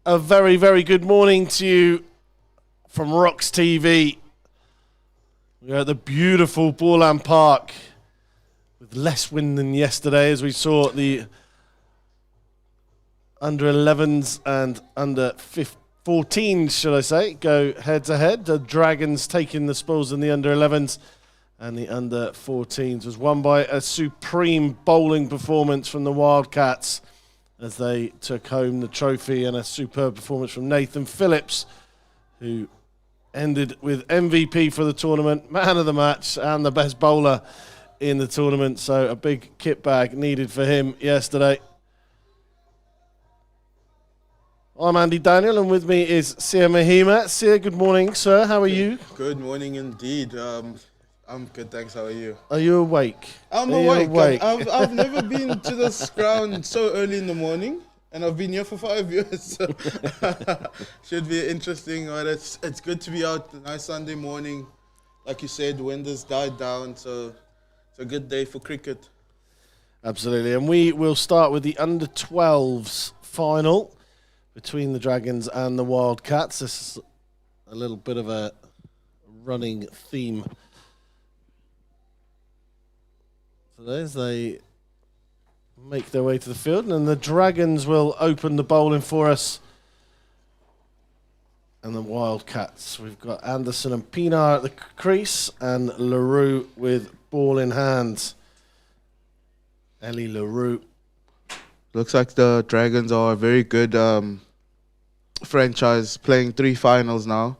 A very, very good morning to you from Rocks TV. We're at the beautiful Boland Park with less wind than yesterday as we saw the under 11s and under 14s, should I say, go head to head. The Dragons taking the spoils in the under 11s and the under 14s was won by a supreme bowling performance from the Wildcats as they took home the trophy, and a superb performance from Nathan Phillips, who ended with MVP for the tournament, man of the match, and the best bowler in the tournament. So a big kit bag needed for him yesterday. I'm Andy Daniel, and with me is Sia Mahima. Sia, good morning, sir. How are you? Good morning indeed. I'm good, thanks. How are you? Are you awake? I'm awake. I've never been to this ground so early in the morning, and I've been here for 5 years. So should be interesting. But it's good to be out. A nice Sunday morning. Like you said, wind has died down, so it's a good day for cricket. Absolutely. And we will start with the under 12s final between the Dragons and the Wildcats. This is a little bit of a running theme. So as they make their way to the field, and the Dragons will open the bowling for us. And the Wildcats, we've got Anderson and Pinar at the crease, and LaRue with ball in hand. Ellie LaRue. Looks like the Dragons are a very good franchise, playing 3 finals now.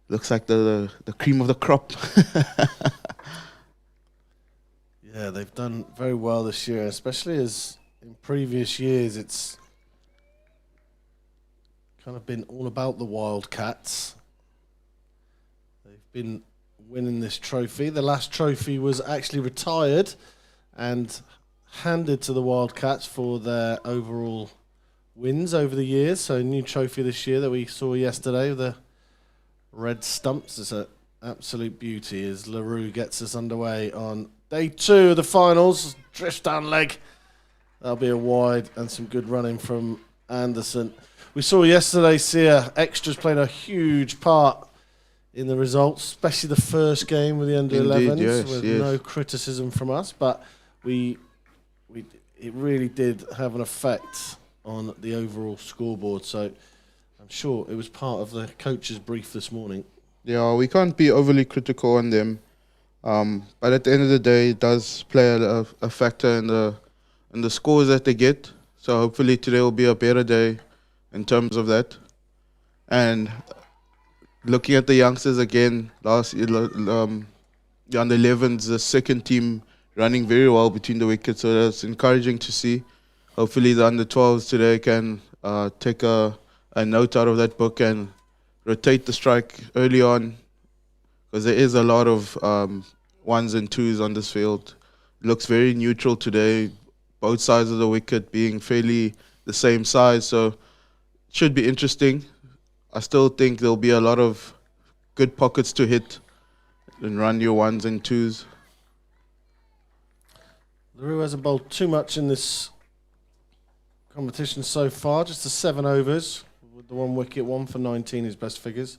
Looks like the cream of the crop. Yeah, they've done very well this year, especially as in previous years it's kind of been all about the Wildcats. They've been winning this trophy. The last trophy was actually retired and handed to the Wildcats for their overall wins over the years. So a new trophy this year that we saw yesterday, the red stumps. It's an absolute beauty as LaRue gets us underway on day 2 of the finals. Drift down leg. That'll be a wide, and some good running from Anderson. We saw yesterday, Sia, extras played a huge part in the results, especially the first game with the under 11s, with no criticism from us, but it really did have an effect on the overall scoreboard. So I'm sure it was part of the coach's brief this morning. Yeah, we can't be overly critical on them. But at the end of the day, it does play a factor in the scores that they get. So hopefully today will be a better day in terms of that. And looking at the youngsters again, last year, the under 11s, the second team running very well between the wickets. So that's encouraging to see. Hopefully the under 12s today can take a note out of that book and rotate the strike early on, because there is a lot of 1s and 2s on this field. It looks very neutral today, both sides of the wicket being fairly the same size, so it should be interesting. I still think there'll be a lot of good pockets to hit and run your 1s and 2s. LaRue hasn't bowled too much in this competition so far, just the 7 overs with the 1 wicket, 1 for 19, his best figures.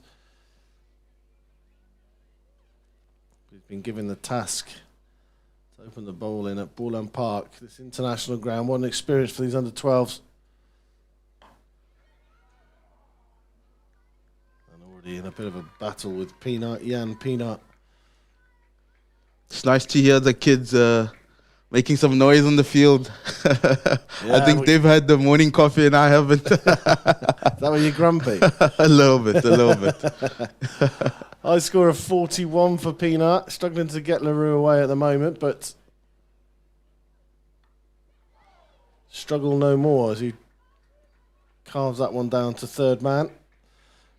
He's been given the task to open the bowling at Boland Park, this international ground. What an experience for these under 12s. And already in a bit of a battle with Jan Peanut. It's nice to hear the kids making some noise on the field. Yeah, I think they've had the morning coffee and I haven't. Is that why you're grumpy? A little bit. High score of 41 for Peanut. Struggling to get LaRue away at the moment, but struggle no more as he carves that one down to third man.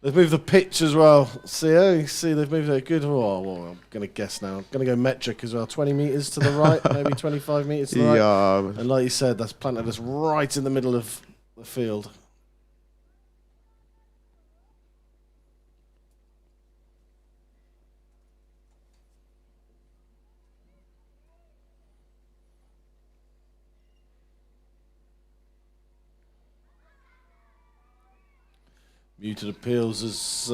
They've moved the pitch as well. You see they've moved it good. Oh, well, I'm going to guess now. I'm going to go metric as well. 20 metres to the right, maybe 25 metres to the right. Yeah. And like you said, that's planted us right in the middle of the field. Muted appeals as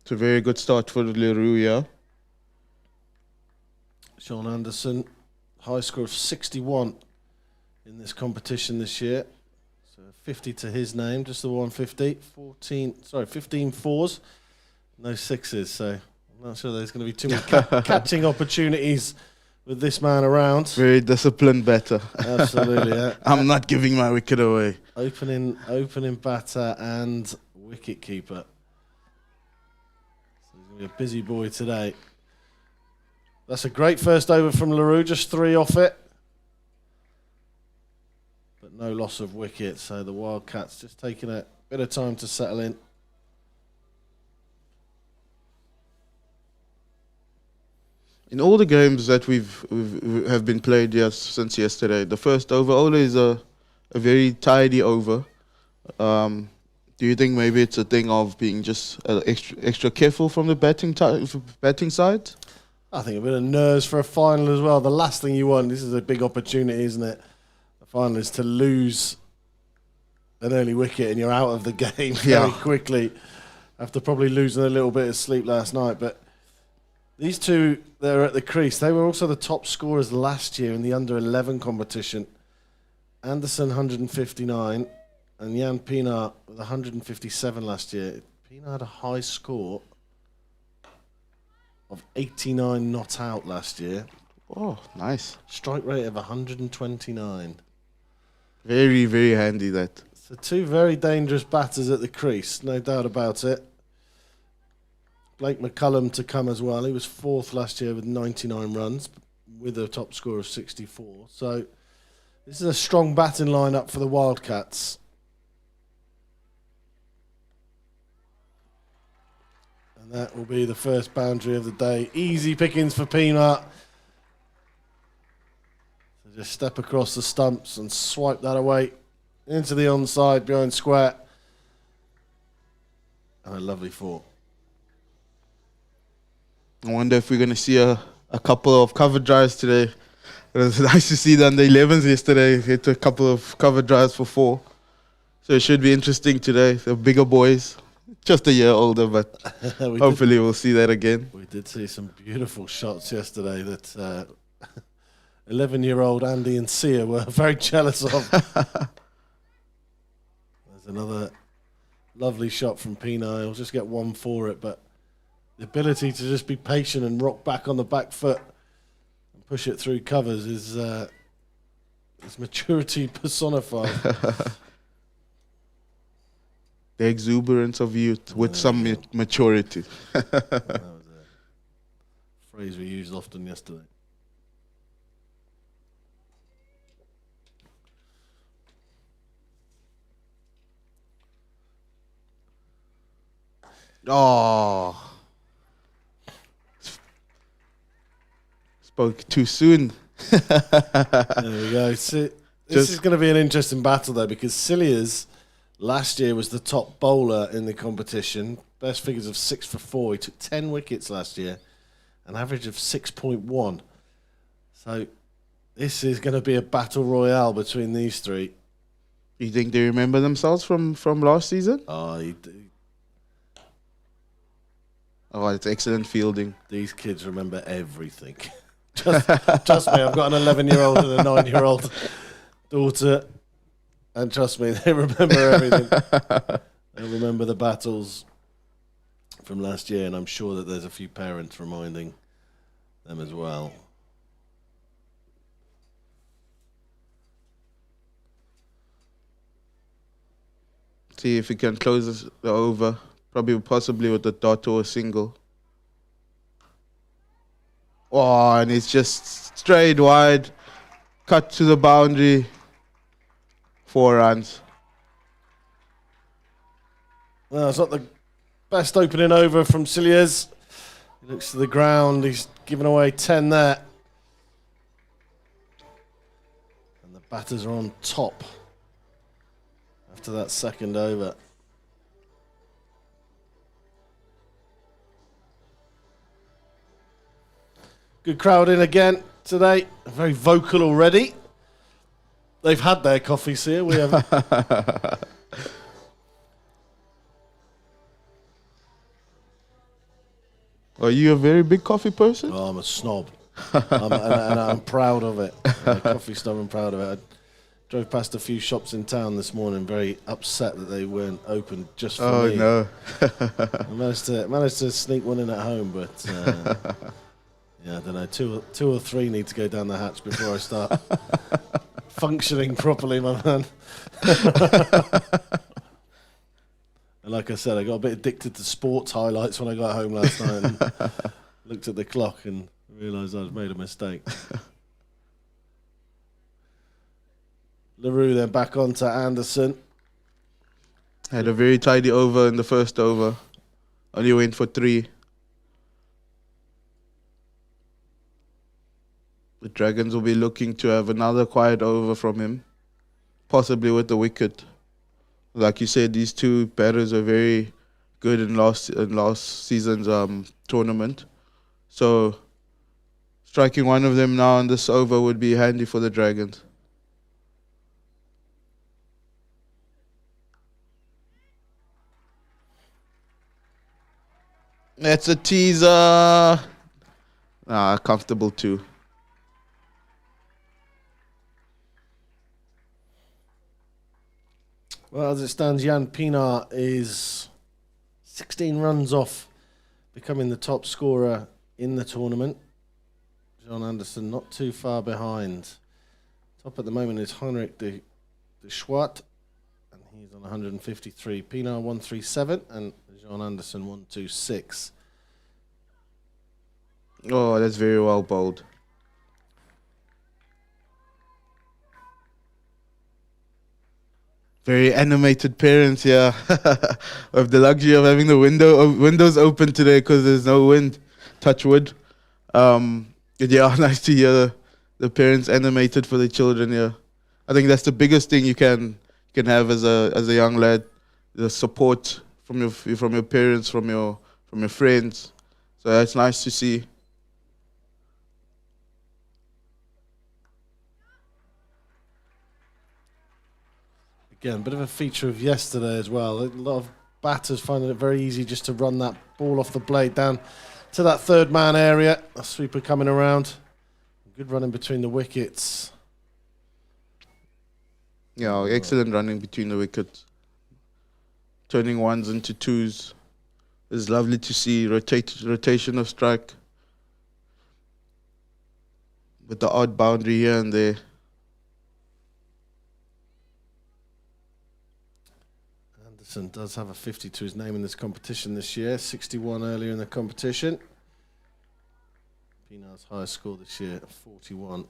It's a very good start for Leroux, yeah. Sean Anderson, high score of 61 in this competition this year. So 50 to his name, just the 150. 15 fours, no sixes. So I'm not sure there's going to be too many catching opportunities with this man around. Very disciplined batter. Absolutely. Yeah. I'm not giving my wicket away. Opening batter and wicket keeper. So he's going to be a busy boy today. That's a great first over from Leroux, just 3 off it. But no loss of wicket, so the Wildcats just taking a bit of time to settle in. In all the games that we've have been played since yesterday, the first over always a very tidy over. Do you think maybe it's a thing of being just extra careful from the batting side? I think a bit of nerves for a final as well. The last thing you want, this is a big opportunity, isn't it? The final is to lose an early wicket and you're out of the game very quickly after probably losing a little bit of sleep last night. But these two, they're at the crease. They were also the top scorers last year in the under-11 competition. Anderson, 159, and Jan Pienaar with 157 last year. Pienaar had a high score of 89 not out last year. Oh, nice. Strike rate of 129. Very, very handy, that. So 2 very dangerous batters at the crease, no doubt about it. Blake McCullum to come as well. He was 4th last year with 99 runs, with a top score of 64. So this is a strong batting lineup for the Wildcats. And that will be the first boundary of the day. Easy pickings for Pienaar. So just step across the stumps and swipe that away into the onside behind square. And a lovely 4. I wonder if we're going to see a couple of cover drives today. It was nice to see that on the 11s yesterday. Hit a couple of cover drives for 4. So it should be interesting today. The bigger boys, just a year older, but hopefully we'll see that again. We did see some beautiful shots yesterday that 11-year-old Andy and Sia were very jealous of. There's another lovely shot from Pienaar. He'll just get 1 for it, but the ability to just be patient and rock back on the back foot and push it through covers is maturity personified. The exuberance of youth with some maturity. That was a phrase we used often yesterday. Oh. Spoke too soon. There we go. This is going to be an interesting battle, though, because Cilliers last year was the top bowler in the competition. Best figures of 6 for 4. He took 10 wickets last year, an average of 6.1. So this is going to be a battle royale between these 3. You think they remember themselves from last season? Oh, Oh, it's excellent fielding. these kids remember everything. Trust me, I've got an 11-year-old and a 9-year-old daughter, and trust me, they remember everything. They remember the battles from last year, and I'm sure that there's a few parents reminding them as well. See if he can close the over, possibly with a dot or a single. Oh, and it's just straight wide, cut to the boundary, 4 runs. Well, it's not the best opening over from Cilliers. He looks to the ground. He's given away 10 there. And the batters are on top after that second over. Good crowd in again today. Very vocal already. They've had their coffees here. We haven't. Are you a very big coffee person? Oh, I'm a snob. and I'm proud of it. I'm a coffee snob and proud of it. I drove past a few shops in town this morning, very upset that they weren't open just for me. Oh, no. I managed to sneak one in at home, but yeah, I don't know. Two or three need to go down the hatch before I start functioning properly, my man. And like I said, I got a bit addicted to sports highlights when I got home last night and looked at the clock and realised I'd made a mistake. LaRue then back on to Anderson. Had a very tidy over in the first over. Only went for 3. The Dragons will be looking to have another quiet over from him, possibly with the wicket. Like you said, these two batters are very good in last season's tournament. So striking one of them now in this over would be handy for the Dragons. That's a teaser. Comfortable too. Well, as it stands, Jan Pienaar is 16 runs off becoming the top scorer in the tournament. John Anderson not too far behind. Top at the moment is Heinrich de Schwart, and he's on 153. Pienaar 137 and John Anderson 126. Oh, that's very well bowled. Very animated parents here. With the luxury of having the windows open today because there's no wind. Touch wood. Yeah, nice to hear the parents animated for the children here. I think that's the biggest thing you can have as a young lad. The support from your parents, from your friends. So that's nice to see. Again, a bit of a feature of yesterday as well. A lot of batters finding it very easy just to run that ball off the blade down to that third man area. A sweeper coming around. Good running between the wickets. Yeah, excellent running between the wickets. Turning ones into twos. It's lovely to see rotation of strike. With the odd boundary here and there. Anderson does have a 50 to his name in this competition this year. 61 earlier in the competition. Pienaar's highest score this year, 41.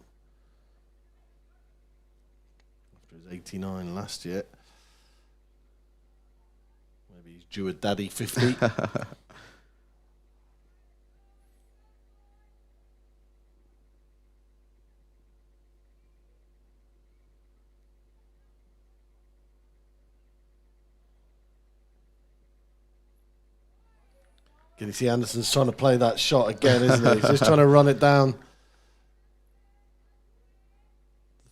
After his 89 last year. Maybe he's due a daddy 50. Can you see Anderson's trying to play that shot again, isn't he? He's just trying to run it down.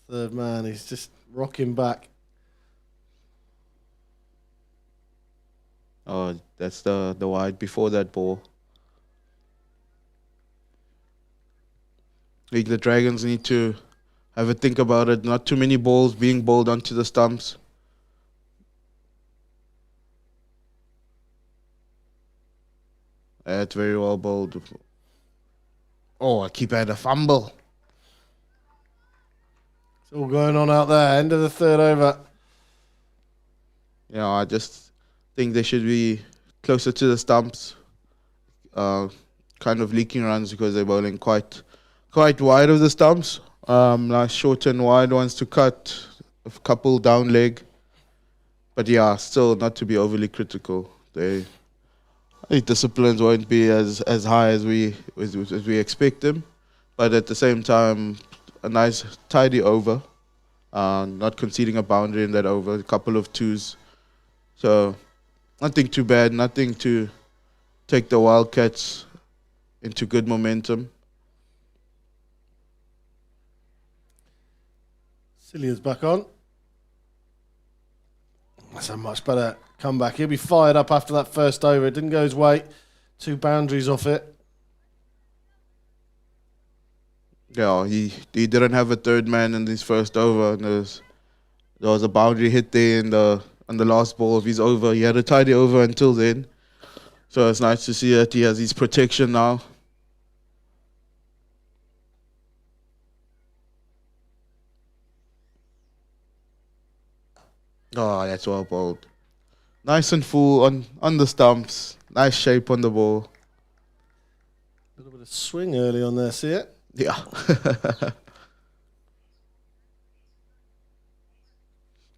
The third man, he's just rocking back. Oh, that's the wide before that ball. I think the Dragons need to have a think about it. Not too many balls being bowled onto the stumps. That's very well bowled. Oh, a keeper had a fumble. It's all going on out there. End of the third over. I just think they should be closer to the stumps. Kind of leaking runs because they're bowling quite wide of the stumps. Nice short and wide ones to cut. A couple down leg. But yeah, still not to be overly critical. I think disciplines won't be as high as we expect them, but at the same time, a nice tidy over, not conceding a boundary in that over, a couple of twos, so nothing too bad, nothing to take the Wildcats into good momentum. Cillia's back on. That's a much better comeback. He'll be fired up after that first over. It didn't go his way. 2 boundaries off it. Yeah, he didn't have a third man in his first over, and there was a boundary hit there in the on the last ball of his over. He had a tidy over until then, so it's nice to see that he has his protection now. Oh, that's well bowled. Nice and full on the stumps. Nice shape on the ball. A little bit of swing early on there, see it? Yeah.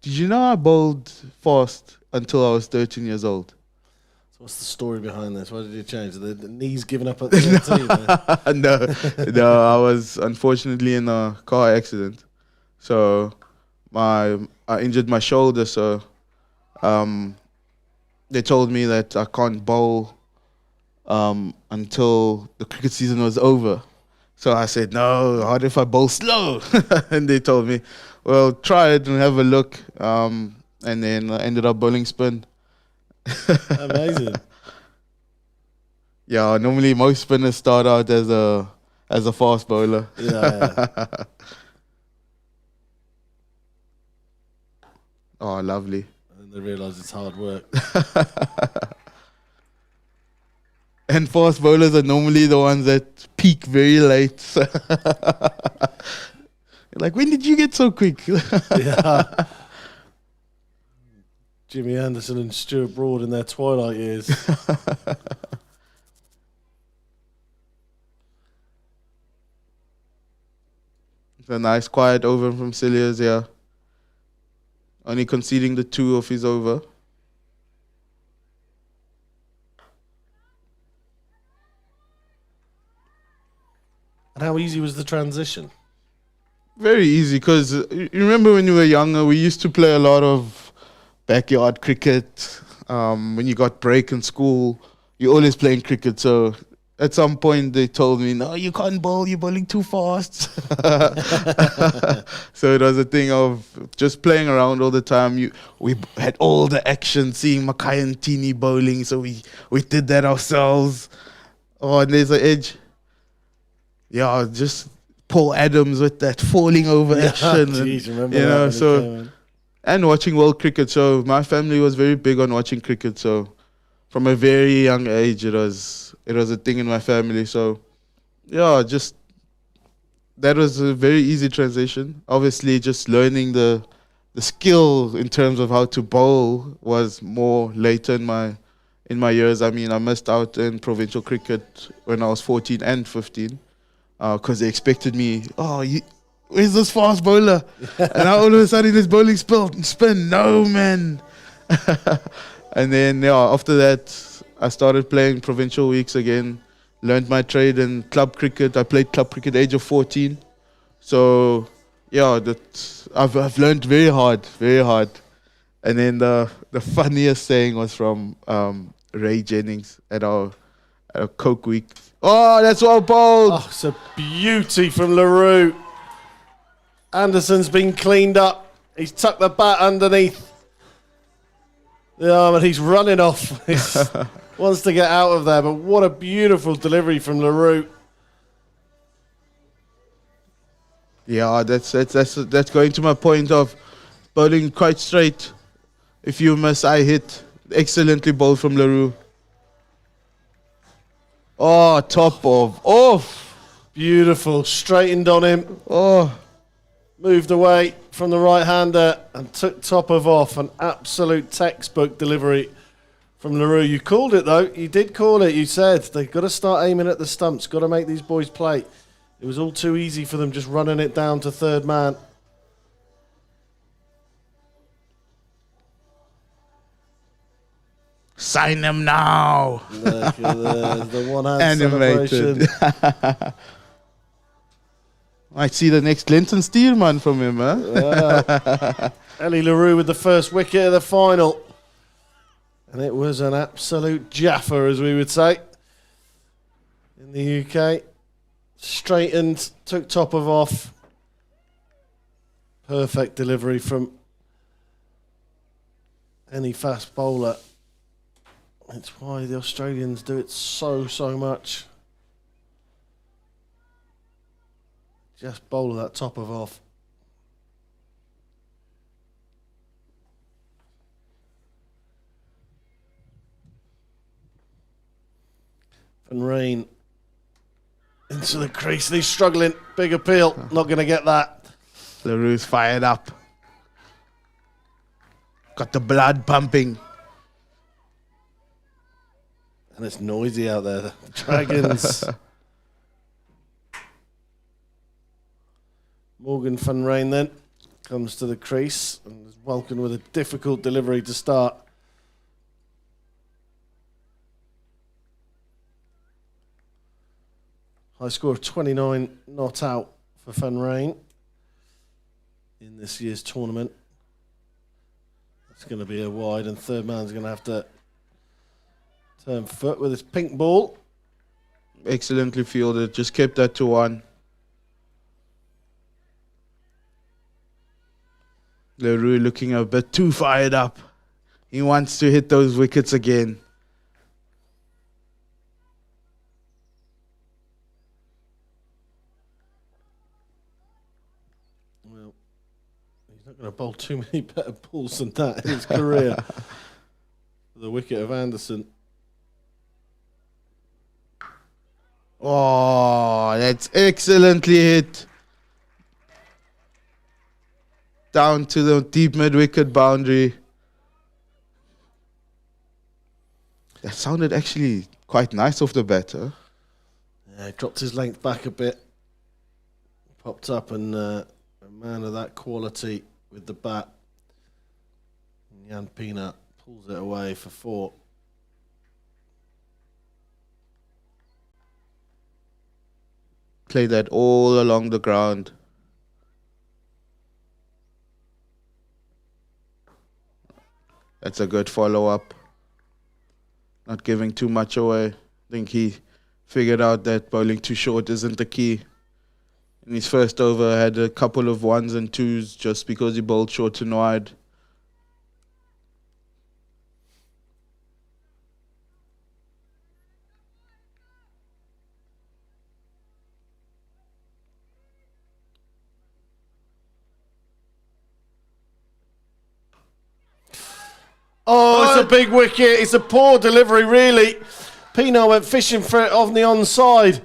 Did you know I bowled fast until I was 13 years old? So what's the story behind this? Why did you change? The knees giving up at the 13? No, I was unfortunately in a car accident. So I injured my shoulder, so they told me that I can't bowl until the cricket season was over. So I said, no, what if I bowl slow? And they told me, well, try it and have a look. And then I ended up bowling spin. Amazing. Yeah, normally most spinners start out as a fast bowler. Yeah. Oh, lovely. And they realise it's hard work. And fast bowlers are normally the ones that peak very late. Like, when did you get so quick? Yeah. Jimmy Anderson and Stuart Broad in their twilight years. It's a nice quiet over from Cilliers, yeah. Only conceding the 2 of his over. And how easy was the transition? Very easy, because you remember when you were younger, we used to play a lot of backyard cricket. When you got break in school, you're always playing cricket. So at some point they told me, no, you can't bowl, you're bowling too fast. So it was a thing of just playing around all the time. We had all the action, seeing Mackay and Tini bowling, so we did that ourselves. Oh, and there's an edge. Yeah, just Paul Adams with that falling over action. Geez, remember you that know, when so he came in. and watching world cricket. So my family was very big on watching cricket. So from a very young age, it was a thing in my family. So yeah, just that was a very easy transition. Obviously, just learning the skill in terms of how to bowl was more later in my years. I mean, I missed out in provincial cricket when I was 14 and 15 because they expected me. Oh, where's this fast bowler? And now all of a sudden this bowling spin. No, man. And then after that, I started playing provincial weeks again. Learned my trade in club cricket. I played club cricket age of 14. So yeah, I've learned very hard. And then the funniest saying was from Ray Jennings at our Coke week. Oh, that's well bowled. Oh, it's a beauty from LaRue. Anderson's been cleaned up. He's tucked the bat underneath. Yeah, but he's running off. He wants to get out of there, but what a beautiful delivery from LaRue. Yeah, that's going to my point of bowling quite straight. If you miss, I hit. Excellently bowled from LaRue. Oh, top of off. Beautiful. Straightened on him. Oh, Moved away from the right-hander and took top of off. An absolute textbook delivery from LaRue. You called it, though. You did call it. You said they've got to start aiming at the stumps. Got to make these boys play. It was all too easy for them just running it down to third man. sign them now. Look at the one-hand Animated. celebration. I see the next Linton Steelman from him, huh? Well, Ellie LaRue with the first wicket of the final. And it was an absolute jaffer, as we would say, in the UK. Straightened, took top of off. Perfect delivery from any fast bowler. It's why the Australians do it so much. Just bowl that top of off. And Rain into the crease. He's struggling. Big appeal. Not going to get that. LaRue's fired up. Got the blood pumping. And it's noisy out there. The Dragons. Morgan van Rijn then comes to the crease and is welcomed with a difficult delivery to start. High score of 29 not out for Van Rijn in this year's tournament. It's going to be a wide, and third man's going to have to turn foot with his pink ball. Excellently fielded. Just kept that to 1. LaRue looking a bit too fired up. He wants to hit those wickets again. Well, he's not going to bowl too many better balls than that in his career. The wicket of Anderson. Oh, that's excellently hit. Down to the deep mid-wicket boundary. That sounded actually quite nice off the batter. Yeah, he dropped his length back a bit. Popped up, and a man of that quality with the bat. And Jan Pienaar pulls it away for 4. Play that all along the ground. That's a good follow-up. Not giving too much away. I think he figured out that bowling too short isn't the key. In his first over, had a couple of 1s and 2s just because he bowled short and wide. Oh, it's a big wicket. It's a poor delivery, really. Pienaar went fishing for it on the onside.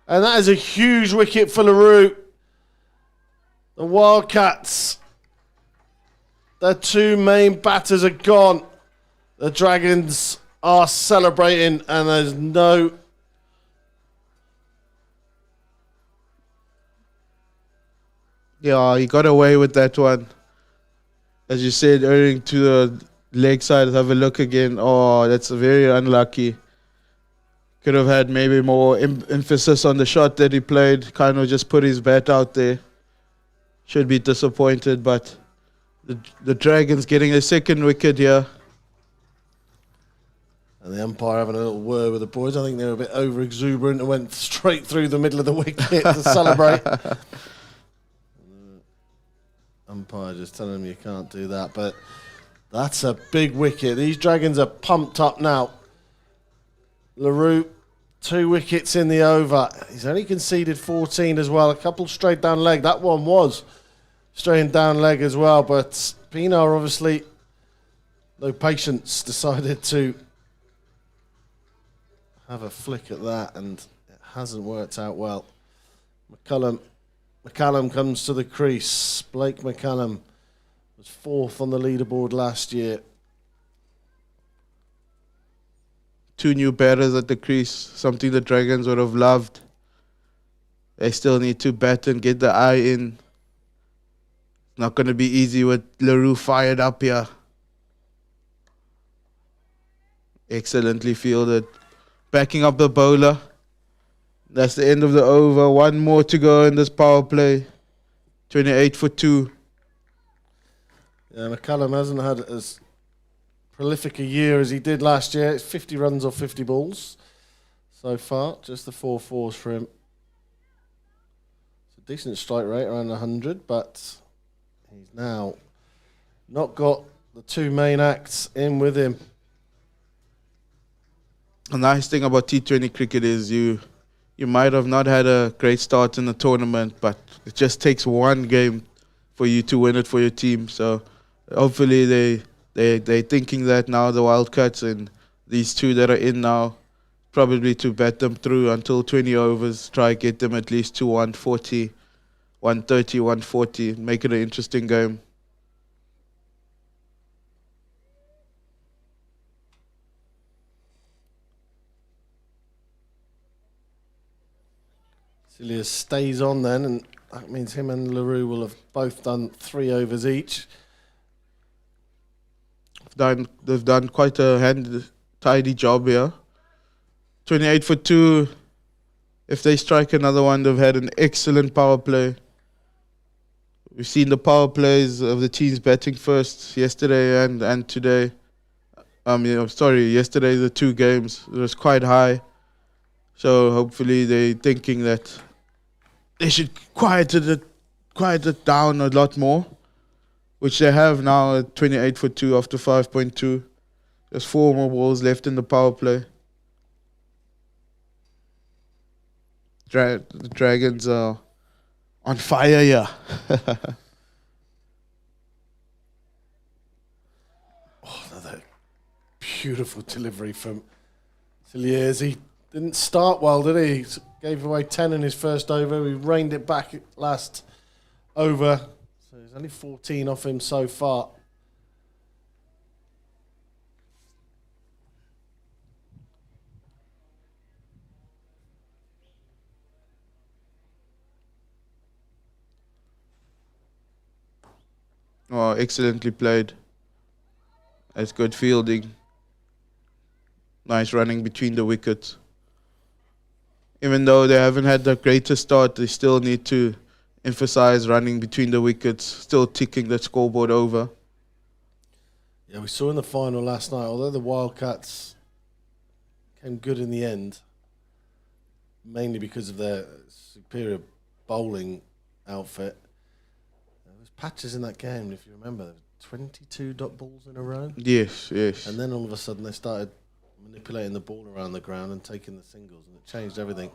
And that is a huge wicket for LaRue. The Wildcats, their 2 main batters are gone. The Dragons are celebrating, and there's no... Yeah, he got away with that one. As you said, earning to the leg side, have a look again. Oh, that's very unlucky. Could have had maybe more emphasis on the shot that he played. Kind of just put his bat out there. Should be disappointed, but the Dragons getting a second wicket here. And the umpire having a little word with the boys. I think they were a bit over-exuberant and went straight through the middle of the wicket to celebrate. Umpire just telling him you can't do that, but that's a big wicket. These Dragons are pumped up now. LaRue, 2 wickets in the over. He's only conceded 14 as well. A couple straight down leg. That one was straight down leg as well, but Pienaar obviously, no patience, decided to have a flick at that, and it hasn't worked out well. McCallum comes to the crease. Blake McCallum was 4th on the leaderboard last year. 2 new batters at the crease, something the Dragons would have loved. They still need to bat and get the eye in. Not going to be easy with LaRue fired up here. Excellently fielded. Backing up the bowler. That's the end of the over. 1 more to go in this power play. 28 for 2. Yeah, McCallum hasn't had as prolific a year as he did last year. It's 50 runs off 50 balls so far. Just the 4 fours for him. It's a decent strike rate, around 100, but he's now not got the 2 main acts in with him. The nice thing about T20 cricket is you you might have not had a great start in the tournament, but it just takes one game for you to win it for your team. So hopefully they're thinking that now, the Wildcats and these two that are in now, probably to bat them through until 20 overs, try get them at least to 140, 130, 140, make it an interesting game. Cilliers stays on then, and that means him and LaRue will have both done 3 overs each. They've done quite a tidy job here. 28 for 2. If they strike another one, they've had an excellent power play. We've seen the power plays of the teams batting first yesterday and today. Yesterday the 2 games, it was quite high. So hopefully they're thinking that they should quiet it down a lot more, which they have now at 28 for 2 after 5.2. There's 4 more balls left in the power play. The Dragons are on fire here. Another beautiful delivery from Cilliers. He didn't start well, did he? He gave away 10 in his first over. We reined it back last over. So there's only 14 off him so far. Oh, excellently played. That's good fielding. Nice running between the wickets. Even though they haven't had the greatest start, they still need to emphasize running between the wickets, still ticking the scoreboard over. Yeah, we saw in the final last night, although the Wildcats came good in the end, mainly because of their superior bowling outfit. There was patches in that game, if you remember, there were 22 dot balls in a row. Yes. And then all of a sudden they started manipulating the ball around the ground and taking the singles, and it changed everything.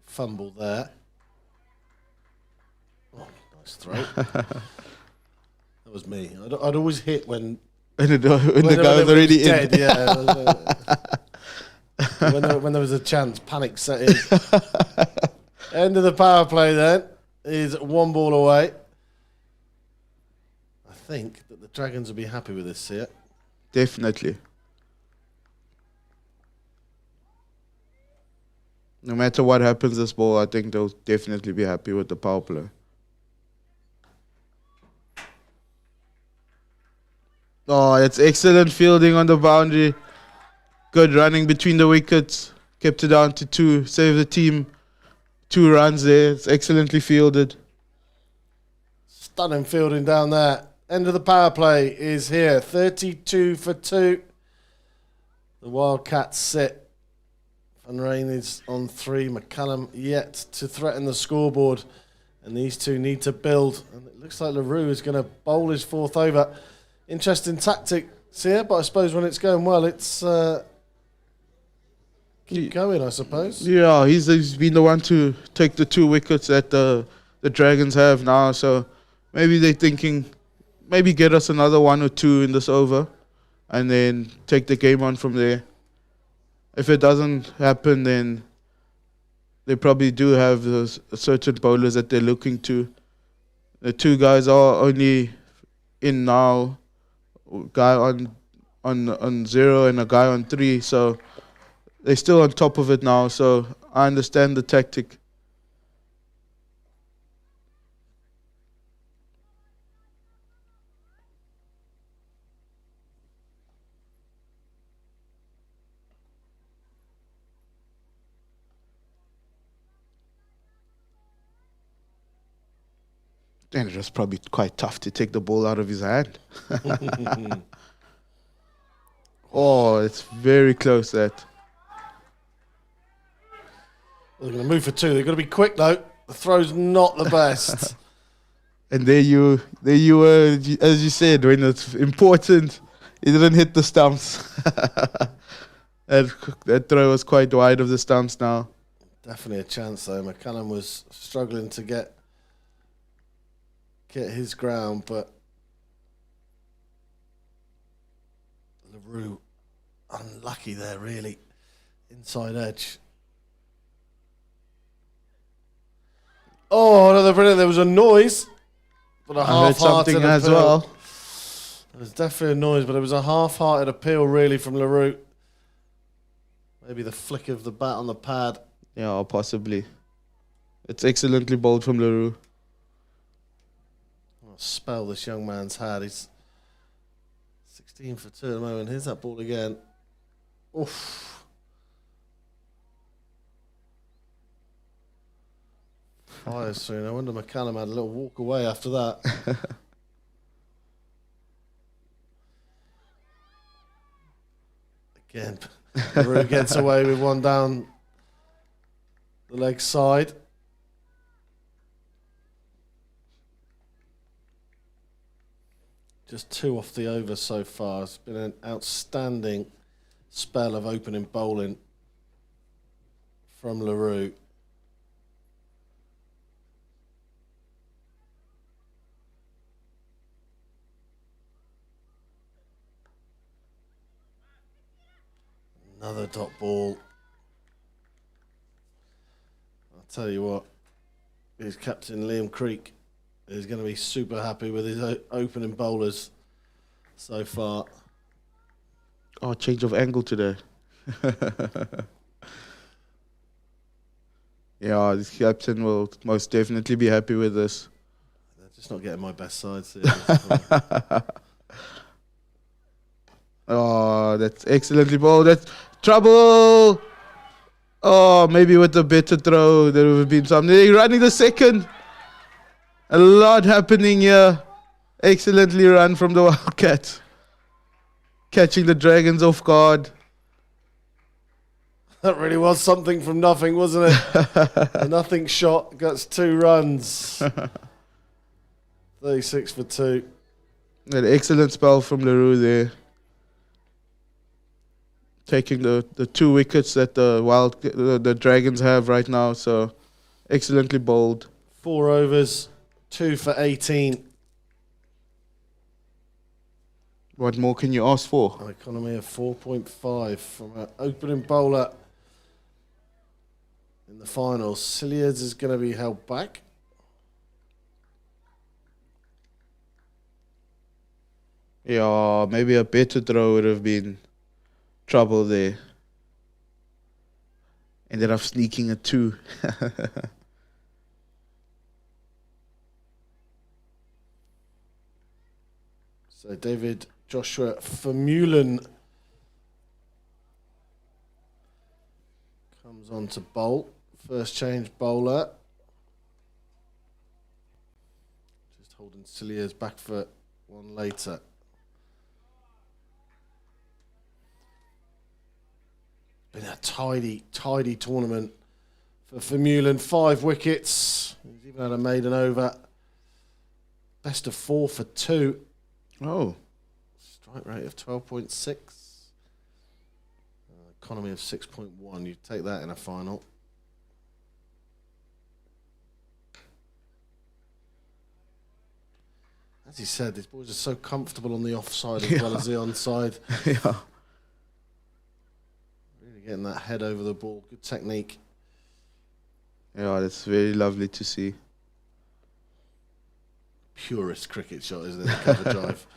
Fumble there. Oh, nice throw. That was me. I'd always hit when the guy was already dead, in. Yeah. when there was a chance, panic set in. End of the power play then is 1 ball away. I think that the Dragons will be happy with this here. Definitely. No matter what happens this ball, I think they'll definitely be happy with the power play. Oh, it's excellent fielding on the boundary. Good running between the wickets. Kept it down to 2. Saved the team. 2 runs there. It's excellently fielded. Stunning fielding down there. End of the power play is here. 32 for 2. The Wildcats sit. Van Rijn is on 3. McCallum yet to threaten the scoreboard. And these two need to build. And it looks like LaRue is going to bowl his 4th over. Interesting tactics here, but I suppose when it's going well, it's keep going, I suppose. Yeah, he's been the one to take the 2 wickets that the Dragons have now. So maybe they're thinking, maybe get us another 1 or 2 in this over and then take the game on from there. If it doesn't happen, then they probably do have certain bowlers that they're looking to. The 2 guys are only in now, a guy on 0 and a guy on 3, so they're still on top of it now, so I understand the tactic. And it was probably quite tough to take the ball out of his hand. Oh, it's very close, that. They're going to move for 2. They've got to be quick, though. The throw's not the best. And there you were, as you said, when it's important, he didn't hit the stumps. That throw was quite wide of the stumps now. Definitely a chance though. McCallum was struggling to get his ground, but LaRue unlucky there, really. Inside edge. Oh, another brilliant. There was a noise, but a I heard half-hearted something appeal. as well. There was definitely a noise, but it was a half-hearted appeal, really, from LaRue. Maybe the flick of the bat on the pad. Yeah, or possibly. It's excellently bowled from LaRue. What a spell this young man's had. He's 16 for 2 at the moment. Here's that ball again. Oof. Fires soon. I wonder McCallum had a little walk away after that. Again, LaRue gets away with one down the leg side. Just 2 off the over so far. It's been an outstanding spell of opening bowling from LaRue. Another dot ball. I'll tell you what, his captain Liam Creek is going to be super happy with his opening bowlers so far. Oh, change of angle today. Yeah, this captain will most definitely be happy with this. They're just not getting my best sides here. Oh, that's excellently bowled. That's trouble. Oh, maybe with a better throw, there would have been something. They're running the second. A lot happening here. Excellently run from the Wildcats. Catching the Dragons off guard. That really was something from nothing, wasn't it? A nothing shot gets 2 runs. 36 for 2. An excellent spell from LaRue there. Taking the 2 wickets that the Dragons have right now. So excellently bowled. 4 overs, 2 for 18. What more can you ask for? An economy of 4.5 from an opening bowler in the finals. Cilliers is going to be held back. Yeah, maybe a better throw would have been trouble there. Ended up sneaking a 2. So David Joshua Vermeulen comes on to bowl. First change bowler. Just holding Cilliers back for one later. Been a tidy tournament for Vermeulen. 5 wickets. He's even had a maiden over. Best of 4 for 2. Oh. Strike rate of 12.6. Economy of 6.1. You'd take that in a final. As he said, these boys are so comfortable on the offside as well as the onside. Yeah. Really getting that head over the ball. Good technique. Yeah, that's very lovely to see. Purest cricket shot, isn't it? The cover drive.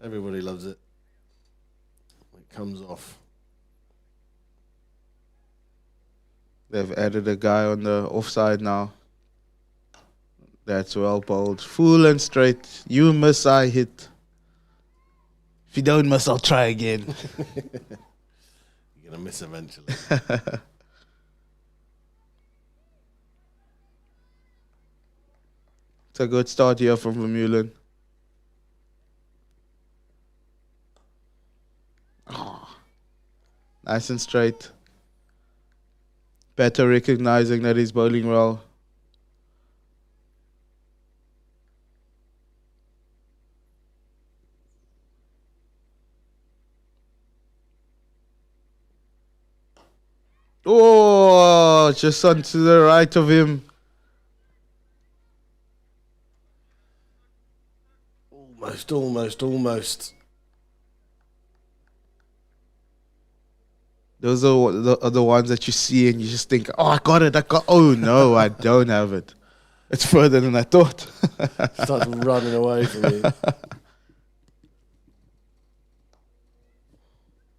Everybody loves it. It comes off. They've added a guy on the offside now. That's well bowled. Full and straight. You miss, I hit. If you don't miss, I'll try again. You're going to miss eventually. It's a good start here from Vermeulen. Oh, nice and straight. Better recognizing that he's bowling well. Oh, Oh, just on to the right of him. Almost. Those are the ones that you see and you just think, oh, I got it. Oh, no, I don't have it. It's further than I thought. Starts running away from you.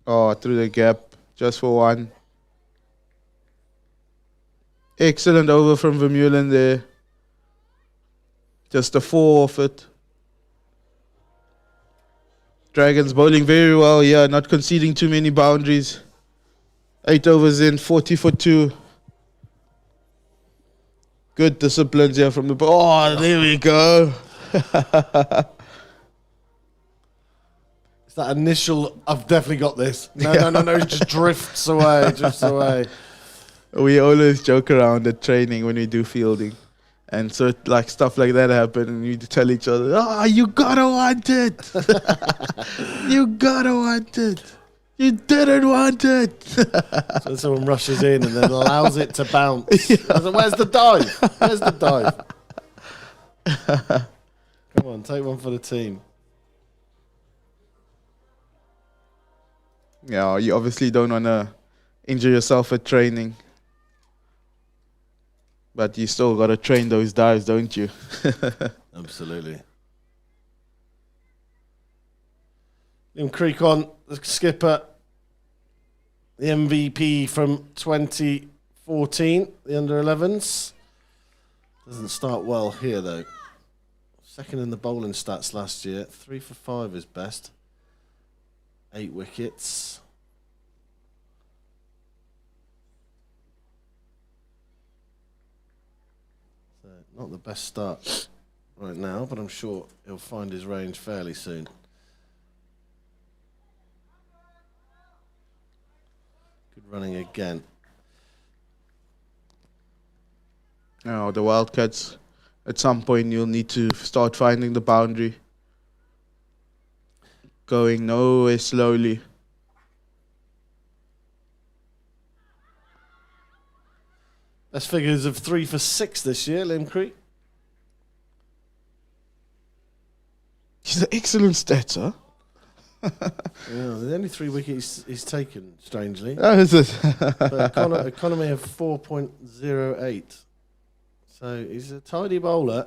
Oh, through the gap, just for one. Excellent over from Vermeulen there. Just a 4 off it. Dragons bowling very well here, not conceding too many boundaries. 8 overs in, 40 for 2. Good disciplines here from the ball. Oh, there we go. It's that initial, I've definitely got this. No, it just drifts away. We always joke around at training when we do fielding. And so like stuff like that happen and you tell each other, oh, you gotta want it. You gotta want it. You didn't want it. So someone rushes in and then allows it to bounce. Yeah. Where's the dive? Come on, take one for the team. Yeah, you obviously don't want to injure yourself at training. But you still got to train those dives, don't you? Absolutely. Liam Creek on, the skipper, the MVP from 2014, the under-11s. Doesn't start well here, though. Second in the bowling stats last year. 3 for 5 is best. 8 wickets. So not the best start right now, but I'm sure he'll find his range fairly soon. Good running again. Now the Wildcats, at some point you'll need to start finding the boundary. Going nowhere slowly. Best figures of 3 for 6 this year, Liam Creek. He's an excellent stats, huh? Yeah, the only 3 wickets he's taken, strangely. Oh, is it? But economy of 4.08. So he's a tidy bowler.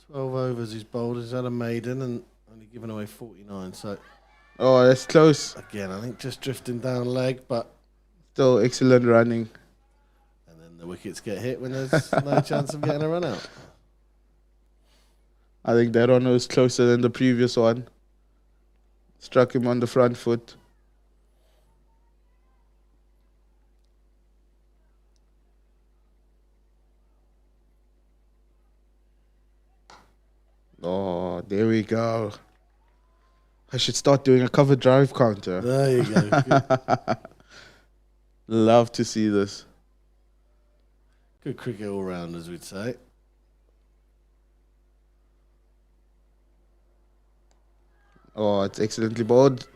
12 overs he's bowled. He's had a maiden and only given away 49. So Oh, that's close. again, I think just drifting down leg, but Still excellent running. and then the wickets get hit when there's no chance of getting a run out. I think that one was closer than the previous one. Struck him on the front foot. Oh, there we go. I should start doing a cover drive counter. There you go. Good, Love to see this. good cricket all round, as we'd say. Oh, it's excellently bowled.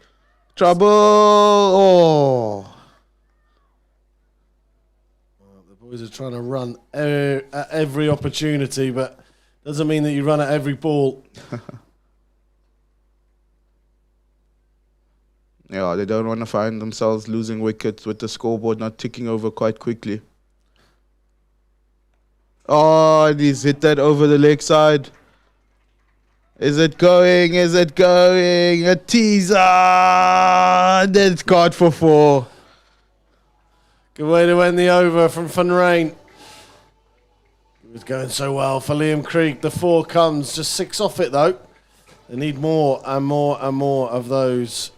Trouble! Oh. Well, the boys are trying to run at every opportunity, but doesn't mean that you run at every ball. Yeah, they don't want to find themselves losing wickets with the scoreboard not ticking over quite quickly. Oh, and he's hit that over the leg side. Is it going? Is it going? A teaser! And it's caught for 4. Good way to end the over from Van Rijn. It was going so well for Liam Creek. The 4 comes, just 6 off it though. They need more and more and more of those.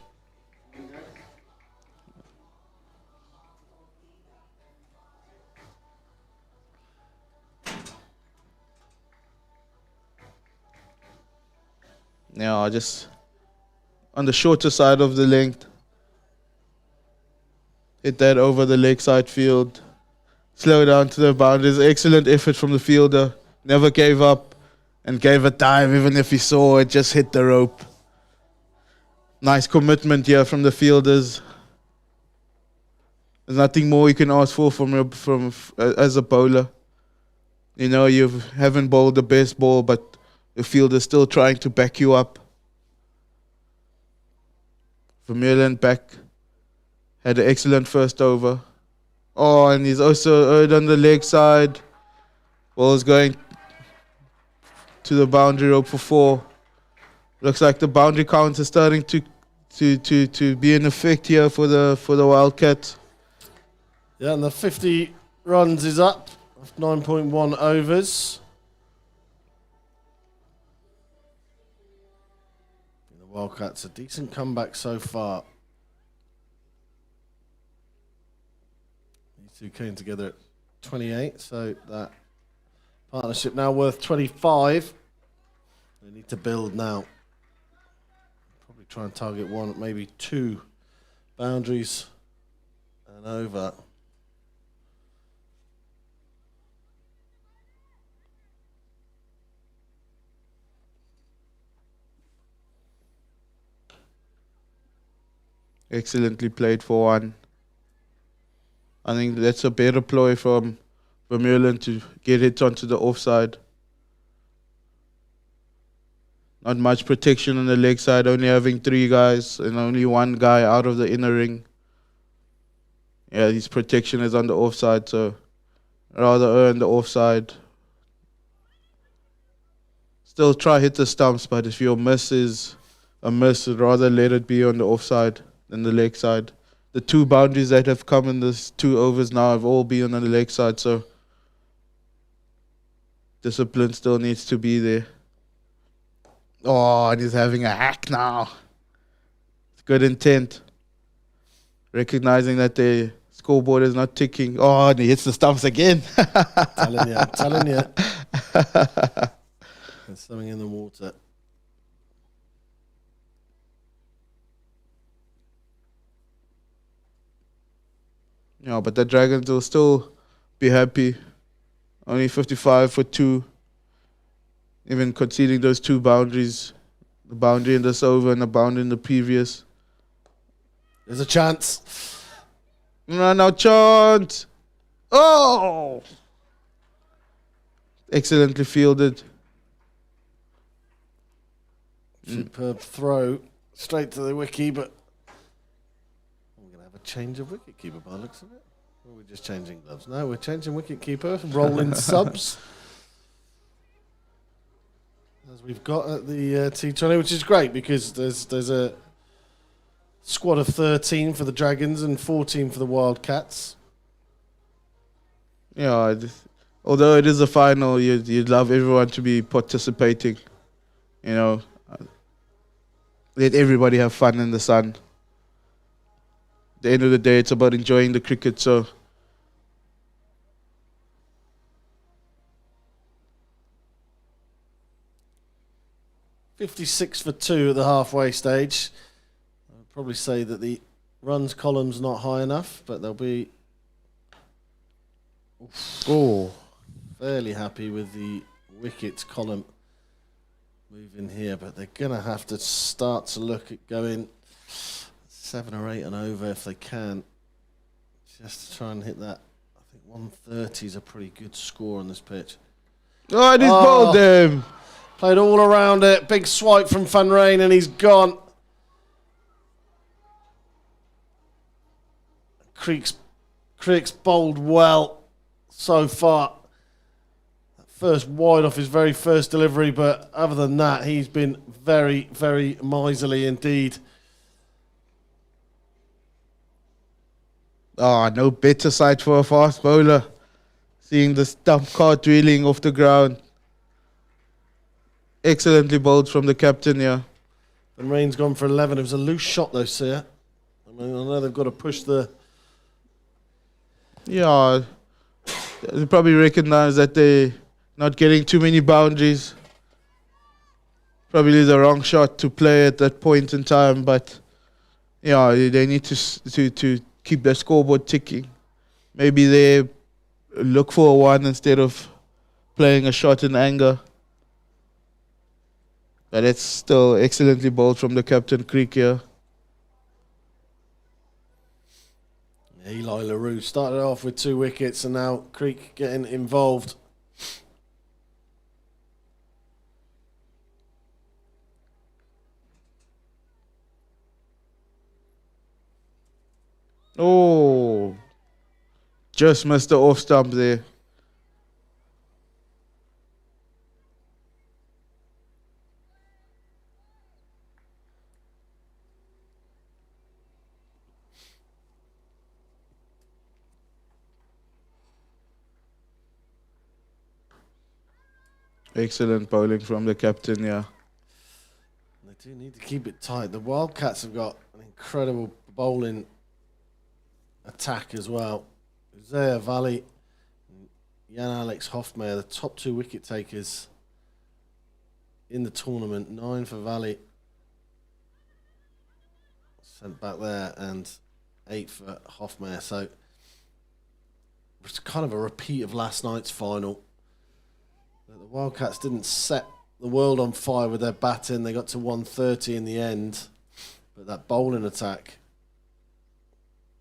Yeah, just on the shorter side of the length. Hit that over the leg side field. Slow down to the boundaries. Excellent effort from the fielder. Never gave up and gave a dive even if he saw it just hit the rope. Nice commitment here from the fielders. There's nothing more you can ask for as a bowler. You know, you haven't bowled the best ball, but the field is still trying to back you up. Vermeulen back. Had an excellent first over. Oh, and he's also earned on the leg side. Ball's going to the boundary rope for 4. Looks like the boundary count is starting to be in effect here for the Wildcats. Yeah, and the 50 runs is up. 9.1 overs. The Wildcats, a decent comeback so far. These two came together at 28, so that partnership now worth 25. They need to build now. Probably try and target one, maybe 2 boundaries and over. Excellently played for 1. I think that's a better ploy from Vermeulen to get it onto the offside. Not much protection on the leg side, only having 3 guys and only 1 guy out of the inner ring. Yeah, his protection is on the offside, so rather earn the offside. Still try hit the stumps, but if your miss is a miss, rather let it be on the offside than the leg side. The 2 boundaries that have come in this 2 overs now have all been on the leg side, so discipline still needs to be there. Oh, and he's having a hack now. It's good intent. Recognizing that the scoreboard is not ticking. Oh, and he hits the stumps again. I'm telling you. There's something in the water. Yeah, but the Dragons will still be happy. Only 55 for 2. Even conceding those 2 boundaries. The boundary in this over and the boundary in the previous. There's a chance. Run out chance. Oh! Excellently fielded. Superb throw. Straight to the wicket, but we're going to have a change of wicketkeeper by the looks of it. Or are we just changing gloves? No, we're changing wicketkeeper. Rolling subs. As we've got at the T20, which is great because there's a squad of 13 for the Dragons and 14 for the Wildcats. Yeah, although it is a final, you'd love everyone to be participating. You know, let everybody have fun in the sun. At the end of the day, it's about enjoying the cricket, so... .56 for 2 at the halfway stage. I would probably say that the runs column's not high enough, but they'll be fairly happy with the wickets column moving here, but they're going to have to start to look at going 7 or 8 and over if they can, just to try and hit that. I think 130 is a pretty good score on this pitch. Oh, and he's bowled them. Played all around it. Big swipe from Van Rijn and he's gone. Creek's bowled well so far. That first wide off his very first delivery, but other than that, he's been very, very miserly indeed. Oh, no better sight for a fast bowler. Seeing the stump cart reeling off the ground. Excellently bowled from the captain here. And Rain's gone for 11. It was a loose shot though, Sia. I mean, I know they've got to push the... Yeah, they probably recognise that they're not getting too many boundaries. Probably the wrong shot to play at that point in time, but yeah, they need to keep their scoreboard ticking. Maybe they look for a 1 instead of playing a shot in anger. But it's still excellently bowled from the captain, Creek here. Eli LaRue started off with 2 wickets and now Creek getting involved. Oh, just missed the off stump there. Excellent bowling from the captain, yeah. They do need to keep it tight. The Wildcats have got an incredible bowling attack as well. Zaya Valley, Jan Alex Hofmeyer, the top 2 wicket takers in the tournament. 9 for Valley, sent back there, and 8 for Hofmeyer. So it's kind of a repeat of last night's final. The Wildcats didn't set the world on fire with their batting. They got to 130 in the end, but that bowling attack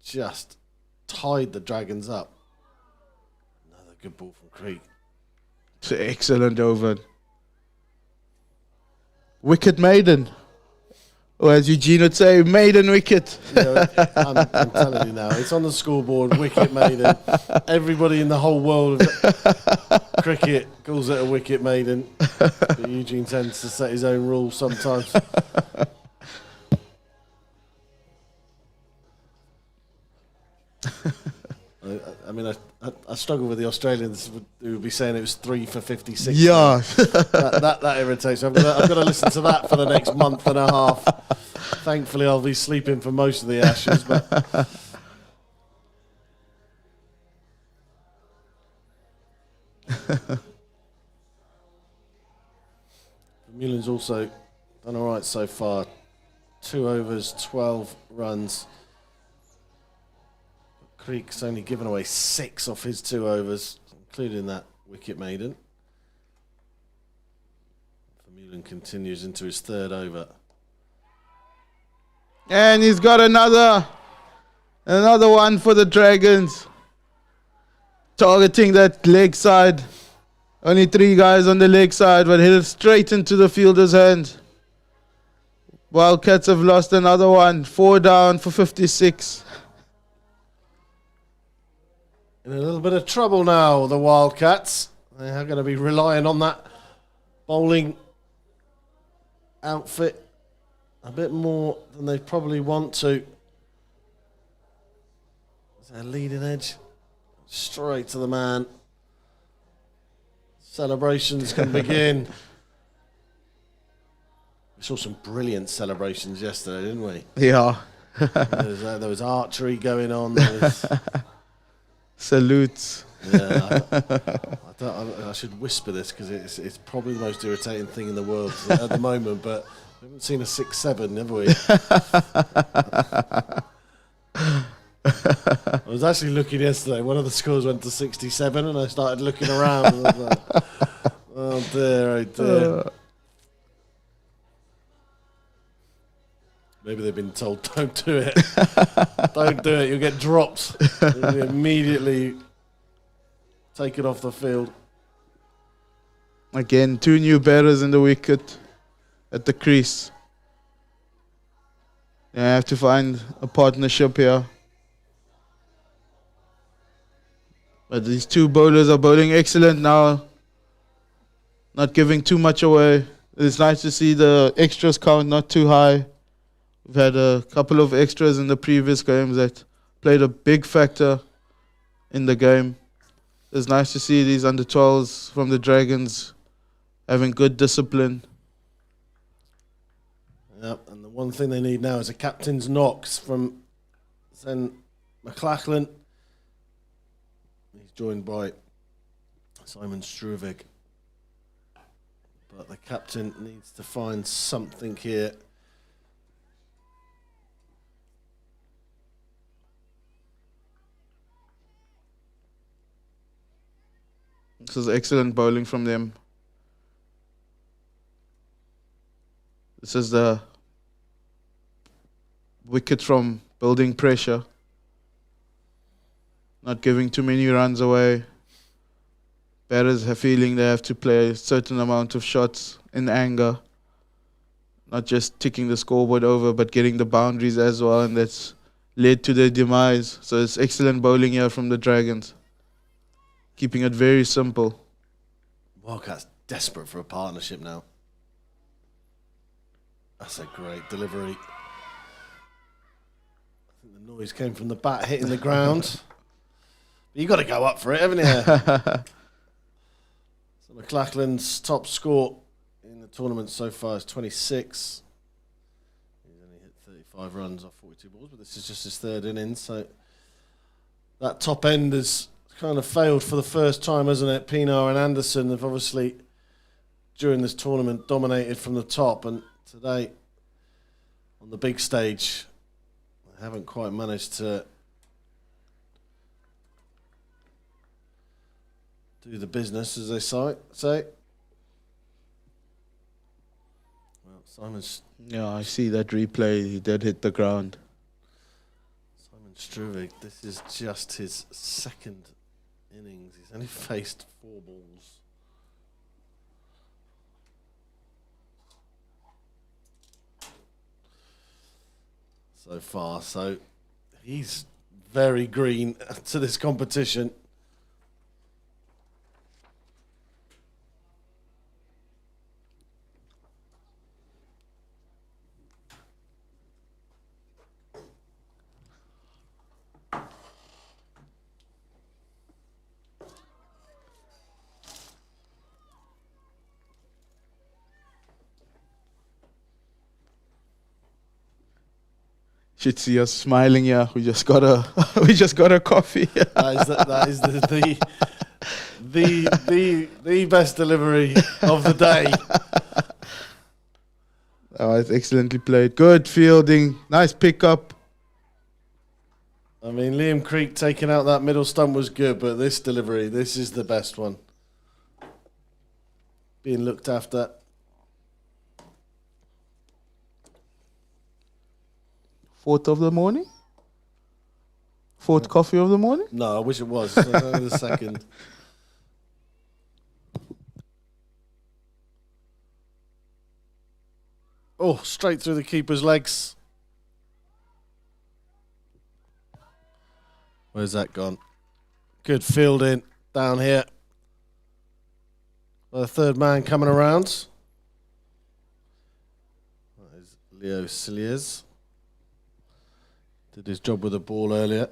just tied the Dragons up. Another good ball from Creek. It's an excellent over. Wicket maiden. Or as Eugene would say, maiden wicket. Yeah, I'm telling you now, it's on the scoreboard, wicket maiden. Everybody in the whole world of cricket calls it a wicket maiden. But Eugene tends to set his own rules sometimes. I mean, I struggle with the Australians who would be saying it was 3 for 56. Yeah. that irritates me. I've got to listen to that for the next month and a half. Thankfully, I'll be sleeping for most of the Ashes. But Vermeulen's also done all right so far. 2 overs, 12 runs. Creek's only given away 6 off his 2 overs, including that wicket maiden. Vermeulen continues into his 3rd over. And he's got another one for the Dragons. Targeting that leg side. Only 3 guys on the leg side, but hit it straight into the fielder's hand. Wildcats have lost another one. 4 down for 56. In a little bit of trouble now, the Wildcats. They are going to be relying on that bowling outfit a bit more than they probably want to. Is their leading edge? Straight to the man. Celebrations can begin. We saw some brilliant celebrations yesterday, didn't we? Yeah. There was archery going on. There was Salutes. Yeah, I should whisper this because it's probably the most irritating thing in the world at the moment, but we haven't seen a 6-7, have we? I was actually looking yesterday. One of the scores went to 67, and I started looking around. And I was like, oh dear, oh dear. Maybe they've been told, don't do it. Don't do it, you'll get dropped. You'll be immediately taken off the field. Again, 2 new batters in the wicket at the crease. I have to find a partnership here. But these 2 bowlers are bowling excellent now. Not giving too much away. It's nice to see the extras count not too high. We've had a couple of extras in the previous games that played a big factor in the game. It's nice to see these under-12s from the Dragons having good discipline. Yep, and the one thing they need now is a captain's knocks from Zen McLachlan. He's joined by Simon Struevig. But the captain needs to find something here. This is excellent bowling from them. This is the wicket from building pressure. not giving too many runs away. Batters have feeling they have to play a certain amount of shots in anger, not just ticking the scoreboard over, but getting the boundaries as well, and that's led to their demise. So it's excellent bowling here from the Dragons, keeping it very simple. Wildcats desperate for a partnership now. That's a great delivery. I think the noise came from the bat hitting the ground. But you got to go up for it, haven't you? So McLachlan's top score in the tournament so far is 26. He's only hit 35 runs off 42 balls, but this is just his third innings. So that top end has kind of failed for the first time, hasn't it? Pinar and Anderson have obviously, during this tournament, dominated from the top, and today, on the big stage, they haven't quite managed to do the business, as they say. Well, Simon's... Yeah, I see that replay. He did hit the ground. Simon Struve, this is just his second innings. He's only faced 4 balls. So far, so he's very green to this competition. Should see us smiling here. We just got a coffee. That is the best delivery of the day. Oh, it's excellently played. Good fielding. Nice pickup. I mean, Liam Creek taking out that middle stump was good, but this delivery, this is the best one. Being looked after. Fourth of the morning? Fourth coffee of the morning? No, I wish it was. It's only the second. Oh, straight through the keeper's legs. Where's that gone? Good fielding down here. The third man coming around. That is Leo Cilliers. Did his job with the ball earlier.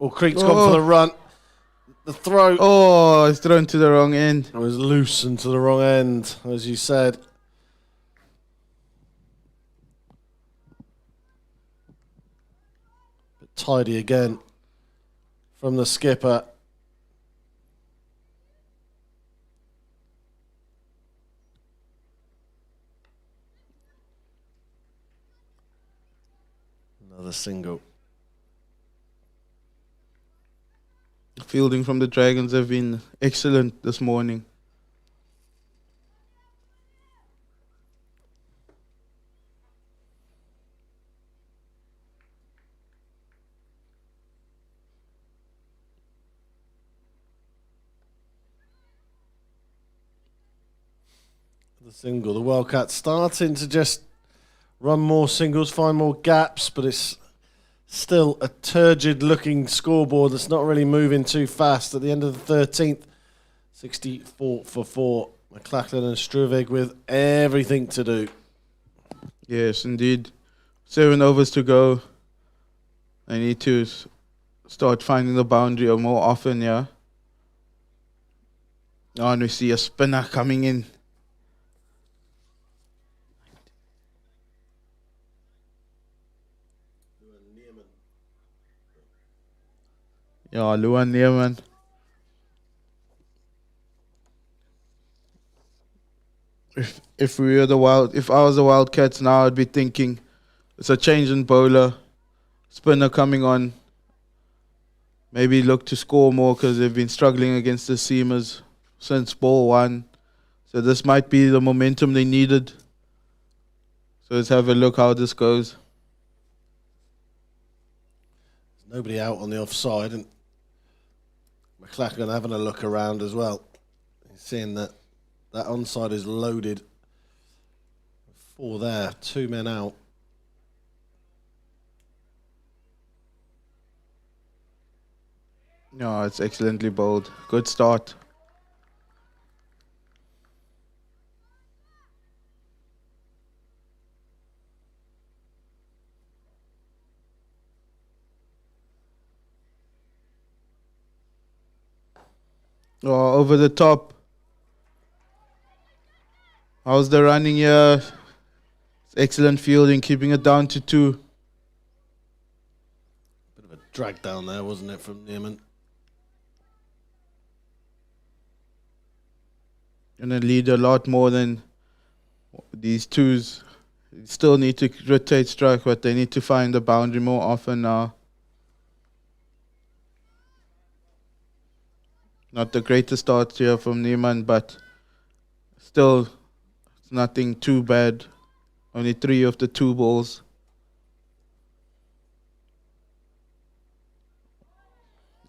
Oh, Creek's gone for the run. The throw. Oh, it's thrown to the wrong end. It was loose and to the wrong end, as you said. But tidy again from the skipper. Another single. Fielding from the Dragons have been excellent this morning. The single. The Wildcats starting to just run more singles, find more gaps, but it's still a turgid looking scoreboard that's not really moving too fast. At the end of the 13th, 64 for 4. McLachlan and Struvig with everything to do. Yes, indeed. 7 overs to go. I need to start finding the boundary more often, yeah. Oh, and we see a spinner coming in. Yeah, Luan Neerman. If I was the Wildcats now, I'd be thinking it's a change in bowler. spinner coming on. Maybe look to score more because they've been struggling against the seamers since ball one. So this might be the momentum they needed. So let's have a look how this goes. There's nobody out on the offside, and McLachlan having a look around as well. He's seeing that that onside is loaded. 4 there, 2 men out. No, it's excellently bowled. Good start. Oh, over the top. How's the running here? Excellent fielding, keeping it down to 2. Bit of a drag down there, wasn't it, from Neiman? And then lead a lot more than these 2s. Still need to rotate strike, but they need to find the boundary more often now. Not the greatest start here from Neiman, but still it's nothing too bad. Only 3 of the 2 balls.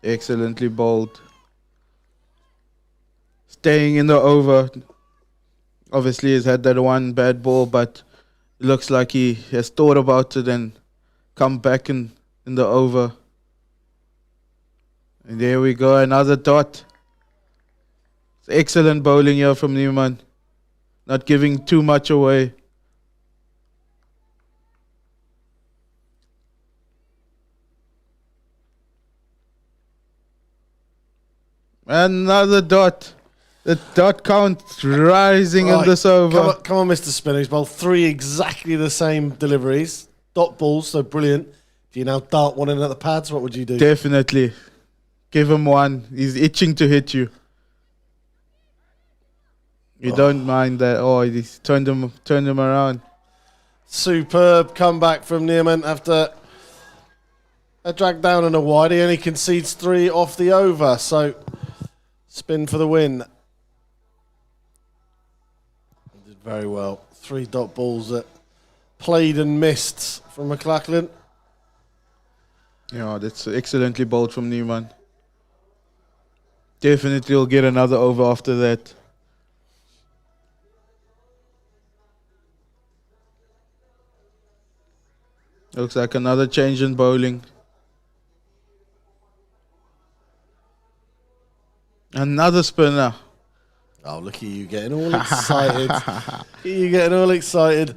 Excellently bowled. Staying in the over. Obviously he's had that one bad ball, but it looks like he has thought about it and come back in the over. And there we go, another dot. It's excellent bowling here from Neiman. Not giving too much away. Another dot. The dot count rising in this over. Come on, Mr. Spinner. He's bowled 3 exactly the same deliveries. Dot balls, so brilliant. If you now dart one in at the pads, what would you do? Definitely. Give him one. He's itching to hit you. You don't mind that. Oh, he's turned him around. Superb comeback from Neiman after a drag down and a wide. He only concedes 3 off the over, so spin for the win. He did very well. 3 dot balls that played and missed from McLachlan. Yeah, that's excellently bowled from Neiman. Definitely will get another over after that. Looks like another change in bowling. Another spinner. Oh, look at you getting all excited. Look at you getting all excited.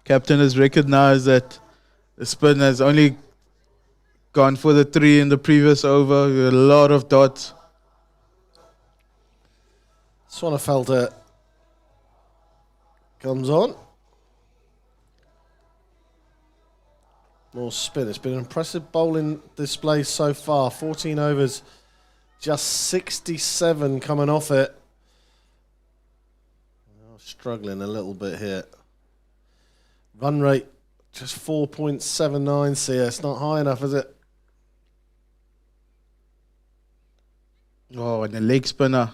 Captain has recognized that the spin has only gone for the 3 in the previous over. A lot of dots. Swanefelter comes on. More spin. It's been an impressive bowling display so far. 14 overs, just 67 coming off it. Oh, struggling a little bit here. Run rate just 4.79 CS. Not high enough, is it? Oh, and the leg spinner.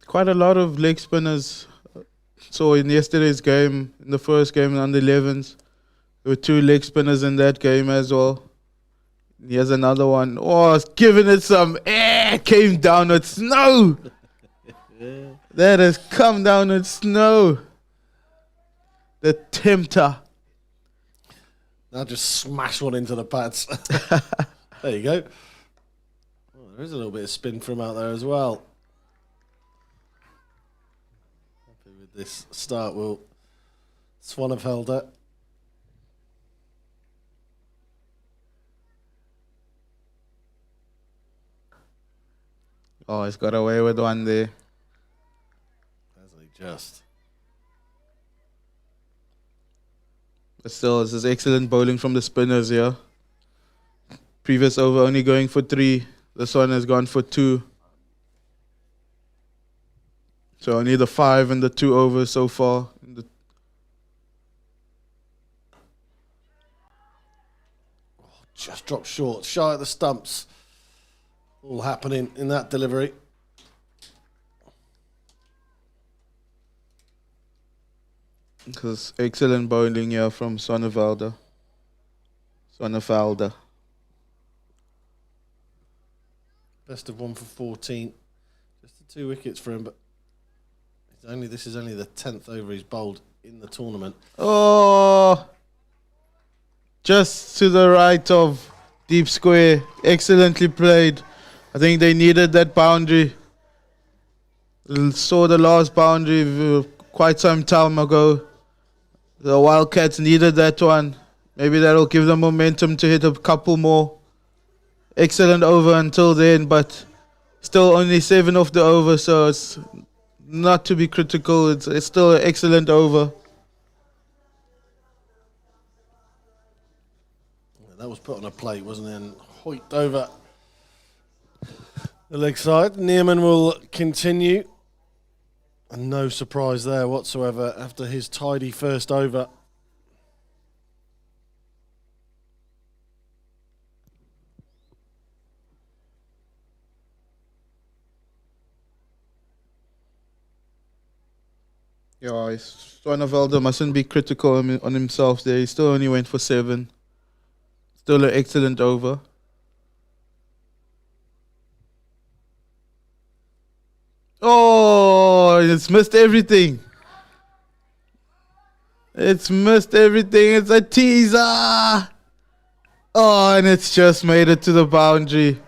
Quite a lot of leg spinners. So in yesterday's game, in the first game in under 11s, there were 2 leg spinners in that game as well. Here's another one. Oh, it's giving it some air. Came down with snow. That has come down with snow. The tempter. Now just smash one into the pads. There you go. Oh, there is a little bit of spin from out there as well. Happy with this start, will Swanefelder. Oh, he's got away with one there. Hasn't he just? But still, this is excellent bowling from the spinners here. Previous over only going for 3. This one has gone for 2. So only the 5 and the 2 overs so far. Just dropped short, shy of the stumps. All happening in that delivery. Because excellent bowling here from Sonnevelde. Best of 1 for 14. Just the 2 wickets for him, but this is only the 10th over he's bowled in the tournament. Oh, just to the right of deep square. Excellently played. I think they needed that boundary. Saw the last boundary quite some time ago. The Wildcats needed that one. Maybe that'll give them momentum to hit a couple more. Excellent over until then, but still only 7 off the over, so it's not to be critical. It's still an excellent over. That was put on a plate, wasn't it? And hoiked over the leg side. Neerman will continue. And no surprise there whatsoever after his tidy first over. Yeah, Sonnevelde mustn't be critical on himself there. He still only went for 7. Still an excellent over. Oh, it's missed everything. It's missed everything. It's a teaser. Oh, and it's just made it to the boundary.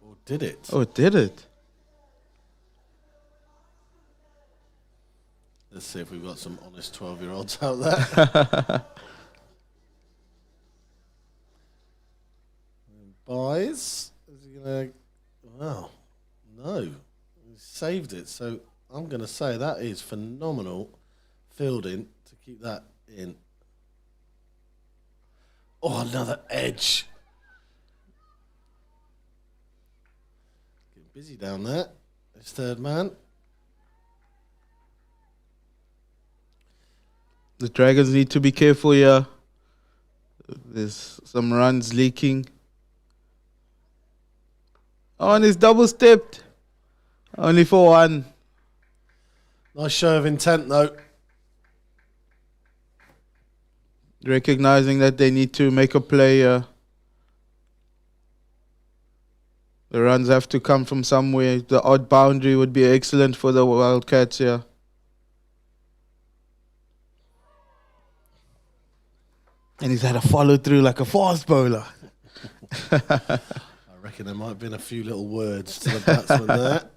Or did it? Oh, did it? Let's see if we've got some honest 12-year-olds out there. Buys. Is he going to... Wow. No. He saved it. So I'm going to say that is phenomenal fielding to keep that in. Oh, another edge. Getting busy down there. His third man. The Dragons need to be careful here. There's some runs leaking. Oh, and he's double stepped. Only for 1. Nice show of intent, though. Recognizing that they need to make a play here. The runs have to come from somewhere. The odd boundary would be excellent for the Wildcats here. And he's had a follow through like a fast bowler. I reckon there might have been a few little words to the batsman there.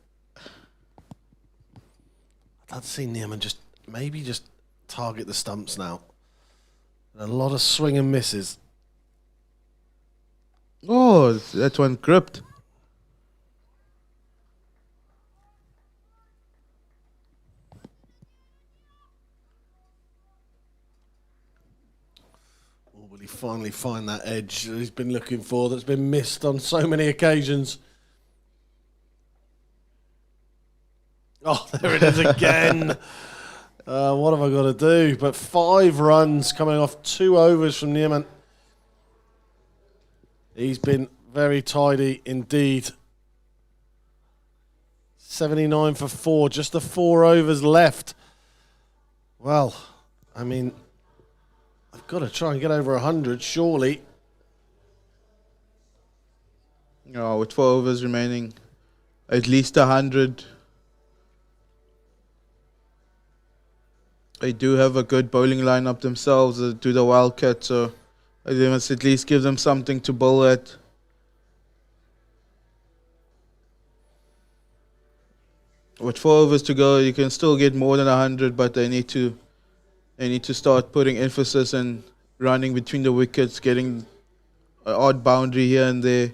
I'd like to see Neerman just target the stumps now. A lot of swing and misses. Oh, that one gripped. Or will he finally find that edge that he's been looking for that's been missed on so many occasions? Oh, there it is again. What have I got to do? But 5 runs coming off 2 overs from Neerman. He's been very tidy indeed. 79 for 4, just the 4 overs left. Well, I mean, I've got to try and get over 100, surely. Oh, with 4 overs remaining, at least 100. They do have a good bowling lineup themselves, do the Wildcats, so they must at least give them something to bowl at. With 4 overs to go, you can still get more than 100, but they need to start putting emphasis and running between the wickets, getting an odd boundary here and there.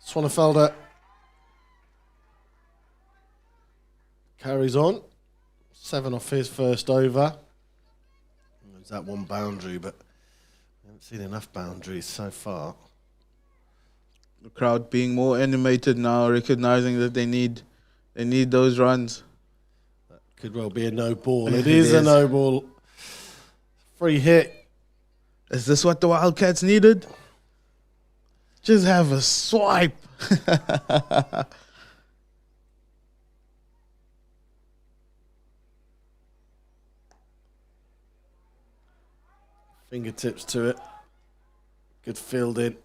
Sonnevelde carries on. 7 off his first over. lose that one boundary, but I haven't seen enough boundaries so far. The crowd being more animated now, recognizing that they need those runs. That could well be a no ball. It It is a is. no ball. Free hit. Is this what the Wildcats needed? Just have a swipe. Fingertips to it. Good fielding.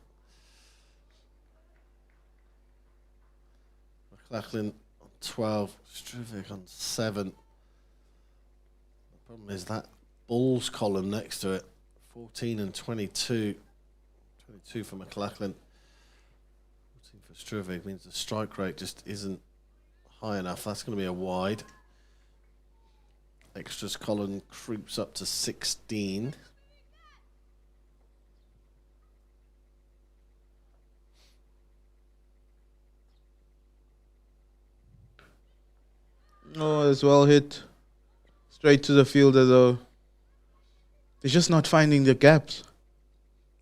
McLachlan on 12. Struvic on 7. The problem is that Bulls column next to it. 14 and 22. 22 for McLachlan. 14 for Struvic means the strike rate just isn't high enough. That's going to be a wide. Extras column creeps up to 16. Oh, it's well hit. Straight to the fielder though. They're just not finding the gaps.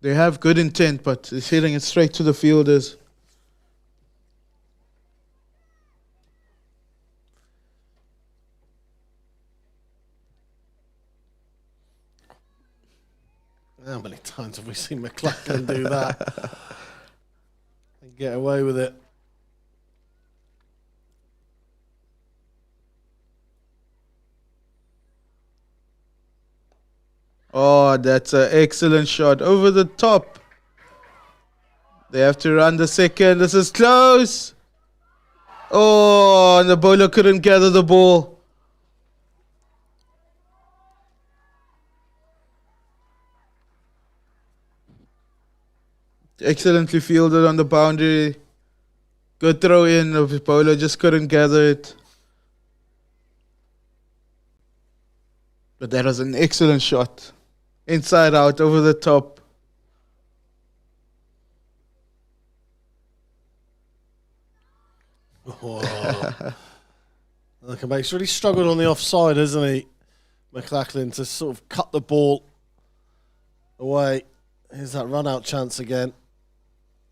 They have good intent, but it's hitting it straight to the fielders. How many times have we seen McLachlan do that and get away with it? Oh, that's an excellent shot. Over the top. They have to run the second. This is close. Oh, and the bowler couldn't gather the ball. Excellently fielded on the boundary. Good throw in. The bowler just couldn't gather it. But that was an excellent shot. Inside out, over the top. Oh. Look, he's really struggled on the offside, hasn't he? McLachlan to sort of cut the ball away. Here's that run out chance again.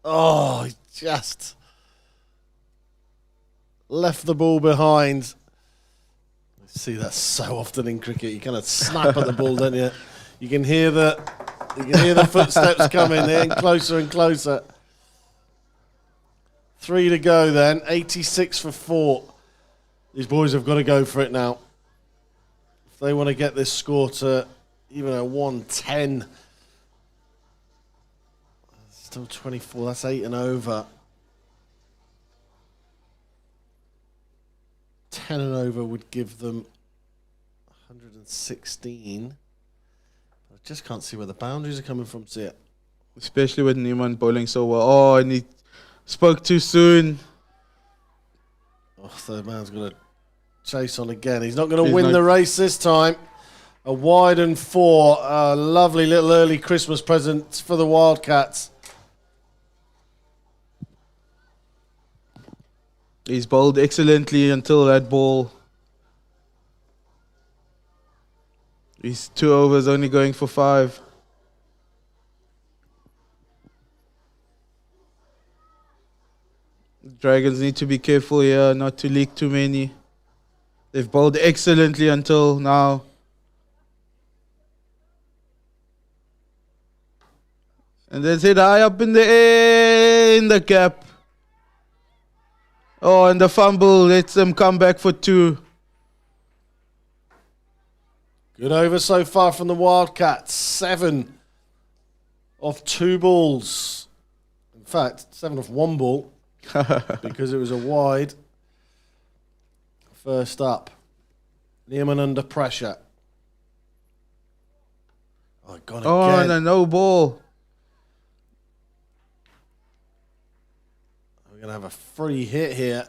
Oh, he just left the ball behind. You see that so often in cricket. You kind of snap at the ball, don't you? You can hear the footsteps coming. They're getting closer and closer. 3 to go then. 86 for 4. These boys have got to go for it now. If they want to get this score to even a 110. Still 24. That's 8 and over. 10 and over would give them 116. I just can't see where the boundaries are coming from, see it. Especially with Newman bowling so well. Oh, and he spoke too soon. Oh, third man's going to chase on again. He's not going to win the race this time. A wide and 4. A lovely little early Christmas present for the Wildcats. He's bowled excellently until that ball. He's 2 overs, only going for 5. Dragons need to be careful here, not to leak too many. They've bowled excellently until now. And that's it high up in the air, in the gap. Oh, and the fumble lets them come back for 2. Good over so far from the Wildcats. 7 off 2 balls. In fact, 7 off 1 ball because it was a wide. First up. Neiman under pressure. Oh, gone again. Oh, and a no ball. We're going to have a free hit here.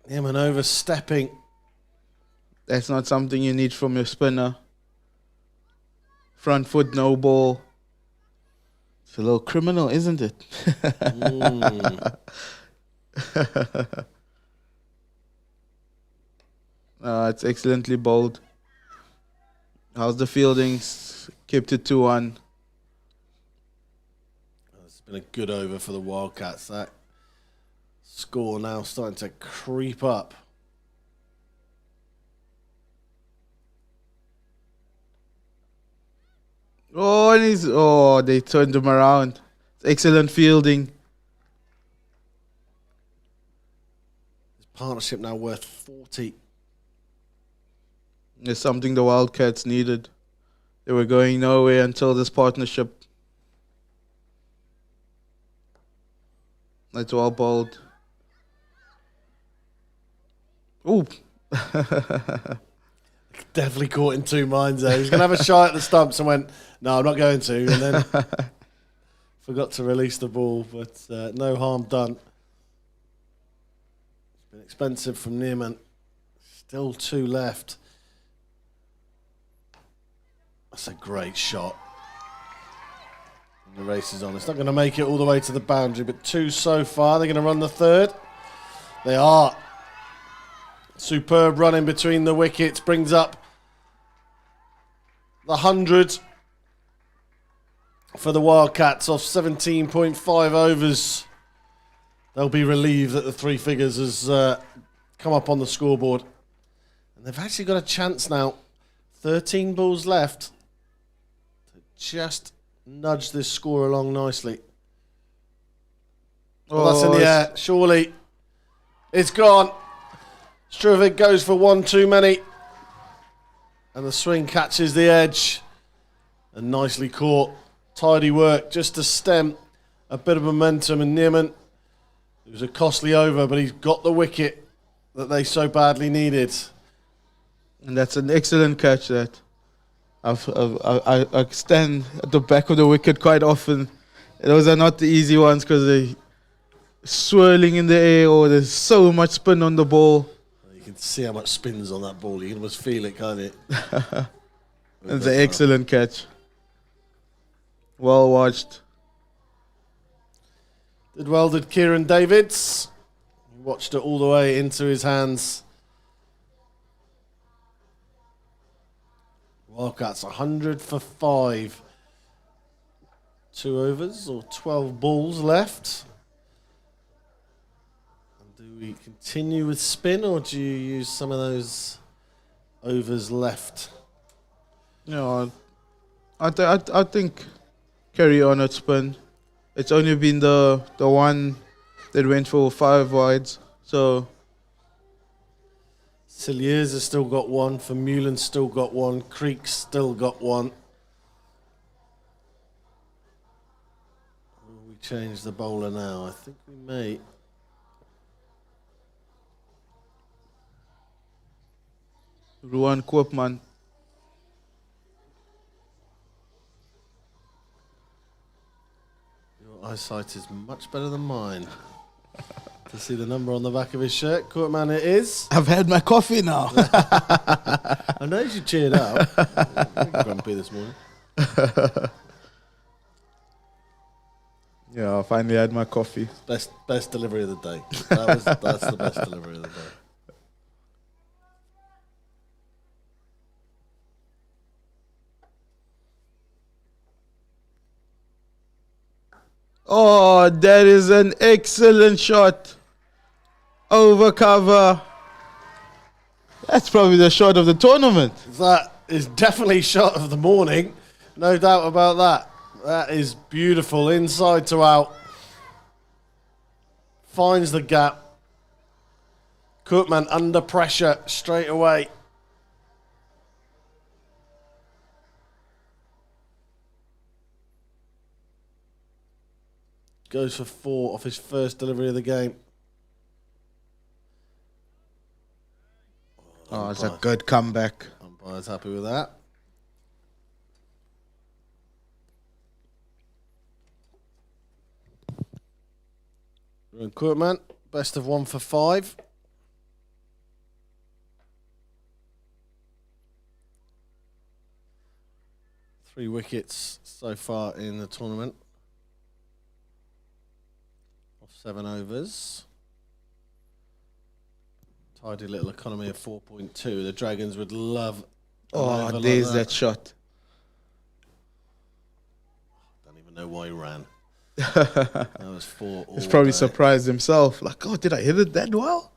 Neiman overstepping. That's not something you need from your spinner. Front foot, no ball. It's a little criminal, isn't it? It's excellently bowled. How's the fielding? Kept it 2-1. It's been a good over for the Wildcats. That score now starting to creep up. Oh, and they turned him around. Excellent fielding. His partnership now worth 40. It's something the Wildcats needed. They were going nowhere until this partnership. That's well bowled. Ooh. Definitely caught in two minds there. He was going to have a shot at the stumps and went, no, I'm not going to. And then forgot to release the ball, but no harm done. It's been expensive from Nearman. Still 2 left. That's a great shot. And the race is on. It's not going to make it all the way to the boundary, but 2 so far. They're going to run the 3rd. They are. Superb running between the wickets. Brings up the 100 for the Wildcats off 17.5 overs. They'll be relieved that the 3 figures has come up on the scoreboard. And they've actually got a chance now. 13 balls left to just nudge this score along nicely. Well, that's in the air. Surely it's gone. Struvic goes for 1 too many. And the swing catches the edge. And nicely caught. Tidy work just to stem a bit of momentum. And Nearman, it was a costly over, but he's got the wicket that they so badly needed. And that's an excellent catch that I stand at the back of the wicket quite often. Those are not the easy ones because they're swirling in the air or there's so much spin on the ball. You can see how much spins on that ball. You can almost feel it, can't you? It's an excellent catch. Well watched. Did Kieran Davids. He watched it all the way into his hands. Wildcats 100 for 5. 2 overs or 12 balls left. And do we continue with spin or do you use some of those overs left? You know, I think carry on at spin. It's only been the one that went for 5 wides. So Cilliers has still got 1. Vermeulen's still got 1. Creek's still got 1. Will we change the bowler now? I think we may. Ruan Koopman. Your eyesight is much better than mine. To see the number on the back of his shirt. Koopman it is. I've had my coffee now. I know you cheered up. You're grumpy this morning. Yeah, I finally had my coffee. Best delivery of the day. That's the best delivery of the day. Oh, that is an excellent shot. Over cover. That's probably the shot of the tournament. That is definitely shot of the morning. No doubt about that. That is beautiful. Inside to out. Finds the gap. Koopman under pressure straight away. Goes for 4 off his first delivery of the game. Oh, it's a good comeback. Umpire's happy with that. Ruan Koopman, best of 1 for 5. Three wickets so far in the tournament. Off 7 overs. Tidy little economy of 4.2. The Dragons would love Oh, Over like there's that shot. Don't even know why he ran. That was 4 all He's probably day. surprised himself. Like, oh, did I hit it that well?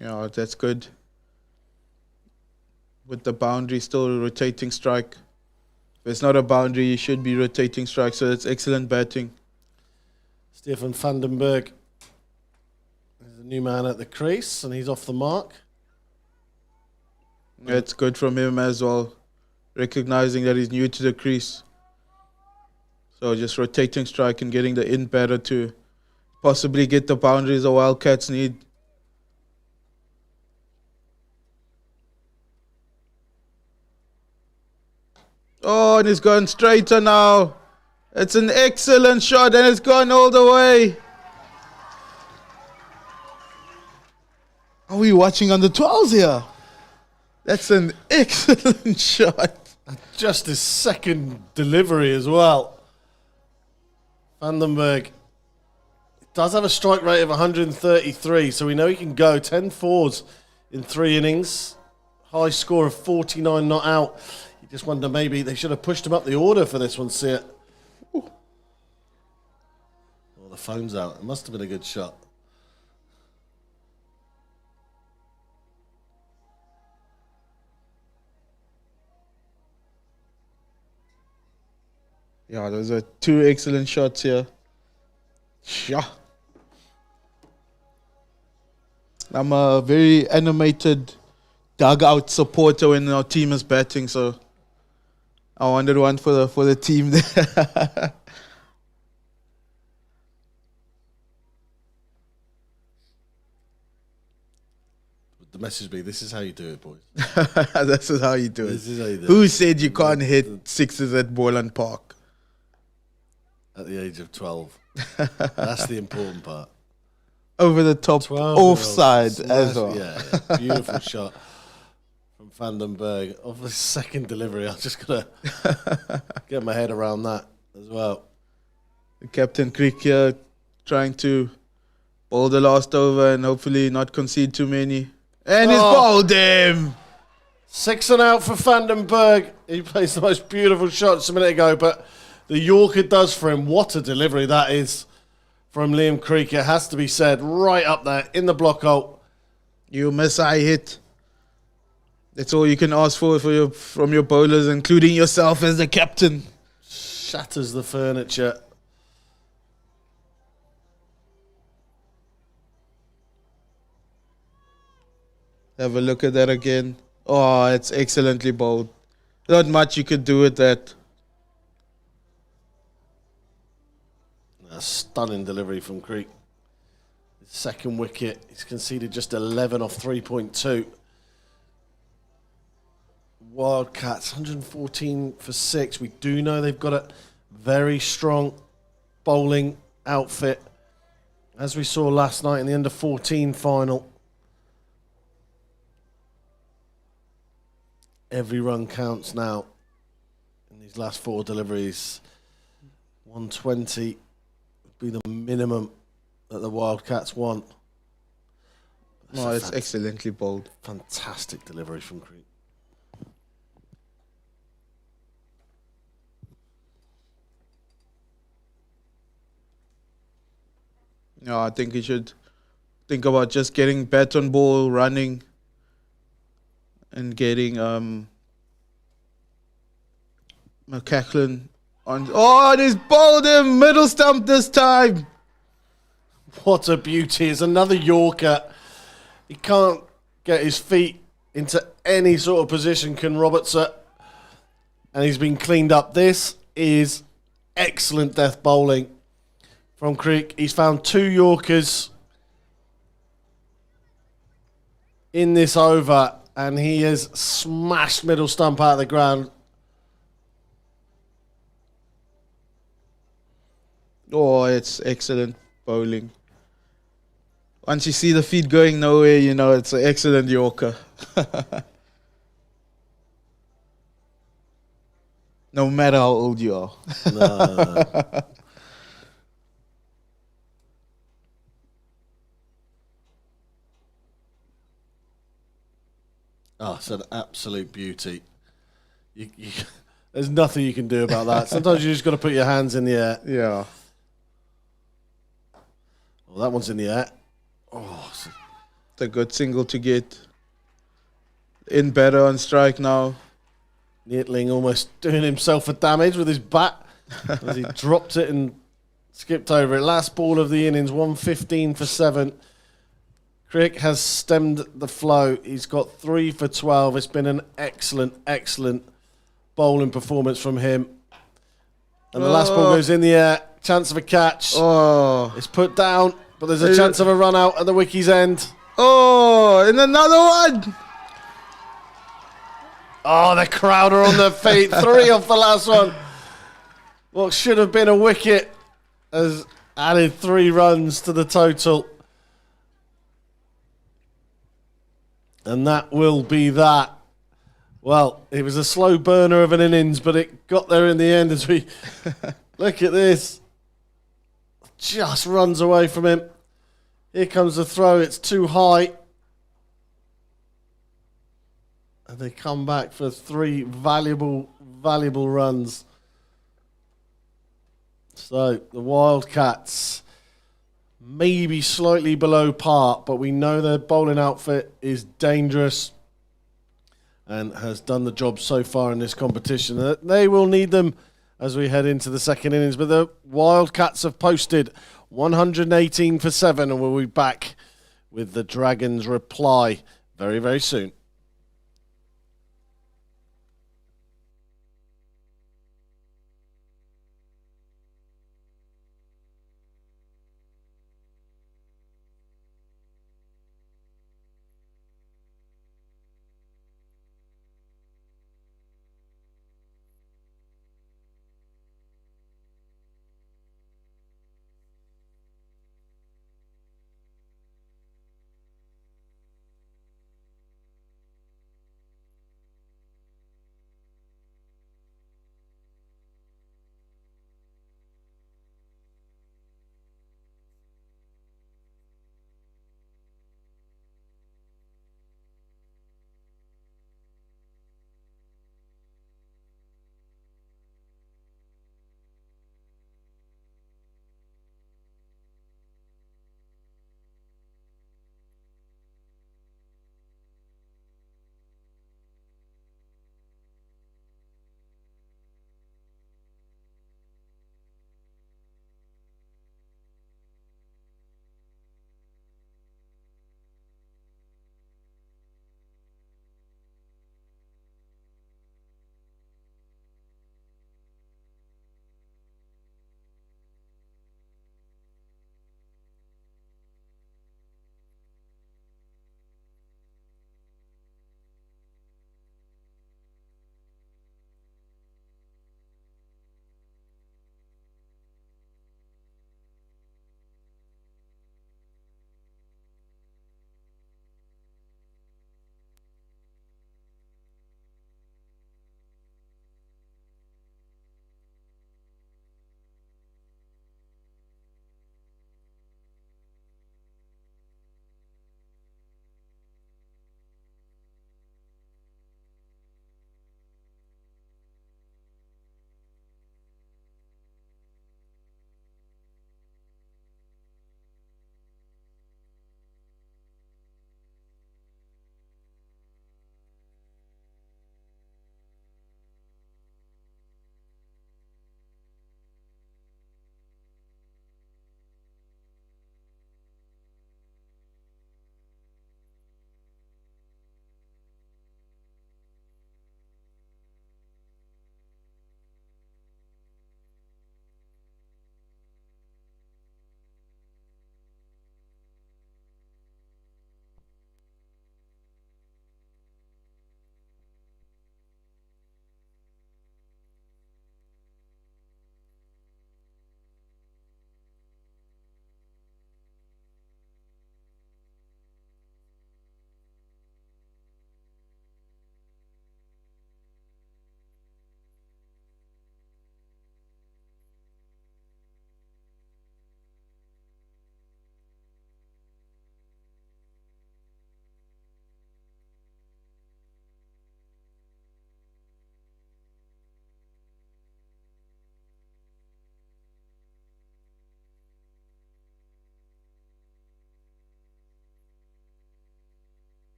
Yeah, that's good. With the boundary still rotating strike. If it's not a boundary, you should be rotating strike. So that's excellent batting. Stefan Vandenberg is the new man at the crease, and he's off the mark. It's good from him as well, recognizing that he's new to the crease. So just rotating strike and getting the in batter to possibly get the boundaries the Wildcats need. Oh, and it's gone straighter now. It's an excellent shot and it's gone all the way. Are we watching on the 12s here? That's an excellent shot. Just his second delivery as well. Vandenberg does have a strike rate of 133, so we know he can go 10 fours in 3 innings. High score of 49 not out. You just wonder maybe they should have pushed him up the order for this one, see it. Oh, the phone's out. It must have been a good shot. Yeah, those are 2 excellent shots here. Yeah. I'm a very animated dugout supporter when our team is batting, so I wanted one for the team there. The message be, this is how you do it, boys. This is how you do it. This is how you do Who it. said you can't hit 6s at Boland Park? At the age of 12. That's the important part. Over the top, 12-year-old offside as well. Yeah. Beautiful shot from Vandenberg. Off the second delivery, I just got to get my head around that as well. Captain Creek here trying to bowl the last over and hopefully not concede too many. And he's bowled him. 6 and out for Vandenberg. He plays the most beautiful shots a minute ago, but the Yorker does for him. What a delivery that is from Liam Creek. It has to be said, right up there in the block hole. You miss, I hit. That's all you can ask for from your bowlers, including yourself as the captain. Shatters the furniture. Have a look at that again. Oh, it's excellently bowled. Not much you could do with that. A stunning delivery from Creek. His second wicket. He's conceded just 11 off 3.2. Wildcats, 114 for 6. We do know they've got a very strong bowling outfit, as we saw last night in the under-14 final. Every run counts now in these last 4 deliveries. 120 would be the minimum that the Wildcats want. No, it's excellently bowled. Fantastic delivery from Creek. No, I think he should think about just getting bat on ball, running, and getting McCacklin on. Oh, and he's bowled him middle stump this time. What a beauty. It's another Yorker. He can't get his feet into any sort of position, can Robertson. And he's been cleaned up. This is excellent death bowling from Creek. He's found 2 Yorkers in this over, and he has smashed middle stump out of the ground. Oh, it's excellent bowling. Once you see the feet going nowhere, you know it's an excellent Yorker. No matter how old you are. No. Oh, it's an absolute beauty. There's nothing you can do about that. Sometimes you just got to put your hands in the air. Yeah. Well, that one's in the air. Oh, It's a good single to get. In better on strike now. Neatling almost doing himself a damage with his bat as he dropped it and skipped over it. Last ball of the innings, 115 for 7. Crick has stemmed the flow. He's got 3 for 12. It's been an excellent, excellent bowling performance from him. And the last ball goes in the air. Chance of a catch. Oh. It's put down, but there's a chance of a run out at the wicky's end. Oh, and another one. Oh, the crowd are on their feet. 3 off the last one. What should have been a wicket has added 3 runs to the total. And that will be that. Well, it was a slow burner of an innings, but it got there in the end as we look at this. Just runs away from him. Here comes the throw. It's too high. And they come back for 3 valuable, valuable runs. So the Wildcats maybe slightly below par, but we know their bowling outfit is dangerous and has done the job so far in this competition. They will need them as we head into the second innings. But the Wildcats have posted 118 for 7, and we'll be back with the Dragons' reply very, very soon.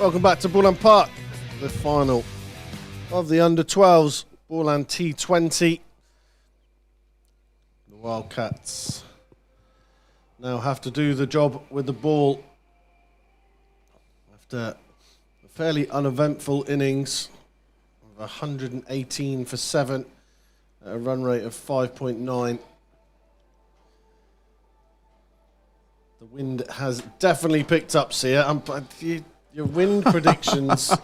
Welcome back to Boland Park, the final of the under-12s, BOLANDT20. The Wildcats now have to do the job with the ball after a fairly uneventful innings of 118 for 7 at a run rate of 5.9. The wind has definitely picked up, Sia. Your wind predictions.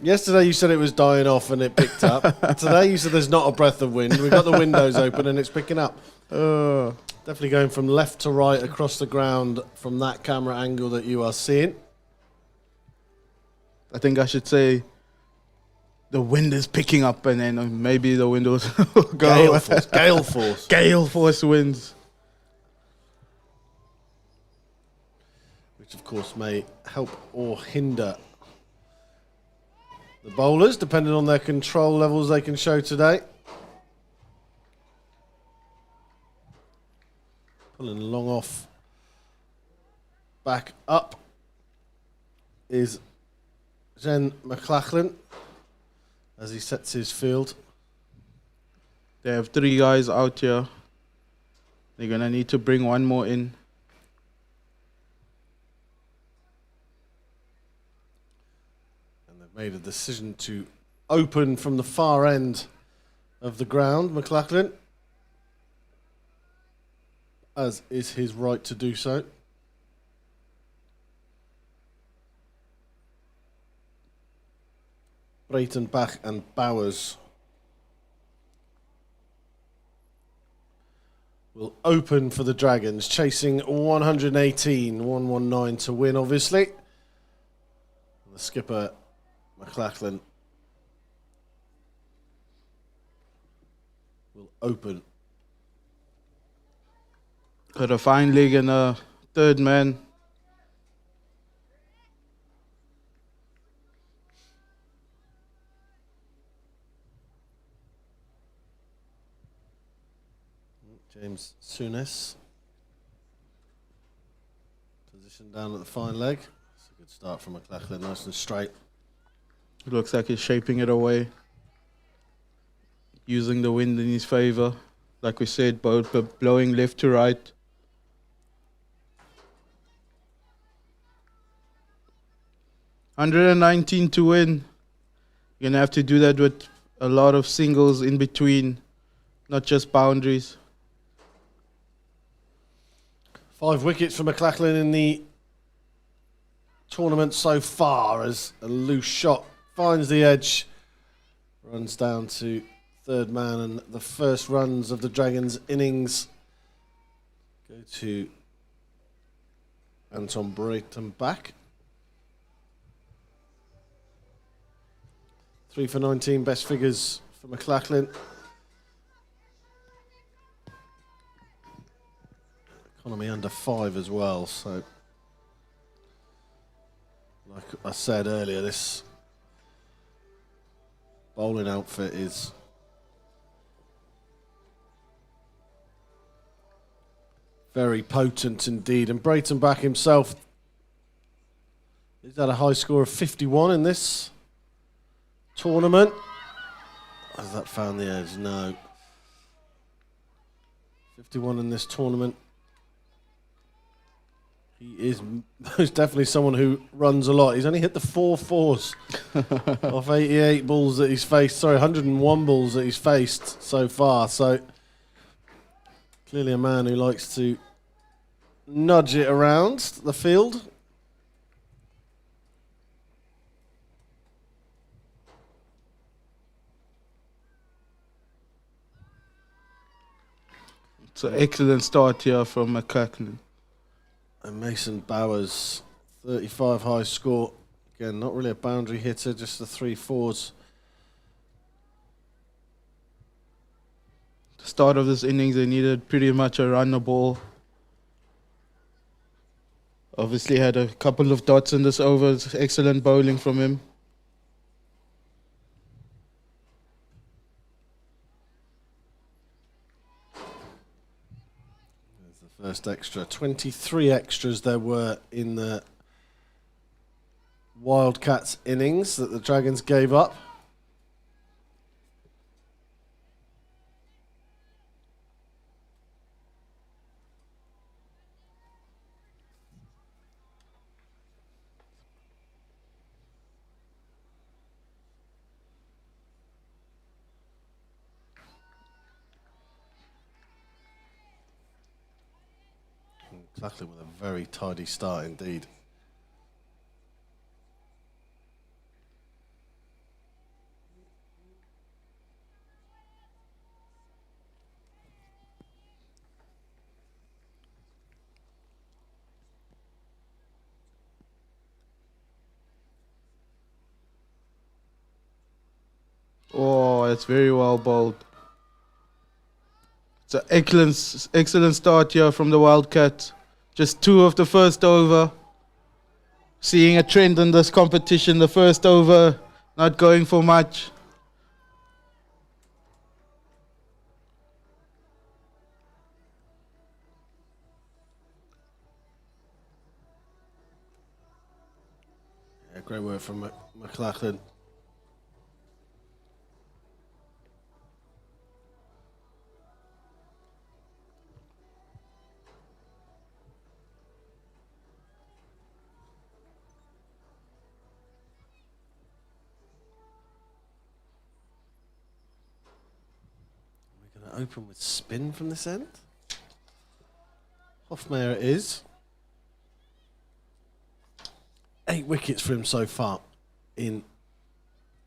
Yesterday you said it was dying off and it picked up. Today you said there's not a breath of wind. We've got the windows open and it's picking up. Definitely going from left to right across the ground from that camera angle that you are seeing. I think I should say the wind is picking up and then maybe the wind will go. Gale force. Gale force. Gale force winds. Which of course may help or hinder the bowlers, depending on their control levels they can show today. Pulling long off. Back up is Jen McLachlan as he sets his field. They have 3 guys out here. They're going to need to bring one more in. Made a decision to open from the far end of the ground, McLachlan, as is his right to do so. Breitenbach and Bowers will open for the Dragons, chasing 118, 119 to win, obviously. The skipper McLachlan will open. Got a fine leg and a third man. James Souness. Position down at the fine leg. It's a good start from McLachlan, nice and straight. It looks like he's shaping it away. Using the wind in his favor. Like we said, both blowing left to right. $119 to win. You're going to have to do that with a lot of singles in between, not just boundaries. 5 wickets for McLachlan in the tournament so far as a loose shot finds the edge, runs down to third man, and the first runs of the Dragons' innings go to Anton Breitenbach. 3 for 19, best figures for McLachlan. Economy under 5 as well, so like I said earlier, this bowling outfit is very potent indeed. And Breitenbach himself, he's had a high score of 51 in this tournament. Has that found the edge? No. 51 in this tournament. He is most definitely someone who runs a lot. He's only hit the 4 fours off 88 balls that he's faced. Sorry, 101 balls that he's faced so far. So clearly a man who likes to nudge it around the field. It's an excellent start here from McLachlan. And Mason Bowers, 35 high score. Again, not really a boundary hitter, just the 3 fours. The start of this innings, they needed pretty much a run the ball. Obviously had a couple of dots in this over. It's excellent bowling from him. There's the first extra. 23 extras there were in the Wildcats innings that the Dragons gave up. Exactly, with a very tidy start indeed. Oh, it's very well bowled. It's an excellent start here from the Wildcats. Just 2 of the first over. Seeing a trend in this competition, the first over not going for much. Yeah, great work from McLachlan. We're going to open with spin from this end. Hoffmeyer it is. 8 wickets for him so far in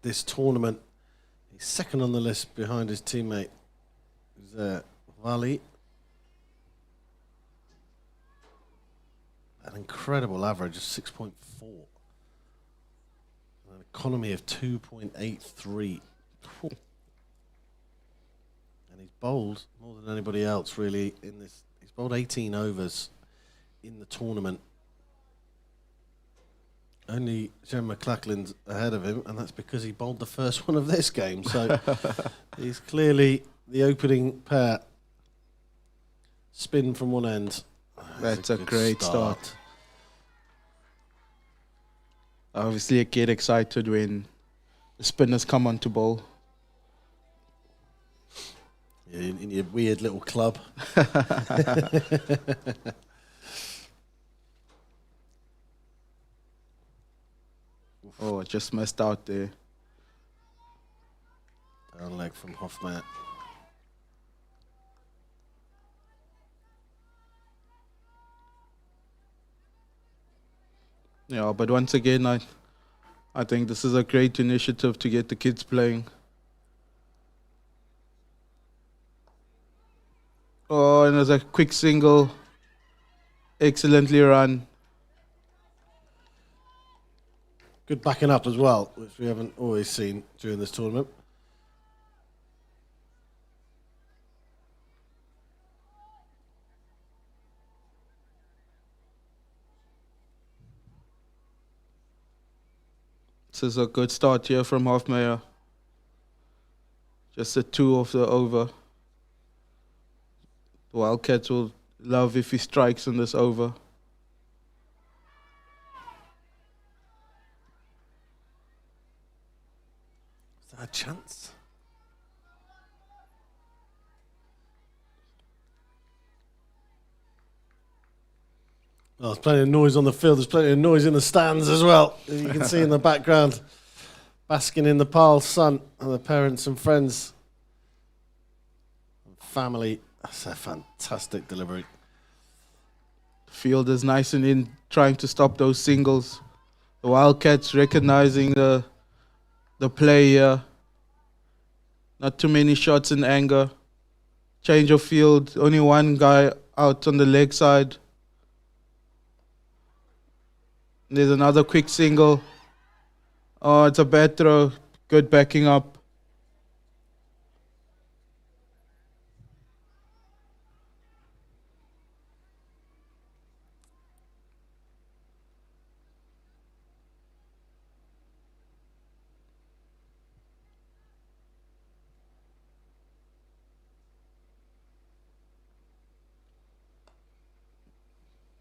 this tournament. He's second on the list behind his teammate, who's Vali. An incredible average of 6.4. An economy of 2.83. And he's bowled more than anybody else really in this. He's bowled 18 overs in the tournament. Only Jem McLachlan's ahead of him, and that's because he bowled the first one of this game. So he's clearly the opening pair. Spin from one end. That's a great start. Obviously, I get excited when the spinners come on to bowl. Yeah, in your weird little club. Oh, just missed out there. Down leg from Hoffmeyer. Yeah, but once again, I think this is a great initiative to get the kids playing. Oh, and there's a quick single. Excellently run. Good backing up as well, which we haven't always seen during this tournament. This is a good start here from Hoffmeyer. Just a 2 of the over. The Wildcats will love if he strikes in this over. Is that a chance? Well, there's plenty of noise on the field. There's plenty of noise in the stands as well. As you can see in the background, basking in the pile sun and the parents and friends and family. That's a fantastic delivery. The field is nice and in, trying to stop those singles. The Wildcats recognizing the play here. Not too many shots in anger. Change of field. Only one guy out on the leg side. There's another quick single. Oh, it's a bad throw. Good backing up.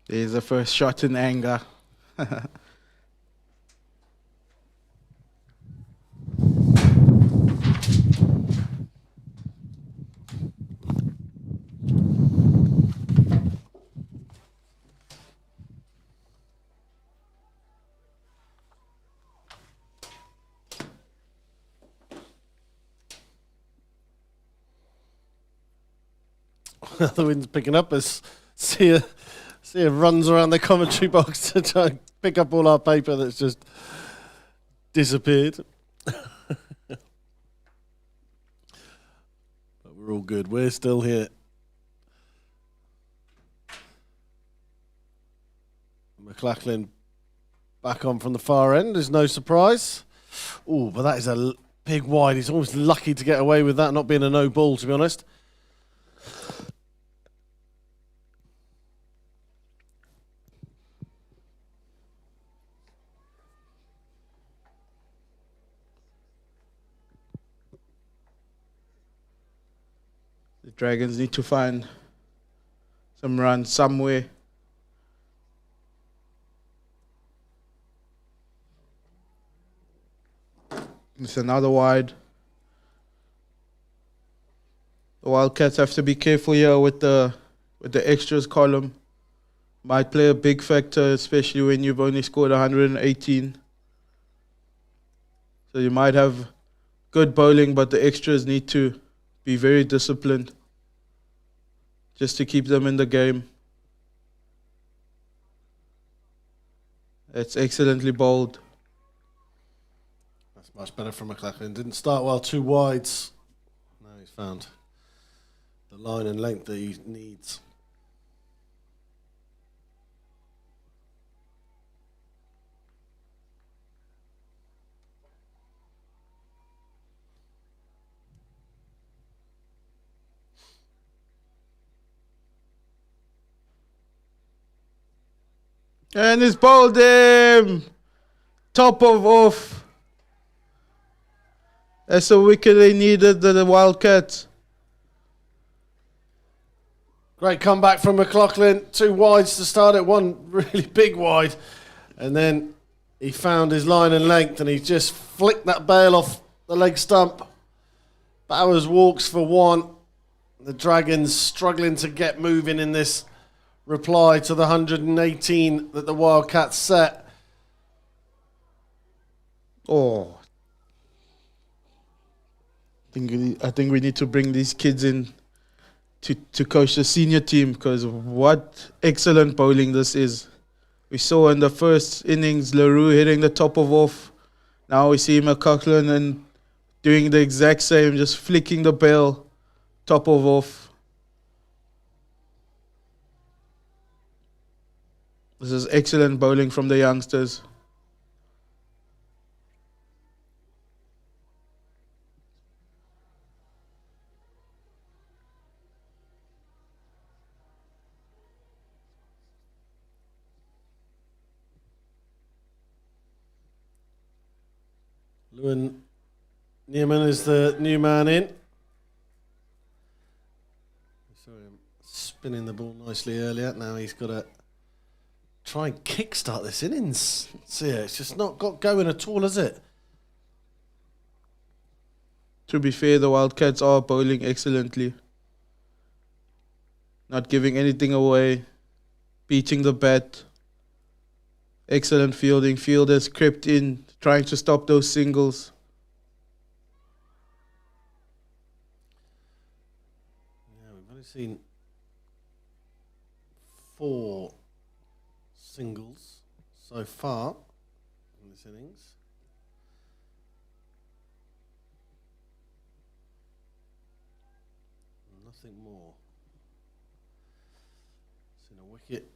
There's the first shot in anger. The wind's picking up as Sia runs around the commentary box to try and pick up all our paper that's just disappeared. But we're all good. We're still here. McLachlan back on from the far end. There's no surprise. Oh, but that is a big wide. He's almost lucky to get away with that not being a no ball, to be honest. The Dragons need to find some runs somewhere. It's another wide. The Wildcats have to be careful here with the extras column. Might play a big factor, especially when you've only scored 118. So you might have good bowling, but the extras need to be very disciplined just to keep them in the game. It's excellently bowled. That's much better from McLachlan. Didn't start well, 2 wides. Now he's found the line and length that he needs. And he's bowled him! Top of off. That's a wicket they needed, the Wildcats. Great comeback from McLachlan. 2 wides to start it, 1 really big wide. And then he found his line and length and he just flicked that bail off the leg stump. Bowers walks for 1. The Dragons struggling to get moving in this reply to the 118 that the Wildcats set. Oh. I think we need to bring these kids in to coach the senior team, because what excellent bowling this is. We saw in the first innings LaRue hitting the top of off. Now we see McLachlan and doing the exact same, just flicking the bail, top of off. This is excellent bowling from the youngsters. Lewin Neiman is the new man in. Sorry, I'm spinning the ball nicely earlier. Now he's got to try and kickstart this innings. See, it's just not got going at all, has it? To be fair, the Wildcats are bowling excellently. Not giving anything away. Beating the bat. Excellent fielding. Fielders crept in, trying to stop those singles. Yeah, we've only seen 4 singles so far in this innings. Nothing more. Seen a wicket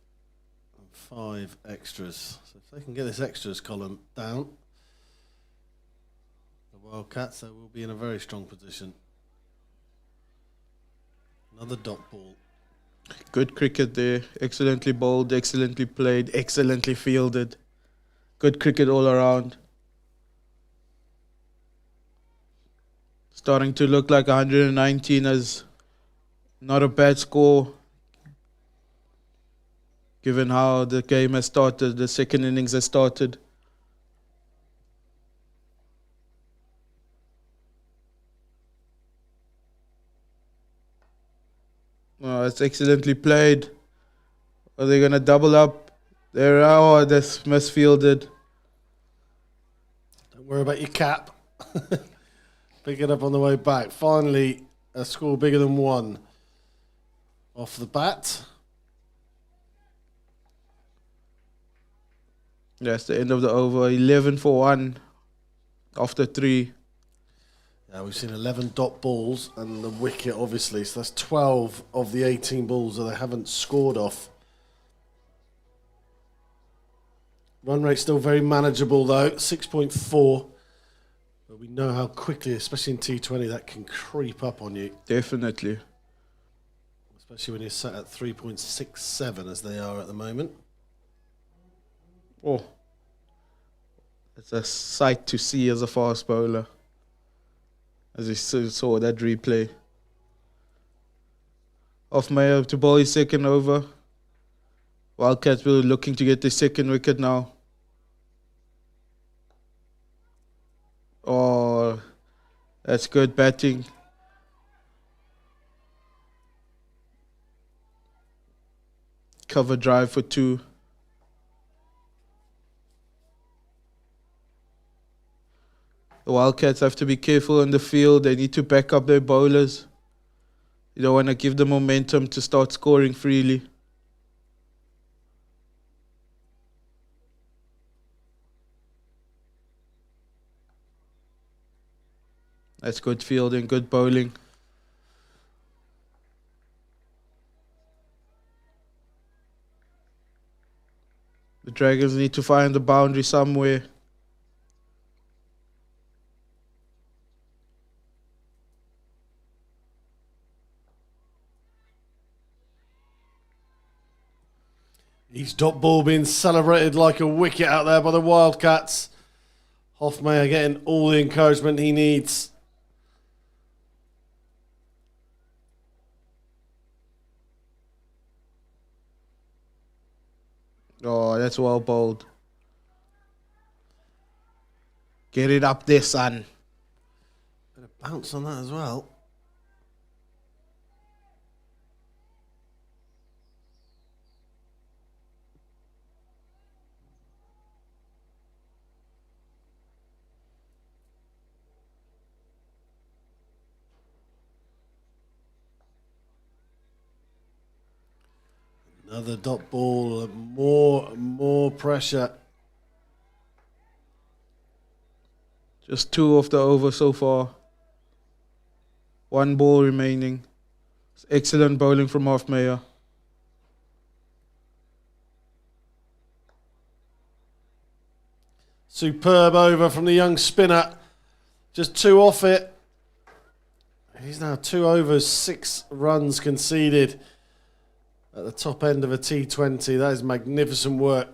and 5 extras. So if they can get this extras column down, the Wildcats, they will be in a very strong position. Another dot ball. Good cricket there. Excellently bowled, excellently played, excellently fielded. Good cricket all around. Starting to look like 119 as not a bad score, given how the game has started, the second innings has started. Oh, it's excellently played. Are they going to double up? There, oh, that's misfielded. Don't worry about your cap. Pick it up on the way back. Finally, a score bigger than 1. off the bat. That's the end of the over. 11 for 1 after 3. Yeah, we've seen 11 dot balls and the wicket, obviously. So that's 12 of the 18 balls that they haven't scored off. Run rate still very manageable, though. 6.4. But we know how quickly, especially in T20, that can creep up on you. Definitely. Especially when you're sat at 3.67 as they are at the moment. Oh, it's a sight to see as a fast bowler. As we saw that replay. Off Meyer to bowl his second over. Wildcats will looking to get the second wicket now. Oh, that's good batting. Cover drive for 2. The Wildcats have to be careful in the field. They need to back up their bowlers. You don't want to give them momentum to start scoring freely. That's good fielding, good bowling. The Dragons need to find the boundary somewhere. Each dot ball being celebrated like a wicket out there by the Wildcats. Hoffmeyer getting all the encouragement he needs. Oh, that's well bowled. Get it up there, son. Bit of bounce on that as well. Another dot ball, more pressure. Just 2 of the over so far. 1 ball remaining. It's excellent bowling from Hoffmeyer. Superb over from the young spinner. Just 2 off it. He's now 2 overs, 6 runs conceded at the top end of a T20. That is magnificent work.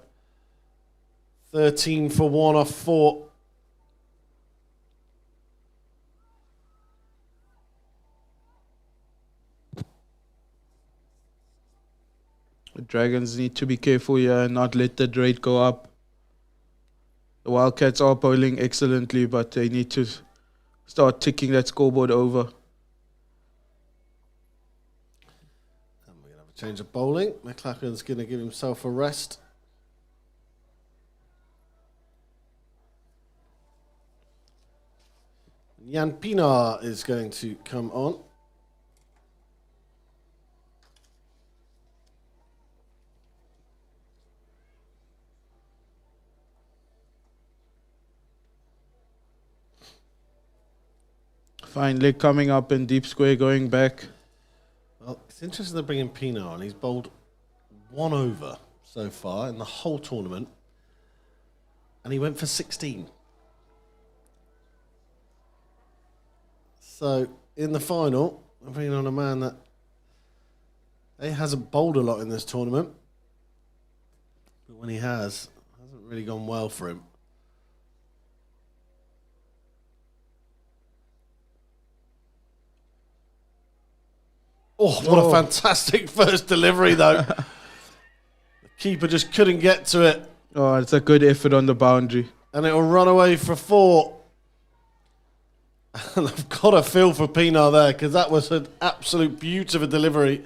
13 for 1 off 4. The Dragons need to be careful here and not let the rate go up. The Wildcats are bowling excellently, but they need to start ticking that scoreboard over. And we're going to have a change of bowling. McLachen's going to give himself a rest. Jan Pinar is going to come on. Fine leg coming up and deep square going back. Well, it's interesting to bring in Pinar on. He's bowled 1 over so far in the whole tournament. And he went for 16. So, in the final, I'm bringing on a man that he hasn't bowled a lot in this tournament. But when he has, it hasn't really gone well for him. Oh, what a fantastic first delivery, though. The keeper just couldn't get to it. Oh, it's a good effort on the boundary. And it'll run away for 4. And I've got a feel for Pinar there, because that was an absolute beauty of a delivery.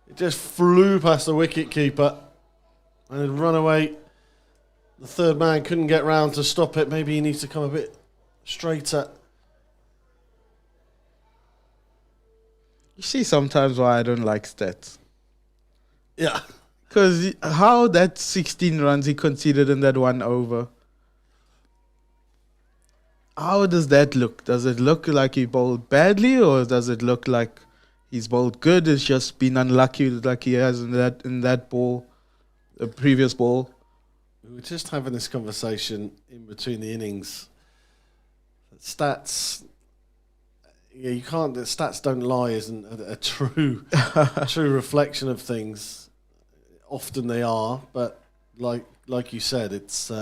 It just flew past the wicket keeper and it run away. The third man couldn't get round to stop it. Maybe he needs to come a bit straighter. You see sometimes why I don't like stats. Yeah. Because how that 16 runs he conceded in that 1 over, how does that look? Does it look like he bowled badly, or does it look like he's bowled good? It's just been unlucky like he has in that ball, the previous ball. We were just having this conversation in between the innings. Stats, yeah, you can't. The stats don't lie isn't a true reflection of things. Often they are, but like you said, it's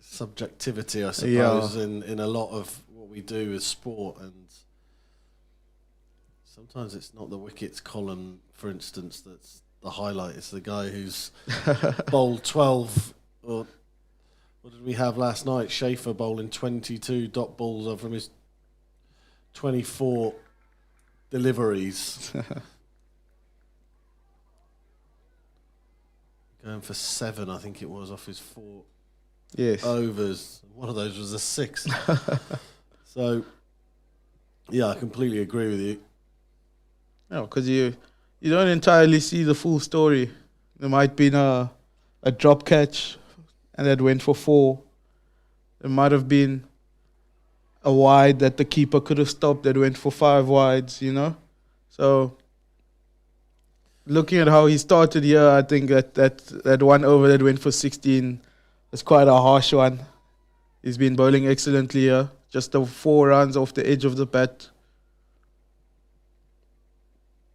subjectivity, I suppose, in a lot of what we do as sport, and sometimes it's not the wickets column, for instance, that's the highlight. It's the guy who's bowled 12, or what did we have last night? Schaefer bowling 22 dot balls from his 24 deliveries. Going for 7, I think it was, off his 4 overs. One of those was a 6. So, yeah, I completely agree with you. No, because you don't entirely see the full story. There might be a drop catch, and that went for 4. There might have been a wide that the keeper could have stopped that went for 5 wides, you know? So, looking at how he started here, I think that 1 over that went for 16 is quite a harsh one. He's been bowling excellently here. Just the 4 runs off the edge of the bat.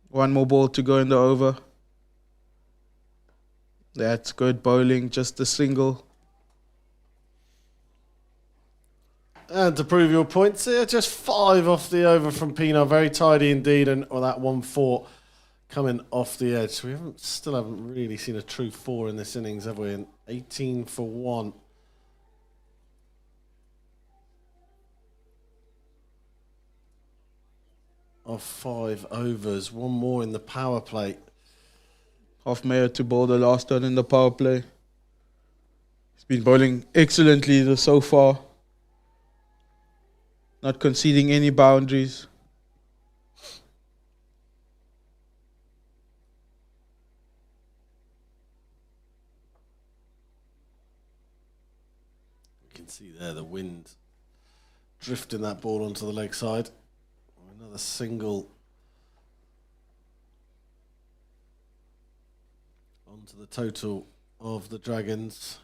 1 more ball to go in the over. That's good bowling, just a single. And to prove your points here, just 5 off the over from Pienaar. Very tidy indeed, and that 1-4 coming off the edge. We still haven't really seen a true 4 in this innings, have we? And 18 for 1. Of 5 overs. 1 more in the power play. Hofmeyer to bowl the last one in the power play. He's been bowling excellently so far. Not conceding any boundaries. You can see there the wind drifting that ball onto the leg side. Another single onto the total of the Dragons.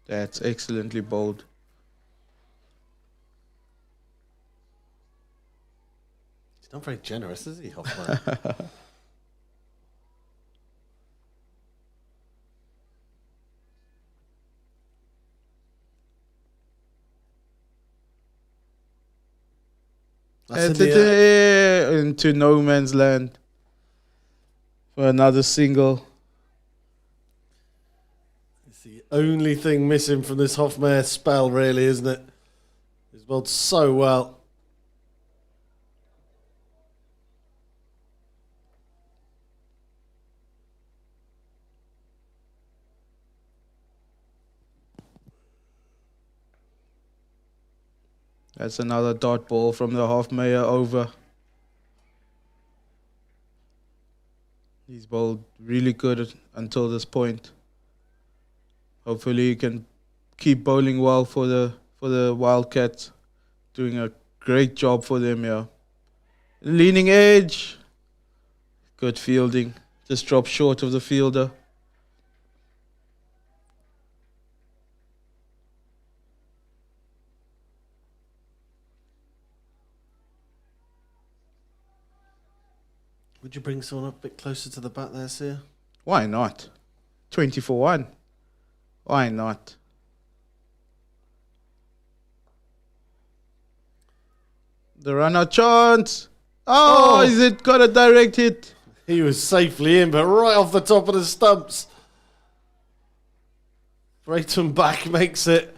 That's excellently bowled. He's not very generous, is he, Hoffman? That's into no man's land for another single. It's the only thing missing from this Hofmeyer spell, really, isn't it? He's bowled so well. That's another dot ball from the Hofmeyer over. He's bowled really good until this point. Hopefully he can keep bowling well for the Wildcats. Doing a great job for them here. Leaning edge. Good fielding. Just dropped short of the fielder. Would you bring someone up a bit closer to the bat there, Sear? Why not? 20 for 1. Why not? The runner chance. Oh, is it got a direct hit? He was safely in, but right off the top of the stumps. Brayton back makes it.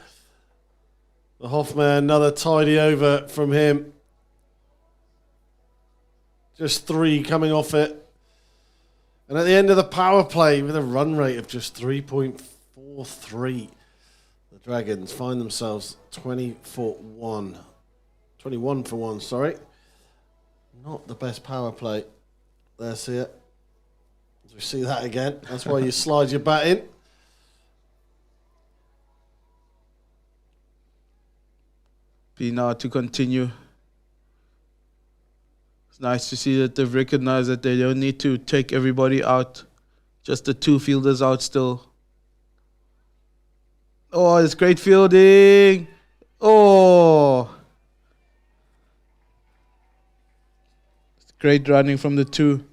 The Hofmeyer, another tidy over from him. Just 3 coming off it. And at the end of the power play, with a run rate of just 3.43, the Dragons find themselves 20 for 1. 21 for 1, sorry. Not the best power play. There, see it? As we see that again. That's why you slide your bat in. Pienaar to continue. It's nice to see that they've recognized that they don't need to take everybody out. Just the two fielders out still. Oh, it's great fielding. Oh. It's great running from the two.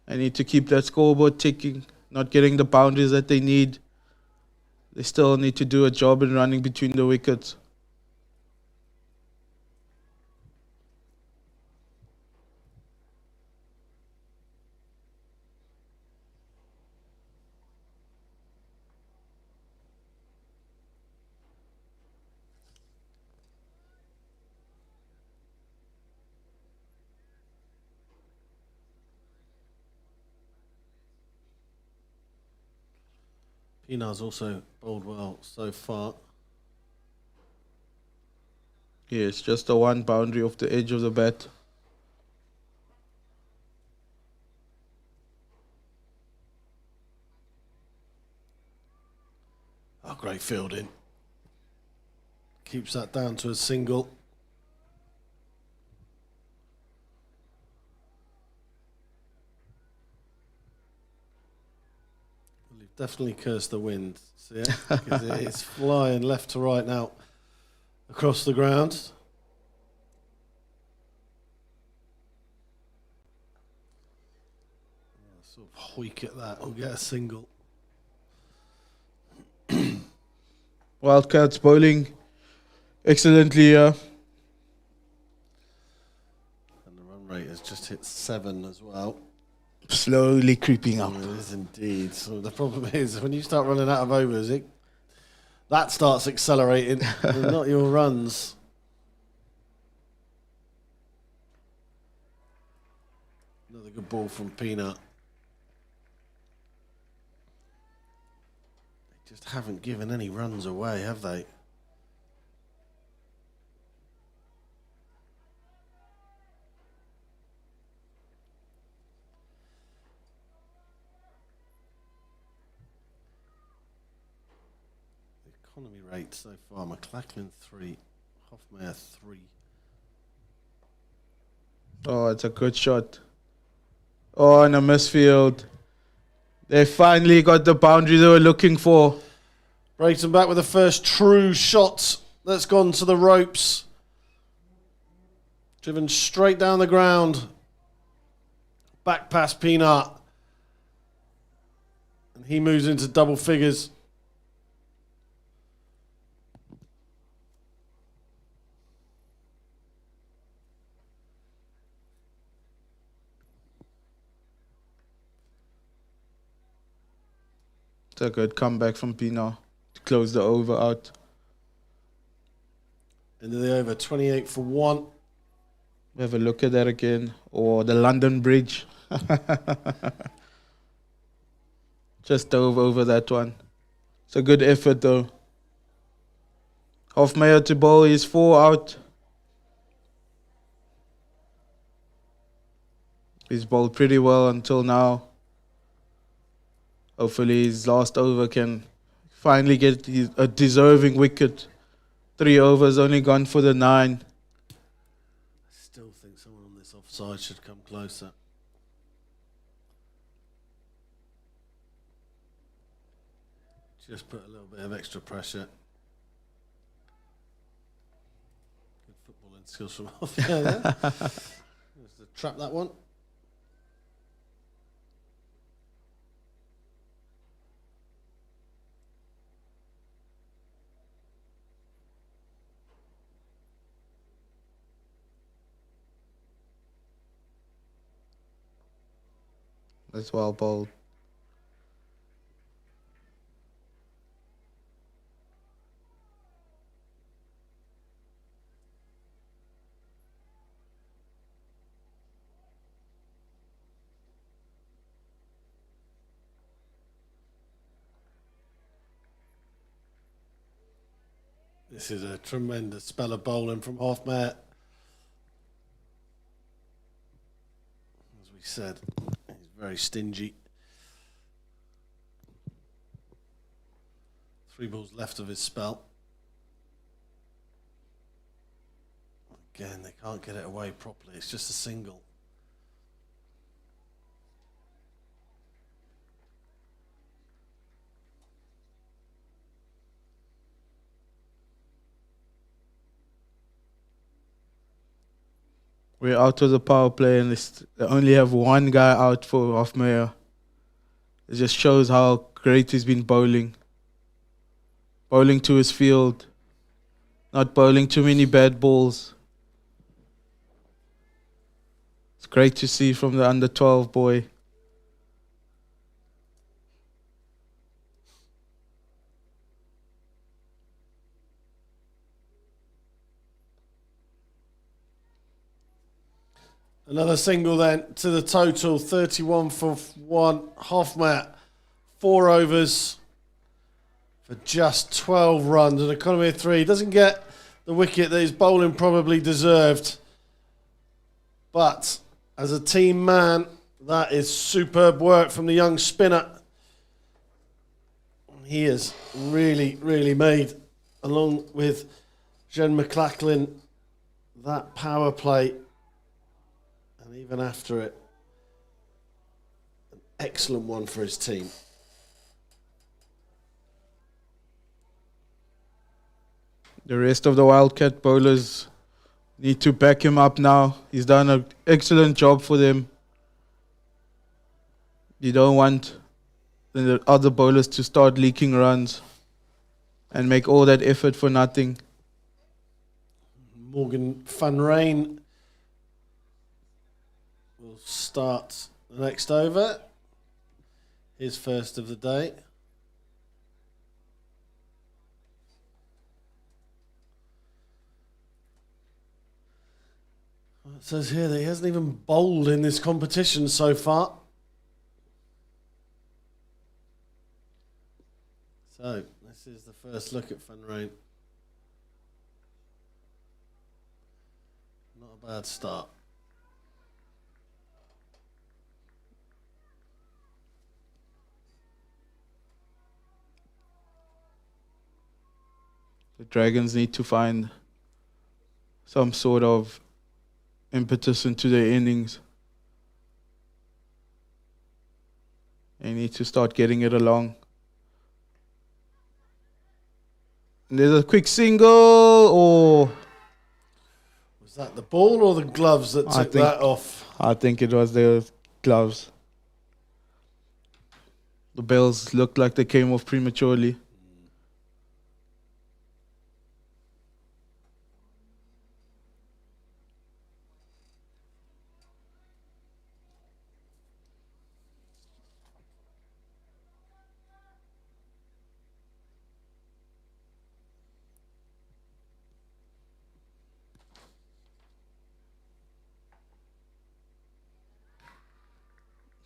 I need to keep that scoreboard ticking, not getting the boundaries that they need. They still need to do a job in running between the wickets. Pienaar's also bowled well so far. Yes, just the one boundary off the edge of the bat. Oh, great fielding. Keeps that down to a single. Well, you've definitely cursed the wind. See it? Because it's flying left to right now across the ground. Sort of hoik at that. We'll get a single. Wildcats bowling excellently here. And the run rate has just hit 7 as well. Slowly creeping up. It is indeed. So the problem is when you start running out of overs, that starts accelerating, and not your runs. Another good ball from Pienaar. They just haven't given any runs away, have they? Economy rate so far: McLachlan 3, Hofmeyer 3. Oh, it's a good shot. Oh, and a misfield. They finally got the boundary they were looking for. Brayton back with the first true shot that's gone to the ropes. Driven straight down the ground. Back past Pienaar. And he moves into double figures. It's a good comeback from Pienaar to close the over out. End of the over, 28 for 1. We have a look at that again. Or the London Bridge. Just dove over that one. It's a good effort though. Hofmeyer to bowl, he's 4 out. He's bowled pretty well until now. Hopefully his last over can finally get a deserving wicket. 3 overs, only gone for the 9. I still think someone on this offside should come closer. Just put a little bit of extra pressure. Good footballing skills from off. Yeah. Just to trap that one. That's well bowled. This is a tremendous spell of bowling from Hoffmeyer. As we said, he's very stingy. 3 balls left of his spell. Again, they can't get it away properly. It's just a single. We're out of the power play and they only have one guy out for Hoffmeyer. It just shows how great he's been bowling. Bowling to his field. Not bowling too many bad balls. It's great to see from the under 12 boy. Another single then to the total, 31 for 1. Hoffmeyer, 4 overs for just 12 runs, an economy of 3. Doesn't get the wicket that his bowling probably deserved. But as a team man, that is superb work from the young spinner. He has really, really made, along with Jen McLachlan, that power play. And even after it, an excellent one for his team. The rest of the Wildcat bowlers need to back him up now. He's done an excellent job for them. You don't want the other bowlers to start leaking runs and make all that effort for nothing. Morgan van Rijn will start the next over. His first of the day. It says here that he hasn't even bowled in this competition so far. So, this is the first look at Van Rijn. Not a bad start. The Dragons need to find some sort of impetus into their innings. They need to start getting it along. And there's a quick single. Oh, Was that the ball or the gloves that took that off? I think it was the gloves. The bells looked like they came off prematurely.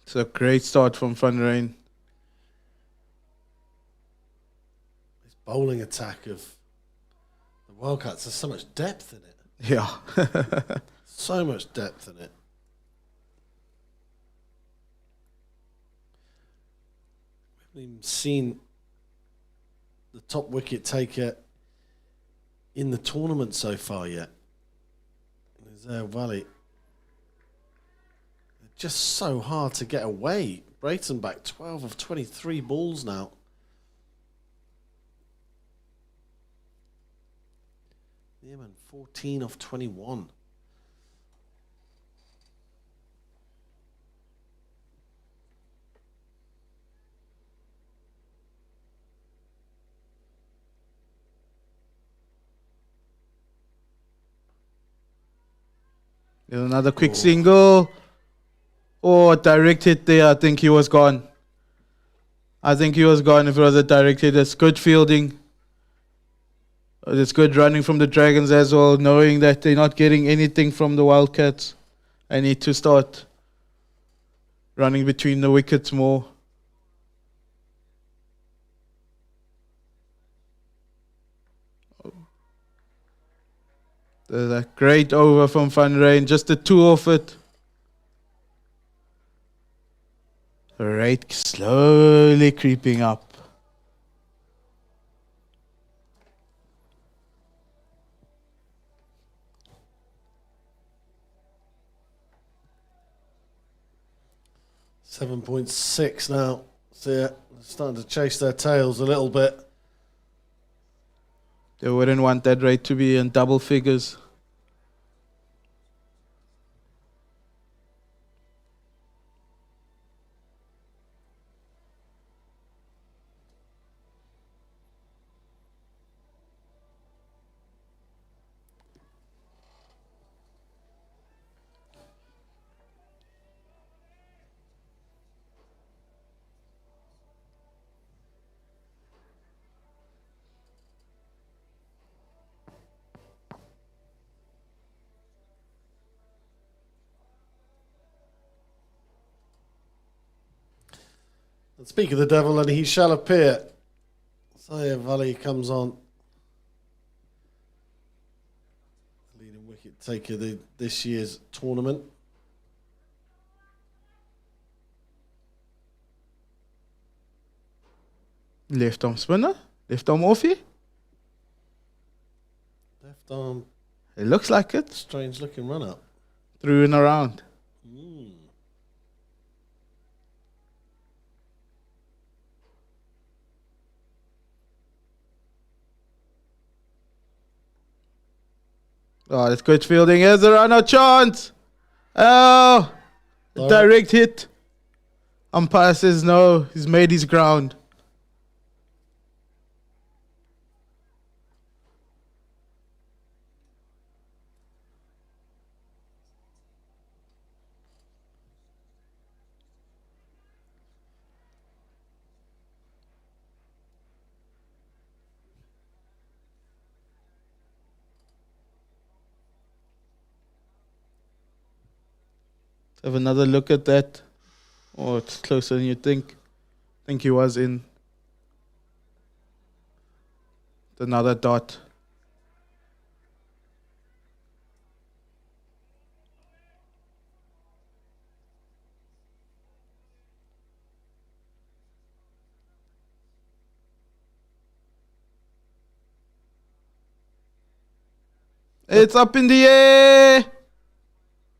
It's a great start from Van Rijn. This bowling attack of the Wildcats, there's so much depth in it. Yeah. So much depth in it. We haven't even seen the top wicket taker in the tournament so far yet. There's Valley. Just so hard to get away. Brayton back 12 of 23 balls now. Yeah, man, 14 of 21. There's another quick single. Oh, a direct hit there. I think he was gone. I think he was gone if it was a direct hit. It's good fielding. It's good running from the Dragons as well, knowing that they're not getting anything from the Wildcats. I need to start running between the wickets more. The great over from Van Rijn, just the two of it. Rate slowly creeping up. $7.6 now. See it, starting to chase their tails a little bit. They wouldn't want that rate to be in double figures. And speak of the devil, and he shall appear. Saya Valley comes on. Leading wicket taker this year's tournament. Left arm spinner, left arm offie. Left arm. It looks like it. Strange looking run up. Through and around. Oh, that's good fielding. Here's the run, a chance. Oh, direct hit. Umpire says no. He's made his ground. Have another look at that. Oh, it's closer than you think. I think he was in. Another dot. It's up in the air.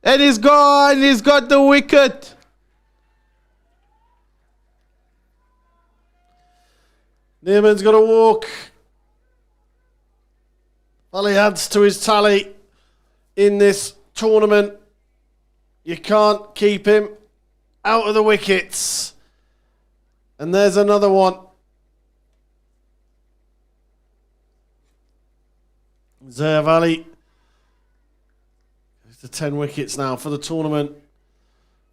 And he's gone. He's got the wicket. Nearman's got to walk. Well, he adds to his tally in this tournament. You can't keep him out of the wickets. And there's another one. Zaya Valley goes to 10 wickets now for the tournament.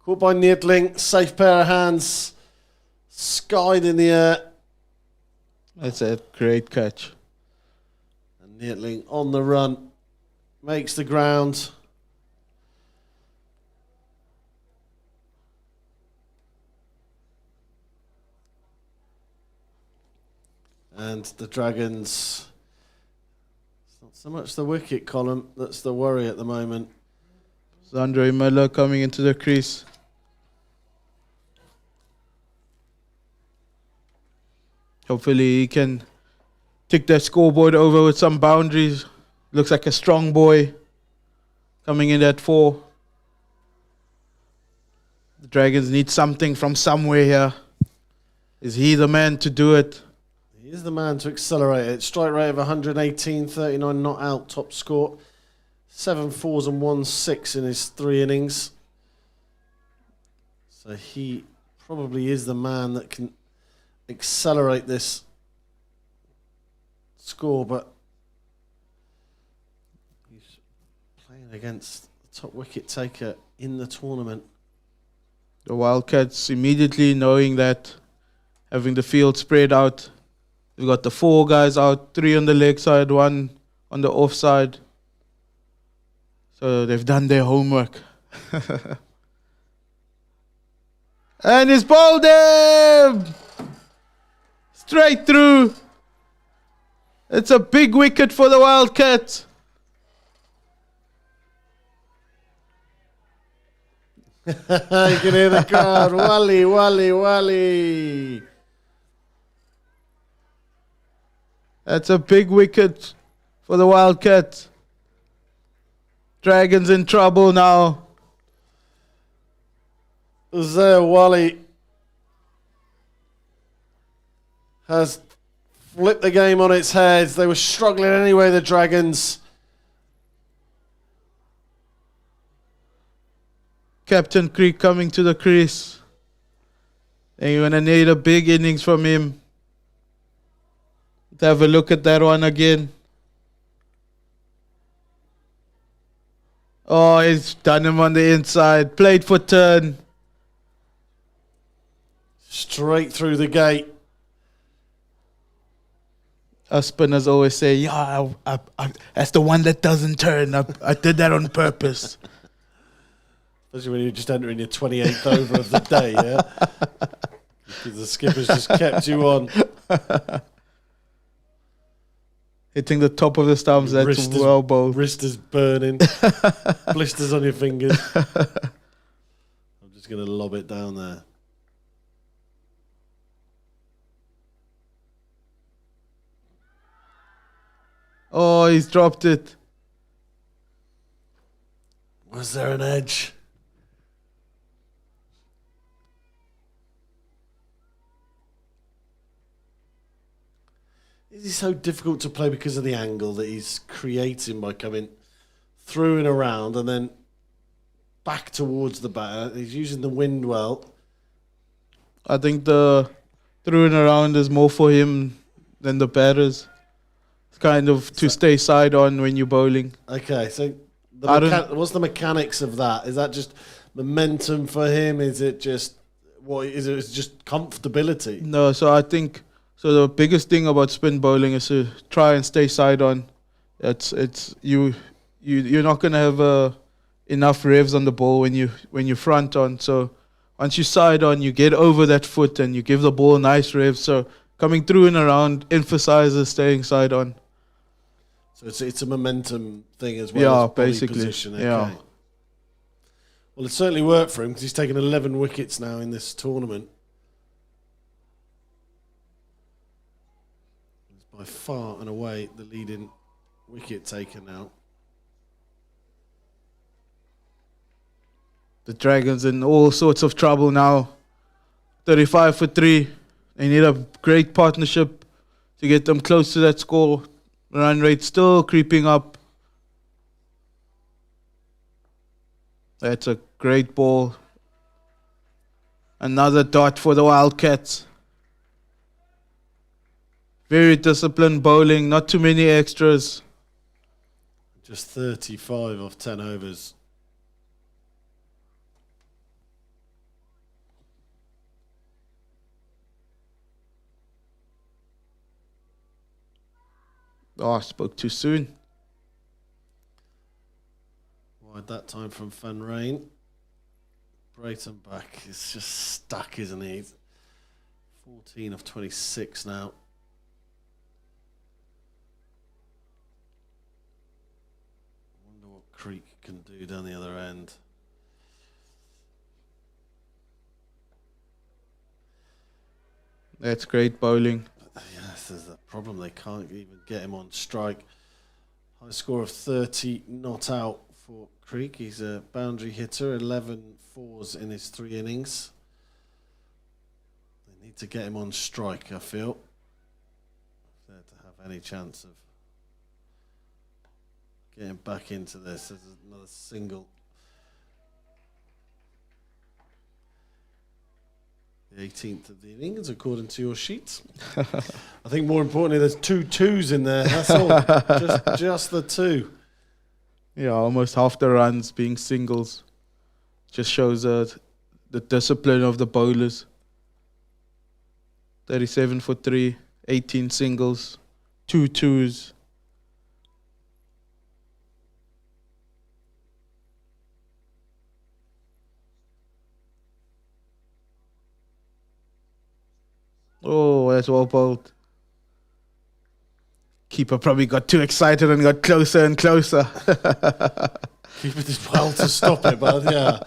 Caught by Niedling, safe pair of hands, skied in the air. That's a great catch. And Niedling on the run, makes the ground. And the Dragons, it's not so much the wicket column that's the worry at the moment. Zandre Miller coming into the crease. Hopefully he can tick that scoreboard over with some boundaries. Looks like a strong boy coming in at 4. The Dragons need something from somewhere here. Is he the man to do it? He is the man to accelerate it. Strike rate of 118, 39 not out, top score. 7 fours and 1 6 in his 3 innings. So he probably is the man that can accelerate this score, but he's playing against the top wicket taker in the tournament. The Wildcats immediately knowing that, having the field spread out. We've got the 4 guys out, 3 on the leg side, 1 on the off side. So they've done their homework. And he's bowled him! Straight through. It's a big wicket for the Wildcats. You can hear the crowd. Wally, Wally, Wally. That's a big wicket for the Wildcats. Dragons in trouble now. There, Wally has flipped the game on its head. They were struggling anyway, the Dragons. Captain Creek coming to the crease. And you're going to need a big innings from him. Let's have a look at that one again. Oh, he's done him on the inside. Played for turn. Straight through the gate. Us spinners always say, yeah, that's the one that doesn't turn. I did that on purpose. Especially when you're just entering your 28th over of the day, yeah? Because the skipper's just kept you on. Hitting the top of the stumps, that's well bowled. Wrist is burning. Blisters on your fingers. I'm just going to lob it down there. Oh, he's dropped it. Was there an edge? Is he so difficult to play because of the angle that he's creating by coming through and around and then back towards the batter? He's using the wind well. I think the through and around is more for him than the batters. It's kind of to stay side on when you're bowling. Okay, so what's the mechanics of that? Is that just momentum for him? Is it just It's just comfortability? No, so I think the biggest thing about spin bowling is to try and stay side on. You're not gonna have enough revs on the ball when you front on. So once you side on, you get over that foot and you give the ball nice revs. So coming through and around emphasizes staying side on. So it's a momentum thing as well. Yeah, as body basically. Position. Okay. Yeah. Well, it certainly worked for him because he's taken 11 wickets now in this tournament. He's by far and away the leading wicket taker now. The Dragons in all sorts of trouble now. 35 for 3. They need a great partnership to get them close to that score. Run rate still creeping up. That's a great ball. Another dot for the Wildcats. Very disciplined bowling, not too many extras. Just 35 off 10 overs. Oh, I spoke too soon. Wide that time from Van Rain. Brayton back is just stuck, isn't he? 14 of 26 now. Wonder what Creek can do down the other end. That's great bowling. Yes, there's that problem. They can't even get him on strike. High score of 30 not out for Creek. He's a boundary hitter, 11 fours in his 3 innings. They need to get him on strike, I feel, if they're to have any chance of getting back into this. There's another single. The 18th of the innings, according to your sheet. I think more importantly, there's 2 twos in there. That's all. just the 2. Yeah, almost half the runs being singles. Just shows the discipline of the bowlers. 37 for 3, 18 singles, 2 twos. Oh, that's well bowled. Keeper probably got too excited and got closer and closer. Keeper did well to stop it, but yeah,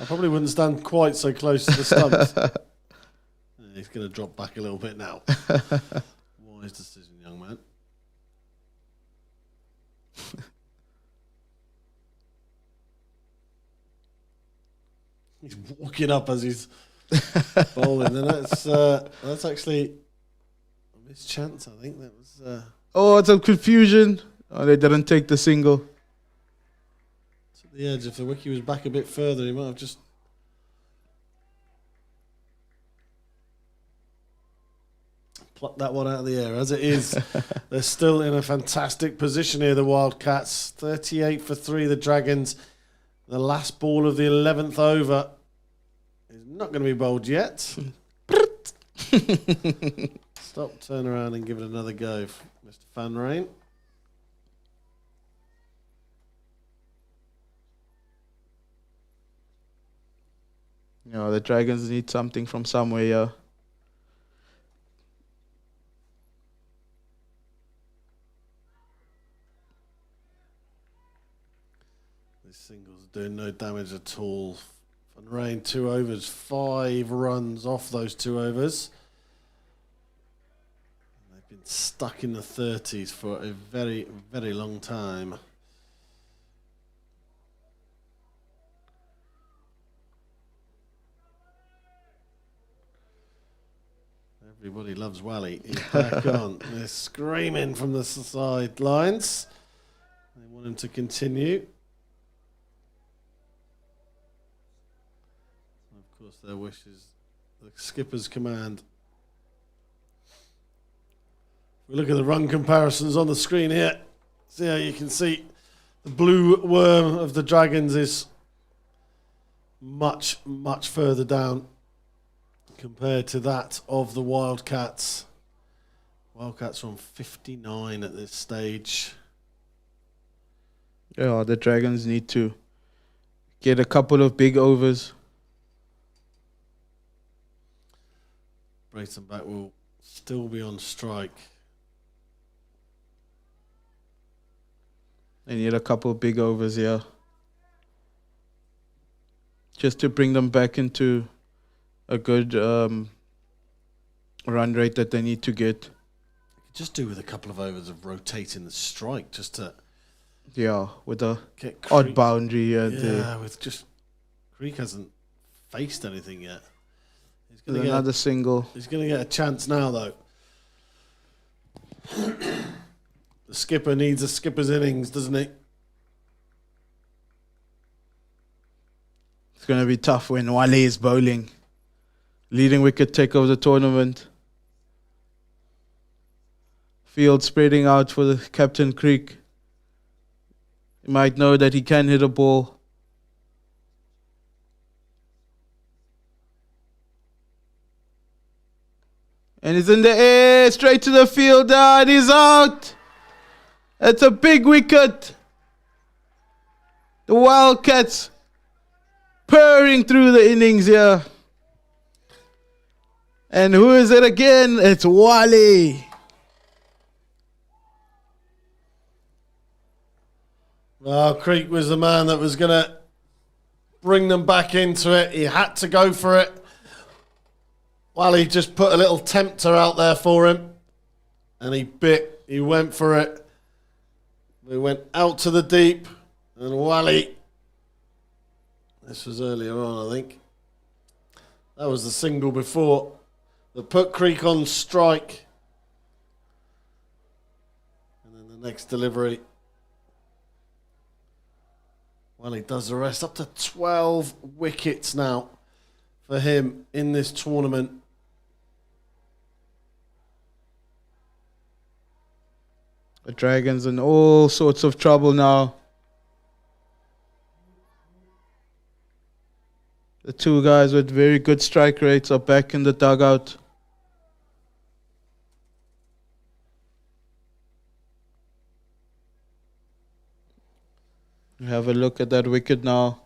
I probably wouldn't stand quite so close to the stumps. He's going to drop back a little bit now. Wise decision, young man. He's walking up as he's bowling, and that's actually a missed chance. I think that was. Oh, it's a confusion. Oh, they didn't take the single. To the edge. If the wicket was back a bit further, he might have just. Plucked that one out of the air. As it is, they're still in a fantastic position here, the Wildcats. 38 for 3, the Dragons. The last ball of the 11th over is not going to be bowled yet. Stop, turn around and give it another go, Mr. Fanrain. You know, the Dragons need something from somewhere here. These singles are doing no damage at all. Fanrain, 2 overs, 5 runs off those 2 overs. They've been stuck in the 30s for a very, very long time. Everybody loves Wally. He's back on. They're screaming from the sidelines. They want him to continue. Of course, their wish is the skipper's command. We look at the run comparisons on the screen here. See how you can see the blue worm of the Dragons is much, much further down compared to that of the Wildcats. Wildcats are on 59 at this stage. Yeah, the Dragons need to get a couple of big overs. Back will still be on strike. They need a couple of big overs here. Just to bring them back into a good run rate that they need to get. Just do with a couple of overs of rotating the strike just to... Yeah, with a odd boundary here. Yeah, with just... Creek hasn't faced anything yet. He's gonna get another single. He's going to get a chance now, though. The skipper needs a skipper's innings, doesn't he? It's going to be tough when Wale is bowling. Leading wicket take of the tournament. Field spreading out for the Captain Creek. He might know that he can hit a ball. And he's in the air, straight to the fielder, and he's out. It's a big wicket. The Wildcats purring through the innings here. And who is it again? It's Wally. Well, Creek was the man that was going to bring them back into it. He had to go for it. Wally just put a little tempter out there for him. And he bit. He went for it. We went out to the deep. And Wally, this was earlier on, I think. That was the single before that put Creek on strike. And then the next delivery. Well, he does the rest. Up to 12 wickets now for him in this tournament. The Dragons in all sorts of trouble now. The 2 guys with very good strike rates are back in the dugout. Have a look at that wicket now.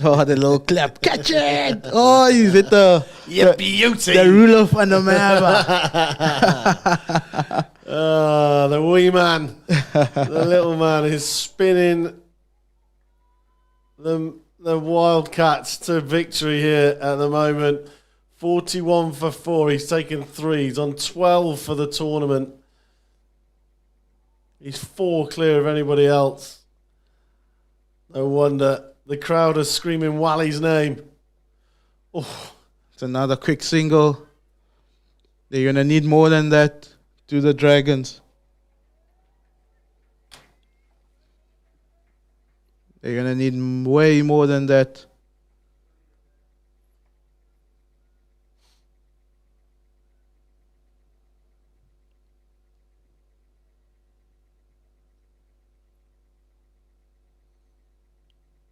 Oh, the little clap. Catch it! Oh, he's hit You beauty! the rule of Panamera. The wee man, the little man is spinning the Wildcats to victory here at the moment. 41 for 4. He's taken 3. He's on 12 for the tournament. He's 4 clear of anybody else. No wonder the crowd are screaming Wally's name. Oh. It's another quick single. They're going to need more than that to the Dragons. They're going to need way more than that.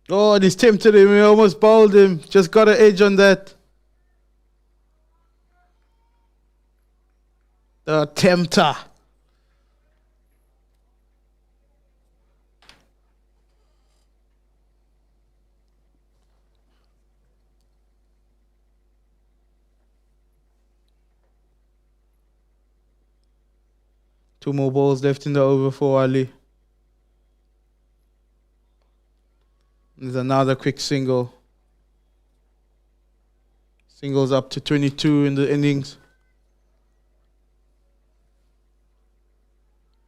Oh, and he's tempted him. He almost bowled him. Just got an edge on that. The tempter. Two more balls left in the over for Ali. There's another quick single. Singles up to 22 in the innings.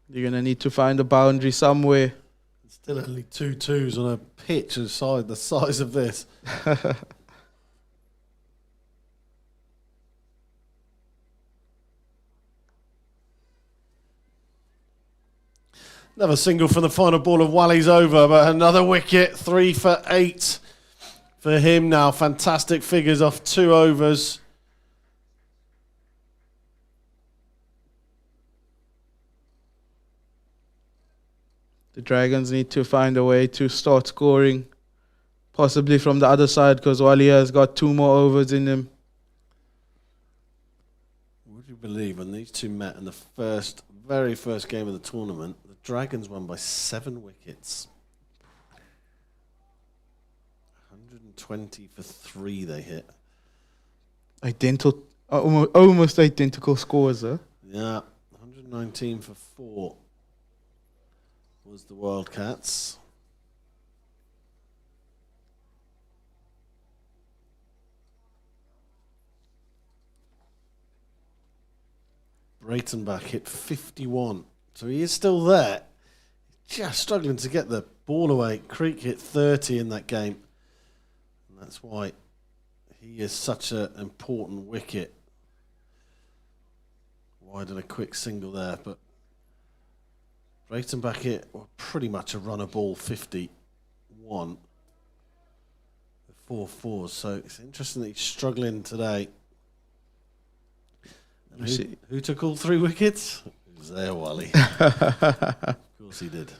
You're going to need to find a boundary somewhere. Still only 2 twos on a pitch the size of this. Another single from the final ball of Wally's over, but another wicket, 3 for 8 for him now. Fantastic figures off 2 overs. The Dragons need to find a way to start scoring, possibly from the other side, because Wally has got 2 more overs in him. Would you believe when these two met in the very first game of the tournament, the Dragons won by 7 wickets. 120 for 3 they hit. Almost identical scores, huh? Yeah, 119 for 4 was the Wildcats. Breitenbach hit 51, so he is still there. Just struggling to get the ball away. Creek hit 30 in that game, and that's why he is such an important wicket. Wide and a quick single there, but Breitenbach hit pretty much a runner ball 51 with 4 fours, so it's interesting that he's struggling today. Who took all 3 wickets? It was there, Wally. Of course he did.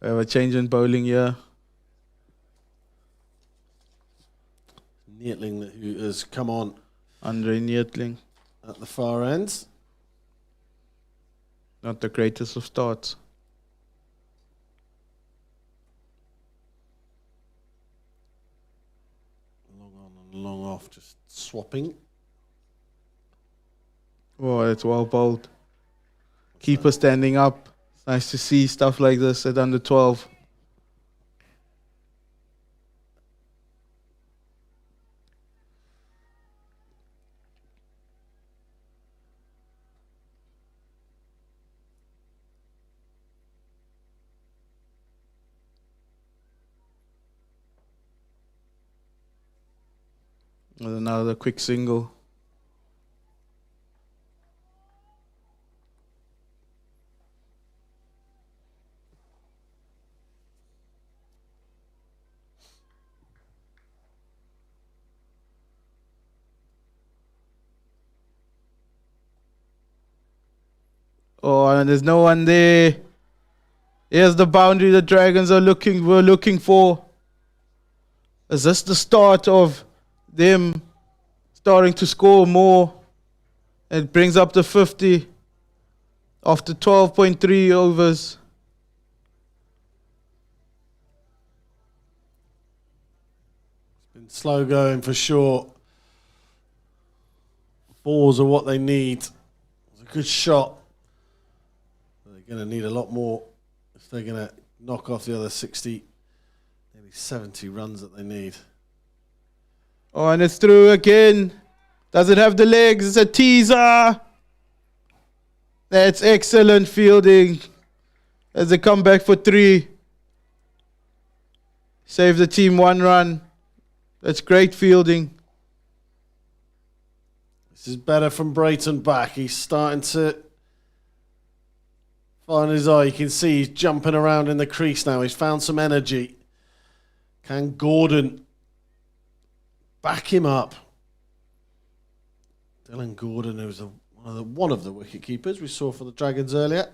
We have a change in bowling here. Neatling, who has come on. Andre Neatling. At the far end. Not the greatest of starts. Long on and long off, just swapping. Oh, it's well bowled. Keeper standing up. It's nice to see stuff like this at under 12. With another quick single. Oh, and there's no one there. Here's the boundary the Dragons were looking for. Is this the start of them starting to score more? It brings up to 50 after 12.3 overs. Slow going for sure. Balls are what they need. It's a good shot. They're going to need a lot more if they're going to knock off the other 60, maybe 70 runs that they need. Oh, and it's through again. Does it have the legs? It's a teaser. That's excellent fielding. As they come back for 3. Save the team 1 run. That's great fielding. This is better from Brayton back. He's starting to find his eye. You can see he's jumping around in the crease now. He's found some energy. Can Gordon back him up? Dylan Gordon, who's one of the wicket keepers we saw for the Dragons earlier.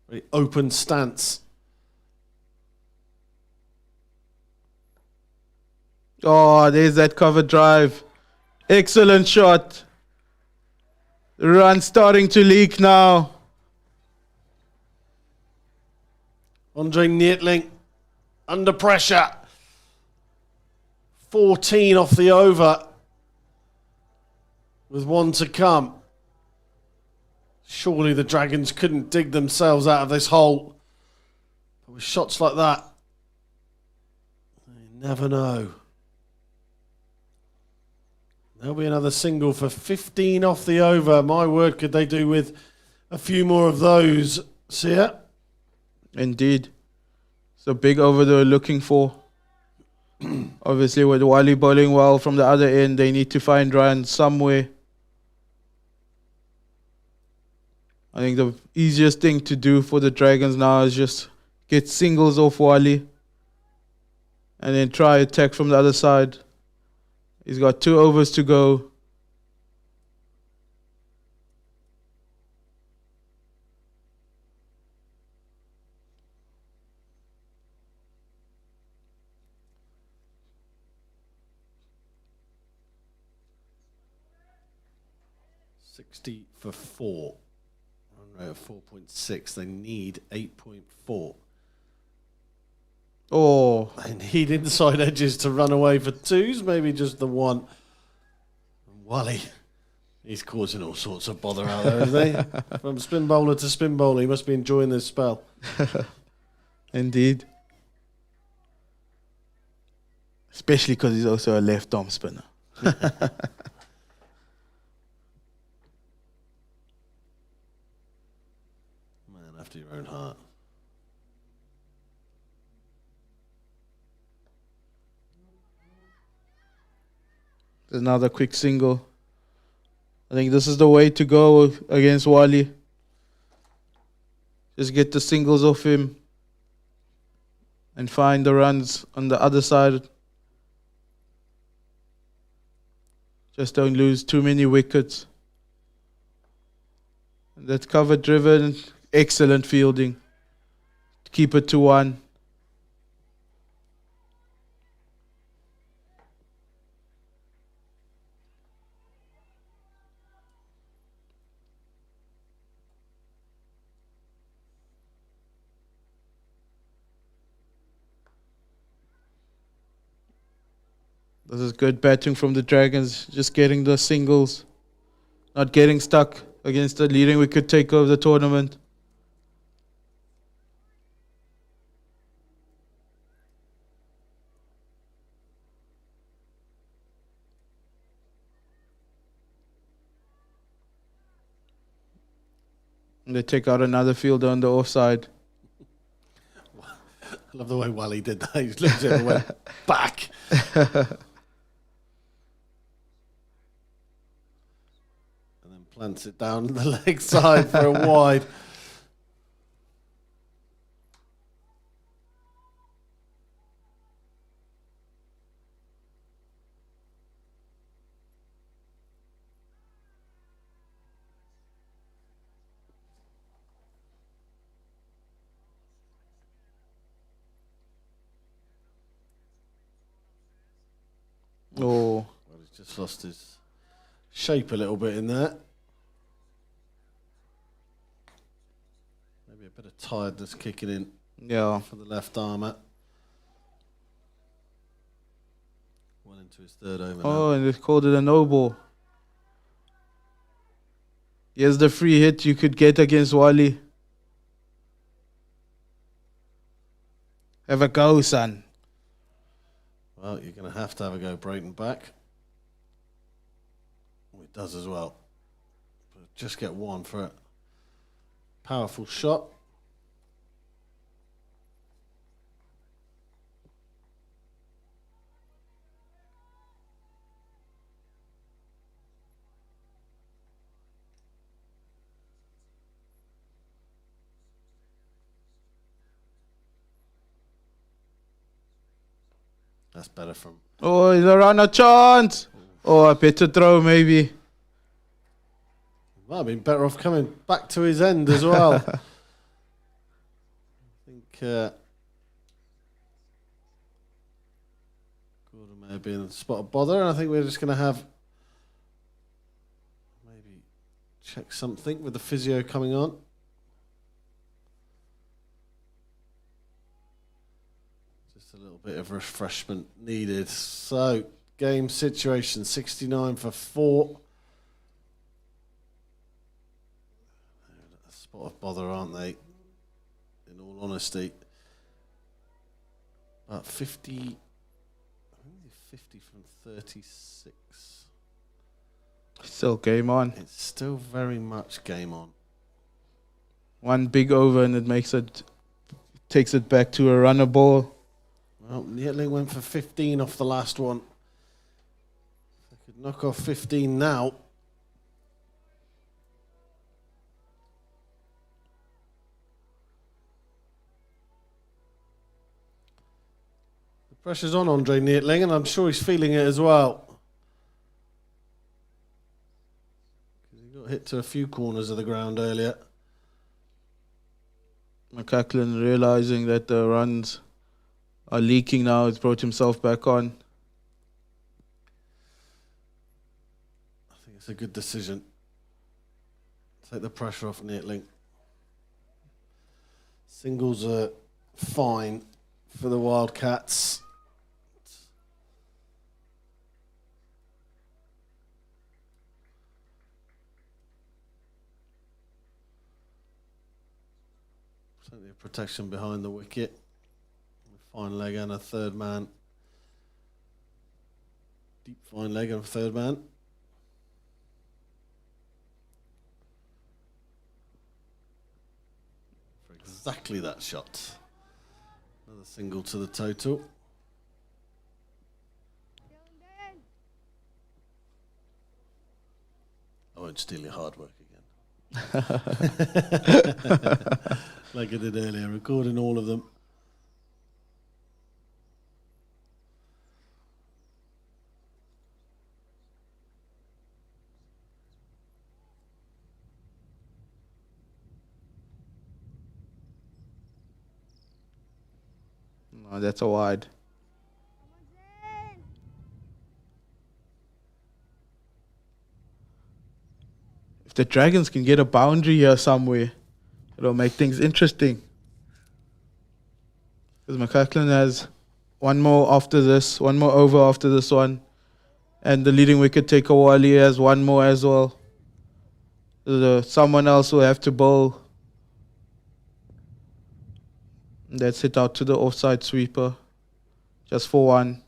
Very open stance. Oh, there's that cover drive. Excellent shot. The run starting to leak now. Andre Neitling under pressure. 14 off the over with 1 to come. Surely the Dragons couldn't dig themselves out of this hole. But with shots like that, you never know. There'll be another single for 15 off the over. My word, could they do with a few more of those, Sia? Indeed. It's a big over they're looking for. Obviously, with Wally bowling well from the other end, they need to find runs somewhere. I think the easiest thing to do for the Dragons now is just get singles off Wally and then try attack from the other side. He's got 2 overs to go. $60 for 4. Run rate of 4.6. They need 8.4. Oh, They need inside edges to run away for 2s, maybe just the 1. And Wally, he's causing all sorts of bother out there, isn't he? From spin bowler to spin bowler, he must be enjoying this spell. indeed. Especially because he's also a left-arm spinner. Man after your own heart. Another quick single. I think this is the way to go against Wally. Just get the singles off him and find the runs on the other side. Just don't lose too many wickets. That's cover driven. Excellent fielding. Keep it to 1. This is good batting from the Dragons, just getting the singles, not getting stuck against the leading wicket taker of the tournament. And they take out another fielder on the offside. I love the way Wally did that. He looked at it and went back. Plants it down the leg side for a wide. Oh, Well, he's just lost his shape a little bit in there. Maybe a bit of tiredness kicking in yeah. for the left armour. Well into his third over now. Oh, and they called it a no ball. Here's the free hit you could get against Wally. Have a go, son. Well, you're going to have a go, Brayton back. It does as well. But just get one for it. Powerful shot. That's better from... Oh, he's around a chance. Oh, a better throw maybe. Might have been better off coming back to his end as well. I think Gordon may have been in a spot of bother, and I think we're just going to have maybe check something with the physio coming on. Just a little bit of refreshment needed. So, game situation, 69 for 4. Spot of bother, aren't they? In all honesty. About 50, I think 50 from 36. Still game on. It's still very much game on. One big over and it takes it back to a runner ball. Well, Nietling went for 15 off the last one. If they could knock off 15 now. Pressure's on Andre Nietling, and I'm sure he's feeling it as well. He got hit to a few corners of the ground earlier. McCaughlin realizing that the runs are leaking now, has brought himself back on. I think it's a good decision. Take the pressure off Nietling. Singles are fine for the Wildcats. Plenty of protection behind the wicket. Fine leg and a third man. Deep fine leg and a third man. For exactly that shot. Another single to the total. I won't steal your hard work again. Like I did earlier, recording all of them. No, that's a wide. If the Dragons can get a boundary here somewhere, it'll make things interesting. Because McCaughlin has one more after this, one more over after this one. And the leading wicket taker Wally has one more as well. Someone else will have to bowl. That's hit out to the offside sweeper. Just for one.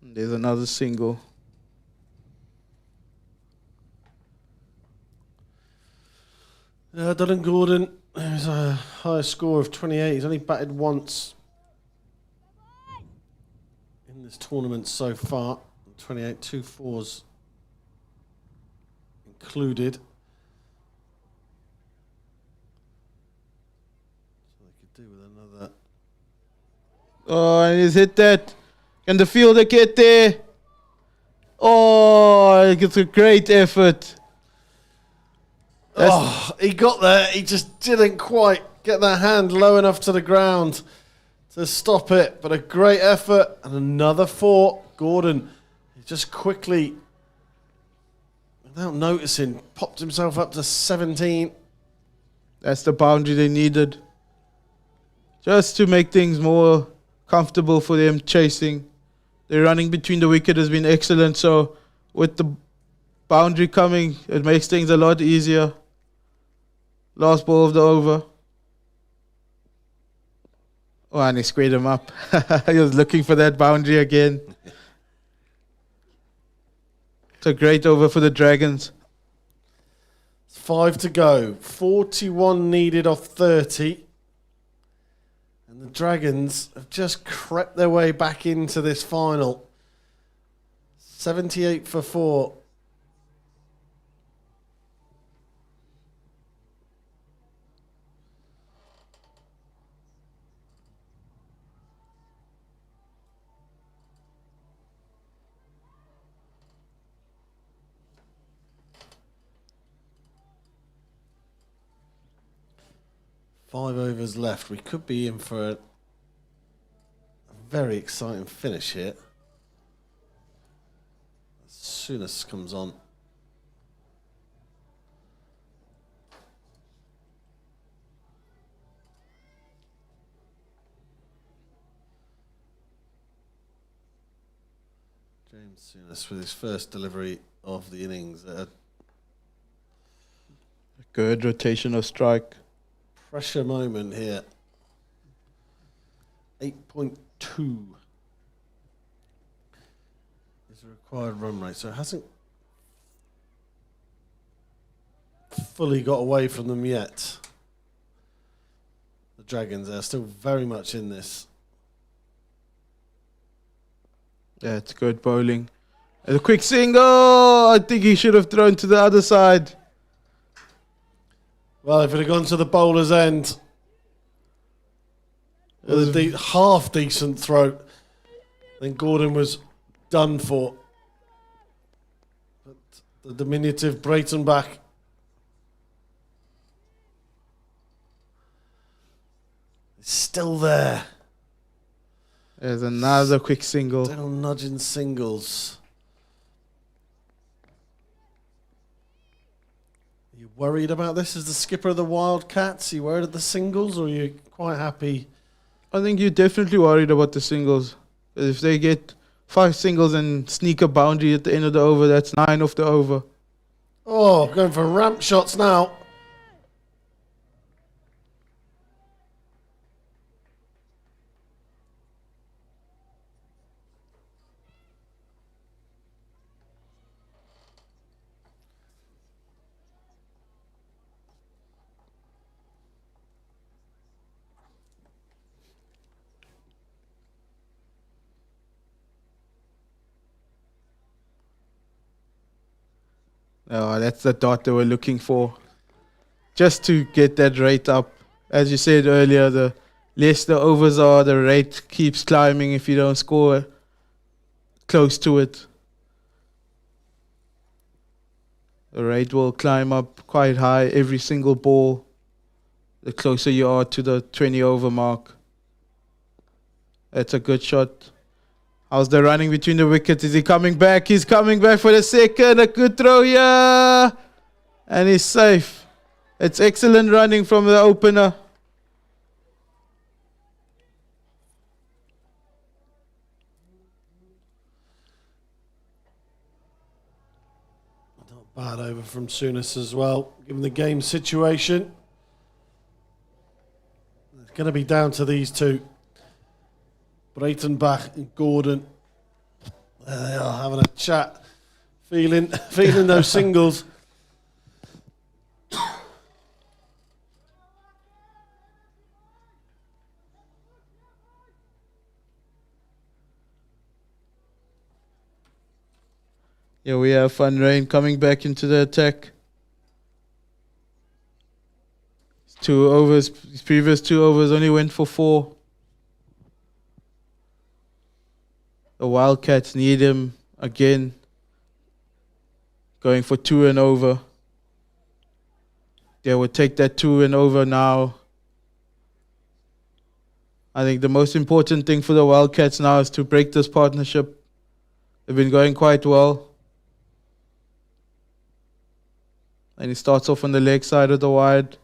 There's another single. Dylan Gordon has a higher score of 28. He's only batted once in this tournament so far. 28, 2 fours included. So they could do with another. Oh, and he's hit that. Can the fielder get there? Oh, it's a great effort. Oh, he got there. He just didn't quite get that hand low enough to the ground to stop it. But a great effort and another 4. Gordon, he just quickly, without noticing, popped himself up to 17. That's the boundary they needed. Just to make things more comfortable for them chasing. Their running between the wicket has been excellent. So with the boundary coming, it makes things a lot easier. Last ball of the over. Oh, and he squared him up. He was looking for that boundary again. It's a great over for the Dragons. 5 to go. 41 needed off 30. And the Dragons have just crept their way back into this final. 78 for 4. Five overs left. We could be in for a very exciting finish here. As soon as this comes on. James Souness with his first delivery of the innings. Good rotational strike. Pressure moment here. 8.2 is the required run rate. So it hasn't fully got away from them yet. The Dragons are still very much in this. Yeah, it's good bowling. And a quick single. I think he should have thrown to the other side. Well, if it had gone to the bowler's end, with a half decent throw, then Gordon was done for. But the diminutive Breitenbach is still there. There's another quick single. Still nudging singles. Are you worried about this as the skipper of the Wildcats? Are you worried at the singles, or are you quite happy? I think you're definitely worried about the singles. If they get 5 singles and sneak a boundary at the end of the over, that's 9 off the over. Oh, going for ramp shots now. Oh, that's the dot they were looking for. Just to get that rate up. As you said earlier, the less the overs are, the rate keeps climbing if you don't score close to it. The rate will climb up quite high every single ball, the closer you are to the 20 over mark. That's a good shot. How's the running between the wickets? Is he coming back? He's coming back for the second. A good throw here. And he's safe. It's excellent running from the opener. Not bad over from Souness as well, given the game situation. It's going to be down to these two. Breitenbach and Gordon. There they are, having a chat, feeling those singles. Yeah, we have Fun Rain coming back into the attack. His previous 2 overs only went for 4. The Wildcats need him again. Going for 2 and over. they would take that 2 and over now. I think the most important thing for the Wildcats now is to break this partnership. They've been going quite well. And he starts off on the leg side of the wide.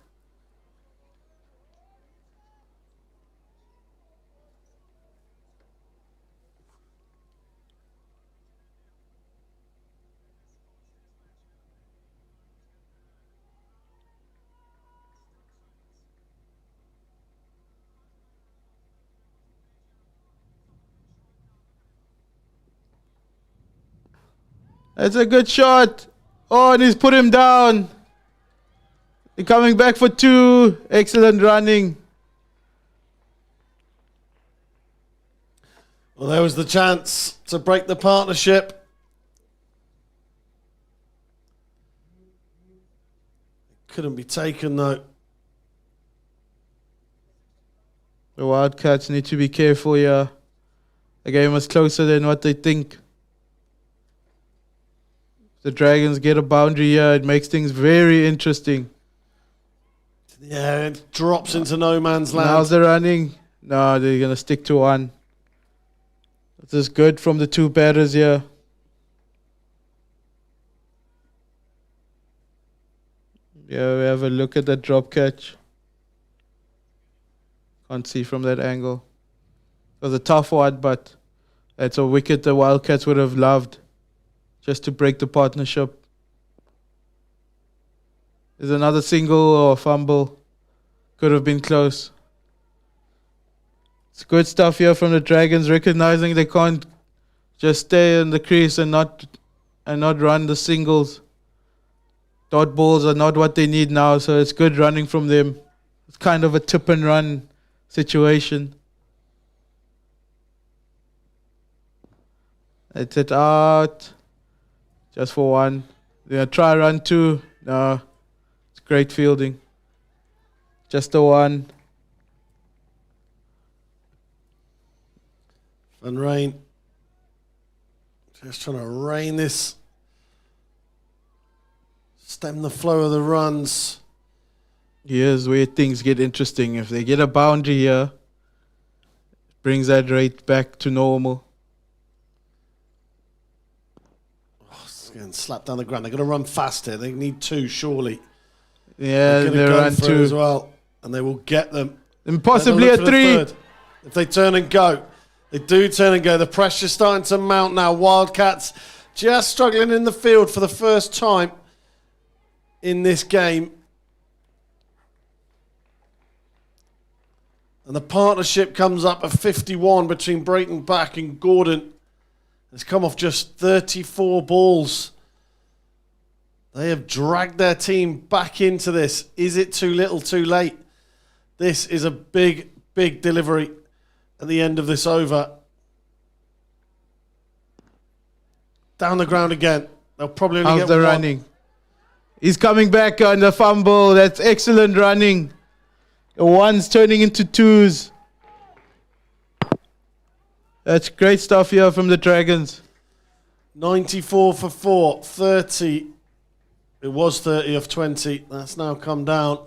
That's a good shot. Oh, and he's put him down. They're coming back for 2. Excellent running. Well, there was the chance to break the partnership. Couldn't be taken, though. The Wildcats need to be careful here. The game was closer than what they think. The Dragons get a boundary here. It makes things very interesting. Yeah, it drops into no man's land. How's the running? No, they're going to stick to 1. This is good from the 2 batters here. Yeah, we have a look at that drop catch. Can't see from that angle. It was a tough one, but that's a wicket the Wildcats would have loved just to break the partnership. There's another single or fumble. Could have been close. It's good stuff here from the Dragons, recognizing they can't just stay in the crease and not run the singles. Dot balls are not what they need now, so it's good running from them. It's kind of a tip and run situation. It's it out. Just for 1. They're going to try run 2. No. It's great fielding. Just a 1. Van Rijn. Just trying to rein this. Stem the flow of the runs. Here's where things get interesting. If they get a boundary here, it brings that rate back to normal. Getting slapped down the ground. They're going to run faster. They need 2, surely. Yeah, they're they go run 2 as well, and they will get them. And possibly a 3. If they turn and go, they do turn and go. The pressure's starting to mount now. Wildcats just struggling in the field for the first time in this game. And the partnership comes up at 51 between Boland Park and Gordon. It's come off just 34 balls. They have dragged their team back into this. Is it too little, too late? This is a big, big delivery at the end of this over. Down the ground again. They'll probably only How's get the 1. running? He's coming back on the fumble. That's excellent running. The 1's turning into 2's. That's great stuff here from the Dragons. 94 for 4, 30. It was 30 of 20. That's now come down.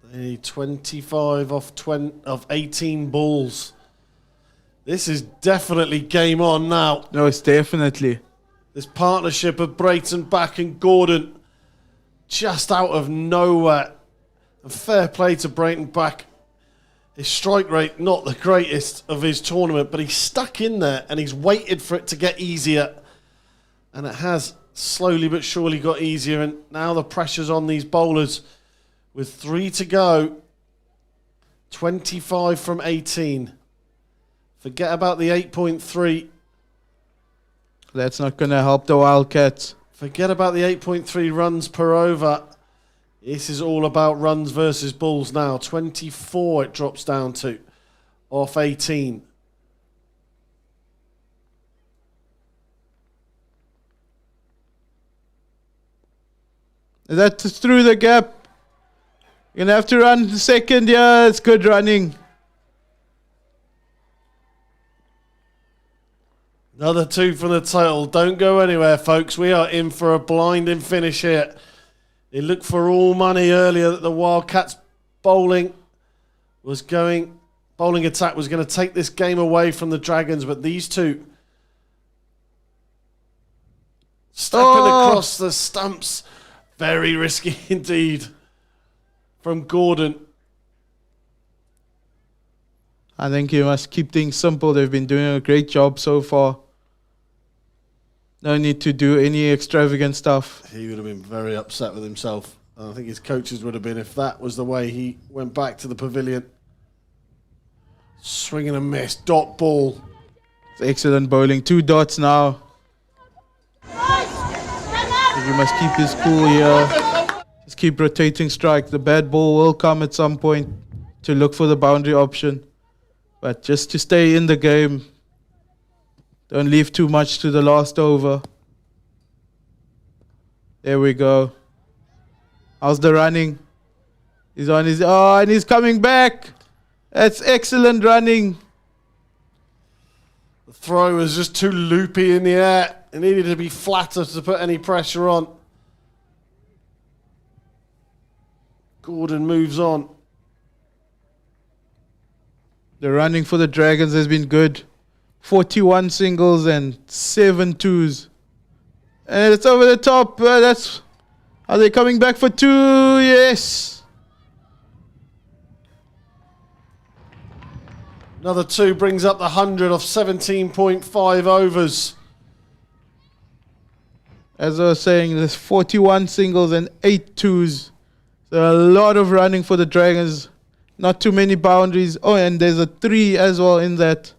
They need 25 of 18 balls. This is definitely game on now. No, it's definitely. This partnership of Brayton Back and Gordon just out of nowhere. And fair play to Brayton Back. His strike rate, not the greatest of his tournament, but he's stuck in there and he's waited for it to get easier. And it has slowly but surely got easier. And now the pressure's on these bowlers with 3 to go. 25 from 18. Forget about the 8.3. That's not going to help the Wildcats. Forget about the 8.3 runs per over. This is all about runs versus balls now. 24 it drops down to off 18. That's through the gap. You're going to have to run the second. Yeah, it's good running. Another 2 from the title. Don't go anywhere, folks. We are in for a blinding finish here. It looked for all money earlier that the Wildcats bowling attack was going to take this game away from the Dragons, but these two stepping across the stumps. Very risky indeed from Gordon. I think you must keep things simple. They've been doing a great job so far. No need to do any extravagant stuff. He would have been very upset with himself. I think his coaches would have been if that was the way he went back to the pavilion. Swing and a miss. Dot ball. It's excellent bowling. 2 dots now. I think you must keep his cool here. Just keep rotating strike. The bad ball will come at some point to look for the boundary option. But just to stay in the game. Don't leave too much to the last over. There we go. How's the running? He's on his... Oh, and he's coming back. That's excellent running. The throw was just too loopy in the air. It needed to be flatter to put any pressure on. Gordon moves on. The running for the Dragons has been good. 41 singles and 7 twos. And it's over the top. Are they coming back for 2? Yes. Another 2 brings up the 100 off 17.5 overs. As I was saying, there's 41 singles and 8 twos. So a lot of running for the Dragons. Not too many boundaries. Oh, and there's a 3 as well in that.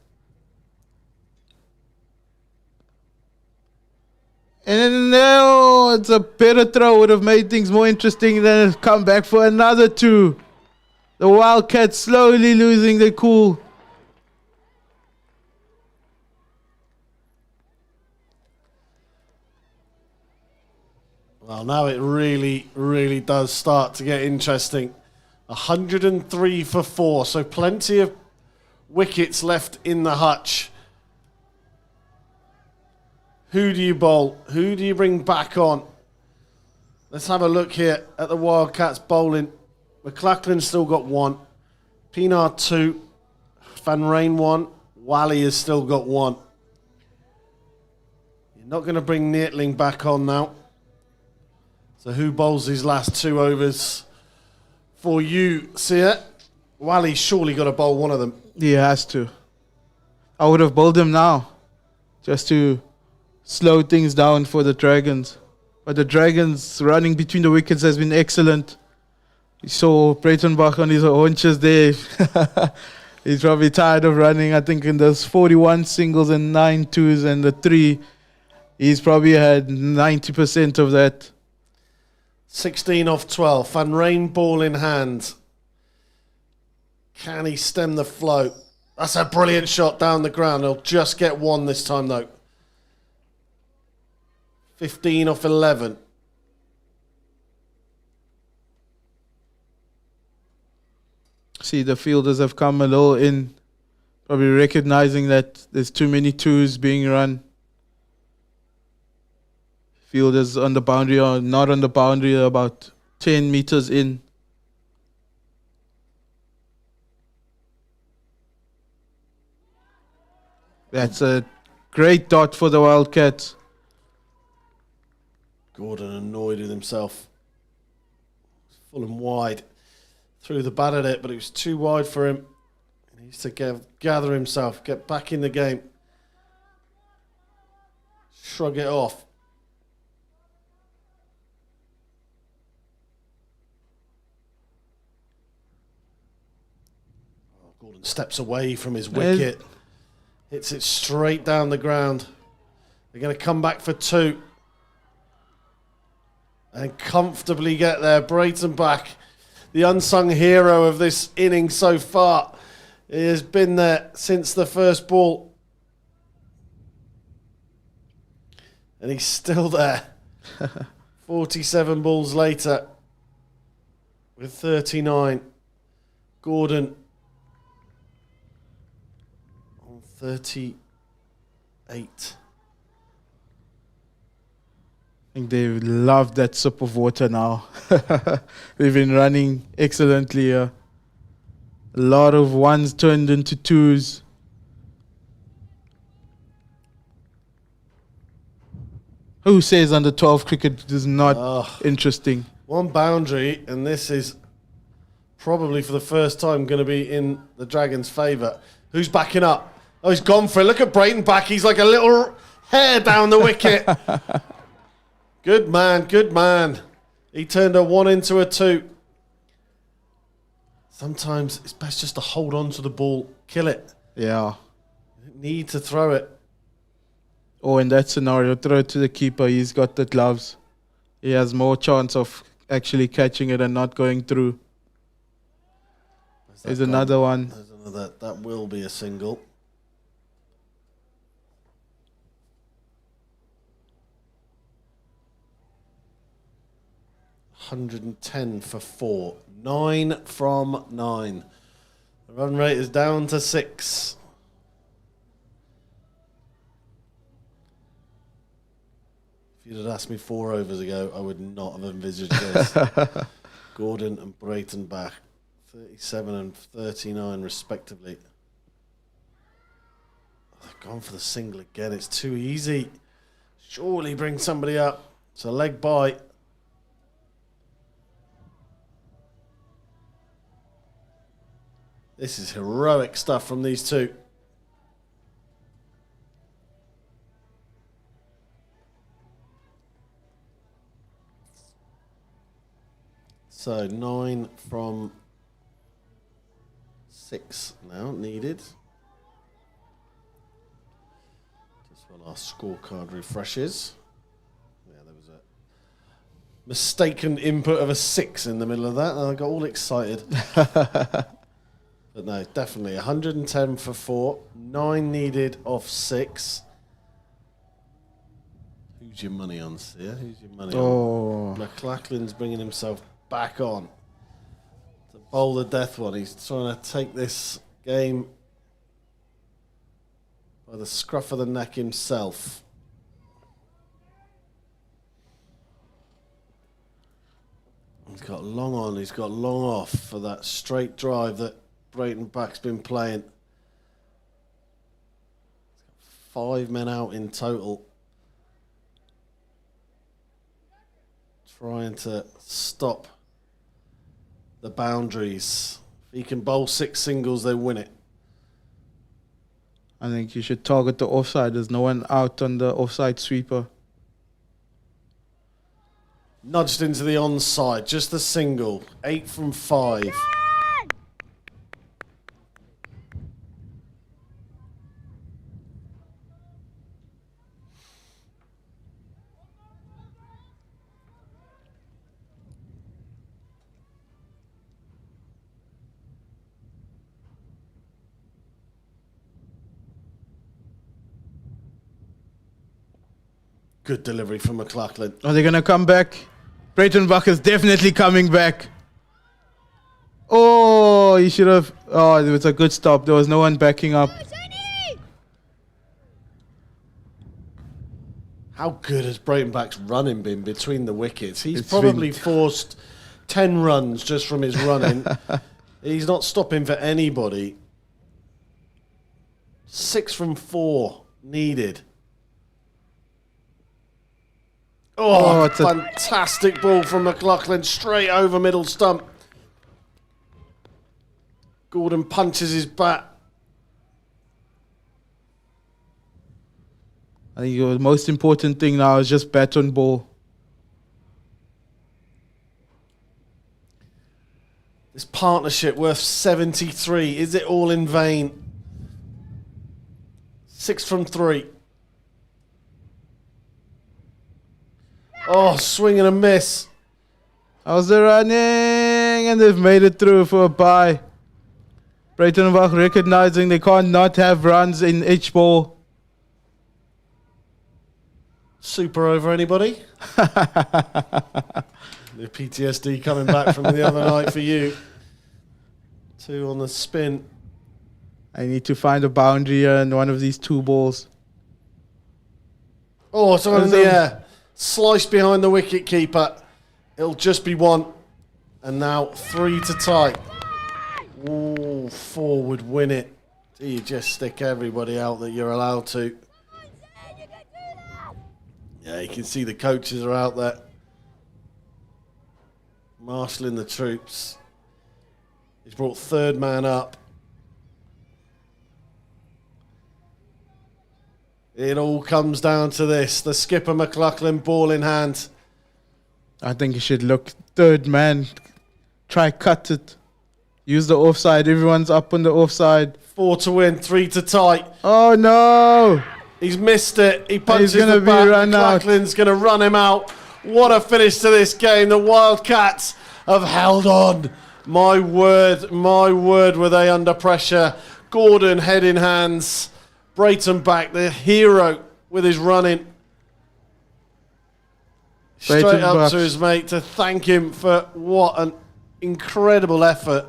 And now it's a better throw. Would have made things more interesting than come back for another 2. The Wildcats slowly losing their cool. Well, now it really, really does start to get interesting. 103 for 4, so plenty of wickets left in the hutch. Who do you bowl? Who do you bring back on? Let's have a look here at the Wildcats bowling. McLachlan's still got 1. Pienaar 2. Van Rijn 1. Wally has still got 1. You're not going to bring Neertling back on now. So who bowls his last 2 overs for you, Sia? Wally's surely got to bowl one of them. He has to. I would have bowled him now. Just to slow things down for the Dragons. But the Dragons running between the wickets has been excellent. You saw Breitenbach on his haunches there. He's probably tired of running. I think in those 41 singles and 9 twos and the 3, he's probably had 90% of that. 16 off 12. Van Rijn ball in hand. Can he stem the flow? That's a brilliant shot down the ground. He'll just get 1 this time though. 15 off 11. See, the fielders have come a little in, probably recognizing that there's too many twos being run. Fielders on the boundary or not on the boundary, about 10 meters in. That's a great dot for the Wildcats. Gordon annoyed with himself. Full and wide. Threw the bat at it, but it was too wide for him. He needs to gather himself, get back in the game. Shrug it off. Oh, Gordon steps away from his wicket. Hits it straight down the ground. They're going to come back for 2. And comfortably get there. Breitenbach, the unsung hero of this innings so far. He has been there since the first ball. And he's still there. 47 balls later. With 39. Gordon on 38. I think they love that sip of water now. They've been running excellently here. A lot of ones turned into twos. Who says under 12 cricket is not interesting? One boundary, and this is probably for the first time going to be in the Dragons' favour. Who's backing up? Oh, he's gone for it. Look at Brayton back. He's like a little hair down the wicket. Good man, good man. He turned a 1 into a 2. Sometimes it's best just to hold on to the ball, kill it. Yeah. You don't need to throw it. Or in that scenario, throw it to the keeper. He's got the gloves. He has more chance of actually catching it and not going through. There's another one. There's another. That will be a single. $110 for 4. 9 from 9. The run rate is down to 6. If you'd have asked me 4 overs ago, I would not have envisaged this. Gordon and Brayton back. 37 and 39 respectively. They've gone for the single again. It's too easy. Surely bring somebody up. It's a leg bye. This is heroic stuff from these two. So 9 from 6 now needed. Just while our scorecard refreshes. Yeah, there was a mistaken input of a 6 in the middle of that, and I got all excited. But no, definitely 110 for 4. 9 needed off 6. Who's your money on, Sia? Who's your money on? McLachlan's bringing himself back on to bowl the death one. He's trying to take this game by the scruff of the neck himself. He's got long on, he's got long off for that straight drive that Brayton Back's been playing. 5 men out in total. Trying to stop the boundaries. If he can bowl 6 singles, they win it. I think you should target the offside. There's no one out on the offside sweeper. Nudged into the onside, just the single. 8 from 5. Good delivery from McLachlan. Are they going to come back? Brayton Buck is definitely coming back. Oh, he should have. Oh, it was a good stop. There was no one backing up. How good has Brayton Back's running been between the wickets? He's probably forced 10 runs just from his running. He's not stopping for anybody. 6 from 4 needed. Oh, it's a fantastic ball from McLachlan, straight over middle stump. Gordon punches his bat. I think the most important thing now is just bat on ball. This partnership worth 73. Is it all in vain? 6 from 3. Oh, swing and a miss. How's the running? And they've made it through for a bye. Brayton Buck recognizing they can't not have runs in each ball. Super over, anybody? The PTSD coming back from the other night for you. 2 on the spin. I need to find a boundary in one of these 2 balls. Oh, it's on in the air. sliced behind the wicket keeper. It'll just be one. And now 3 to tie. Ooh, 4 would win it. Do you just stick everybody out that you're allowed to? Yeah, you can see the coaches are out there marshalling the troops. He's brought third man up. It all comes down to this. The skipper McLaughlin, ball in hand. I think he should look third man. Try cut it. Use the offside. Everyone's up on the offside. 4 to win, 3 to tie. Oh no! He's missed it. He punches He's gonna the bat. be run out. McLaughlin's going to run him out. What a finish to this game. The Wildcats have held on. My word, were they under pressure. Gordon head in hands. Brayton back, the hero with his running. Straight Brayton up back. to his mate to thank him for what an incredible effort.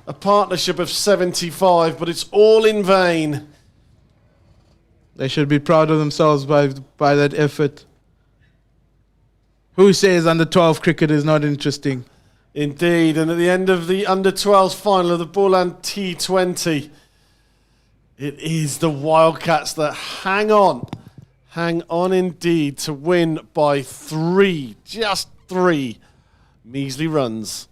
A partnership of 75, but it's all in vain. They should be proud of themselves by that effort. Who says under 12 cricket is not interesting? Indeed, and at the end of the under-12s final of the BOLANDT20, it is the Wildcats that hang on indeed to win by 3, just 3 measly runs.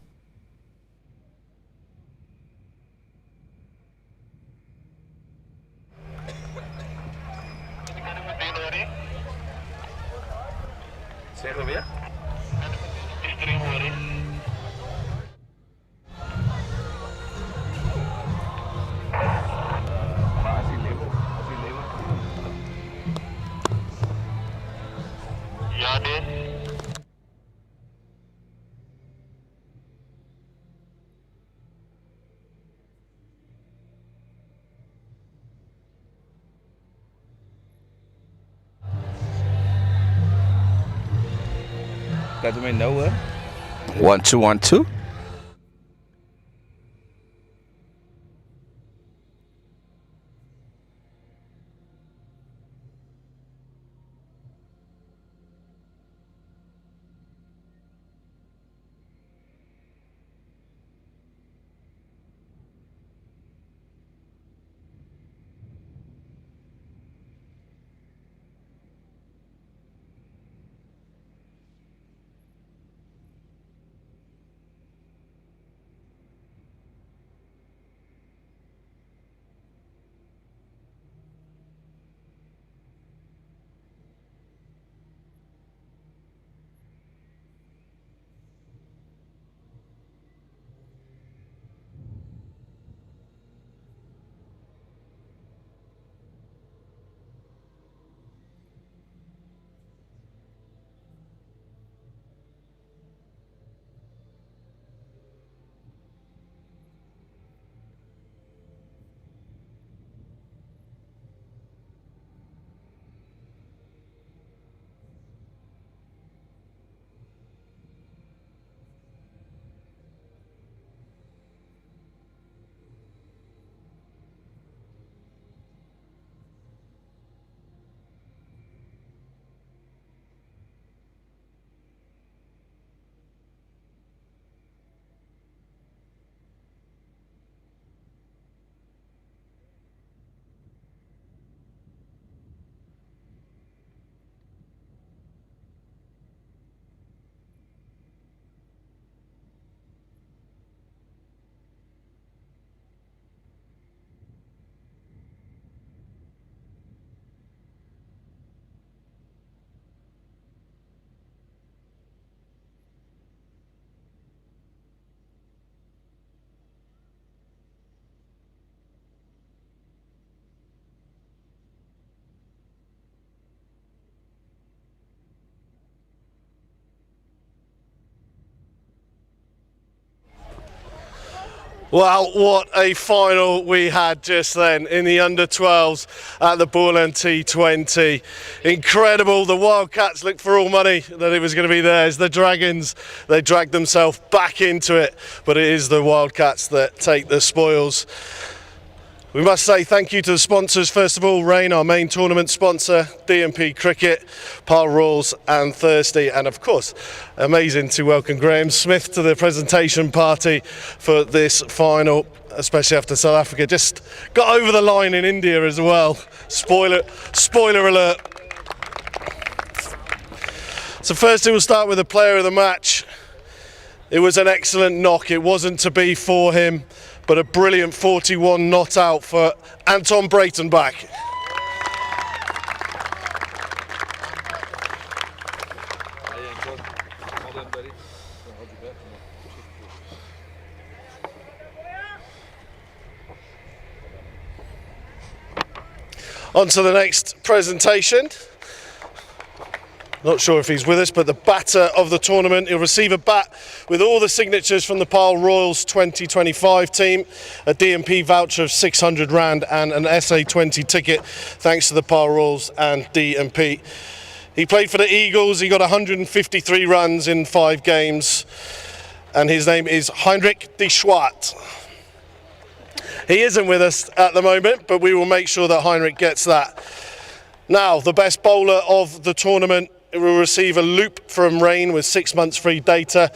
Got them in nowhere. 1 2 1 2. Well, what a final we had just then in the under-12s at the BOLANDT20. Incredible. The Wildcats looked for all money that it was going to be theirs. The Dragons, they dragged themselves back into it, but it is the Wildcats that take the spoils. We must say thank you to the sponsors. First of all, Rain, our main tournament sponsor, D&P Cricket, Pile Royals and Thursday. And of course, amazing to welcome Graham Smith to the presentation party for this final, especially after South Africa just got over the line in India as well. Spoiler alert. So firstly, we'll start with the player of the match. It was an excellent knock. It wasn't to be for him, but a brilliant 41 not out for Anton Breitenbach. On to the next presentation. Not sure if he's with us, but the batter of the tournament. He'll receive a bat with all the signatures from the Pile Royals 2025 team, a D&P voucher of 600 Rand and an SA20 ticket, thanks to the Pile Royals and D&P. He played for the Eagles. He got 153 runs in 5 games, and his name is Heinrich de Schwart. He isn't with us at the moment, but we will make sure that Heinrich gets that. Now, the best bowler of the tournament will receive a loop from Rain with 6 months free data.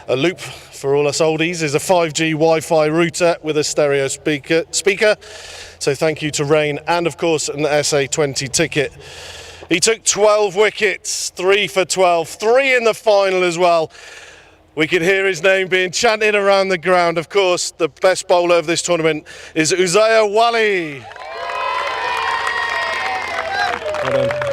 A loop, for all us oldies, is a 5G Wi-Fi router with a stereo speaker. So thank you to Rain, and of course an SA20 ticket. He took 12 wickets, 3 for 12, 3 in the final as well. We could hear his name being chanted around the ground. Of course, the best bowler of this tournament is Uzaiya Wali. Well done.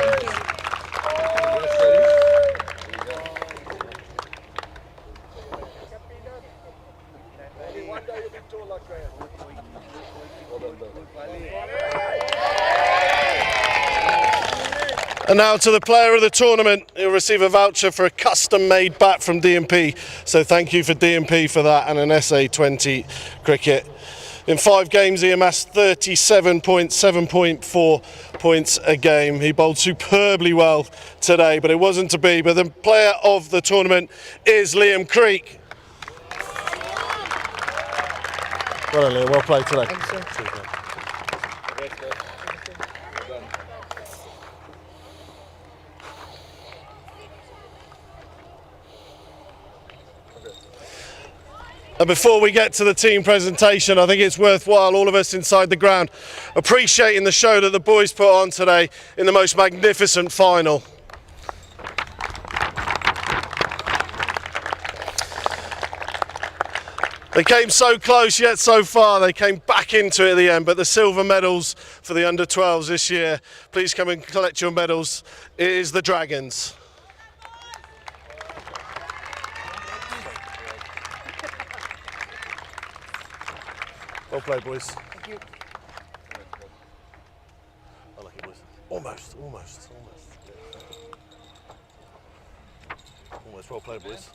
And now to the player of the tournament. He'll receive a voucher for a custom-made bat from D&P. So thank you for D&P for that, and an SA20 cricket. In 5 games, he amassed 37.7.4 points a game. He bowled superbly well today, but it wasn't to be. But the player of the tournament is Liam Creek. Well done, Liam. Well played today. And before we get to the team presentation, I think it's worthwhile, all of us inside the ground, appreciating the show that the boys put on today in the most magnificent final. They came so close yet so far. They came back into it at the end, but the silver medals for the under-12s this year, please come and collect your medals. It is the Dragons. Well played, boys. Thank you. I like it, boys. Almost. Well played, boys.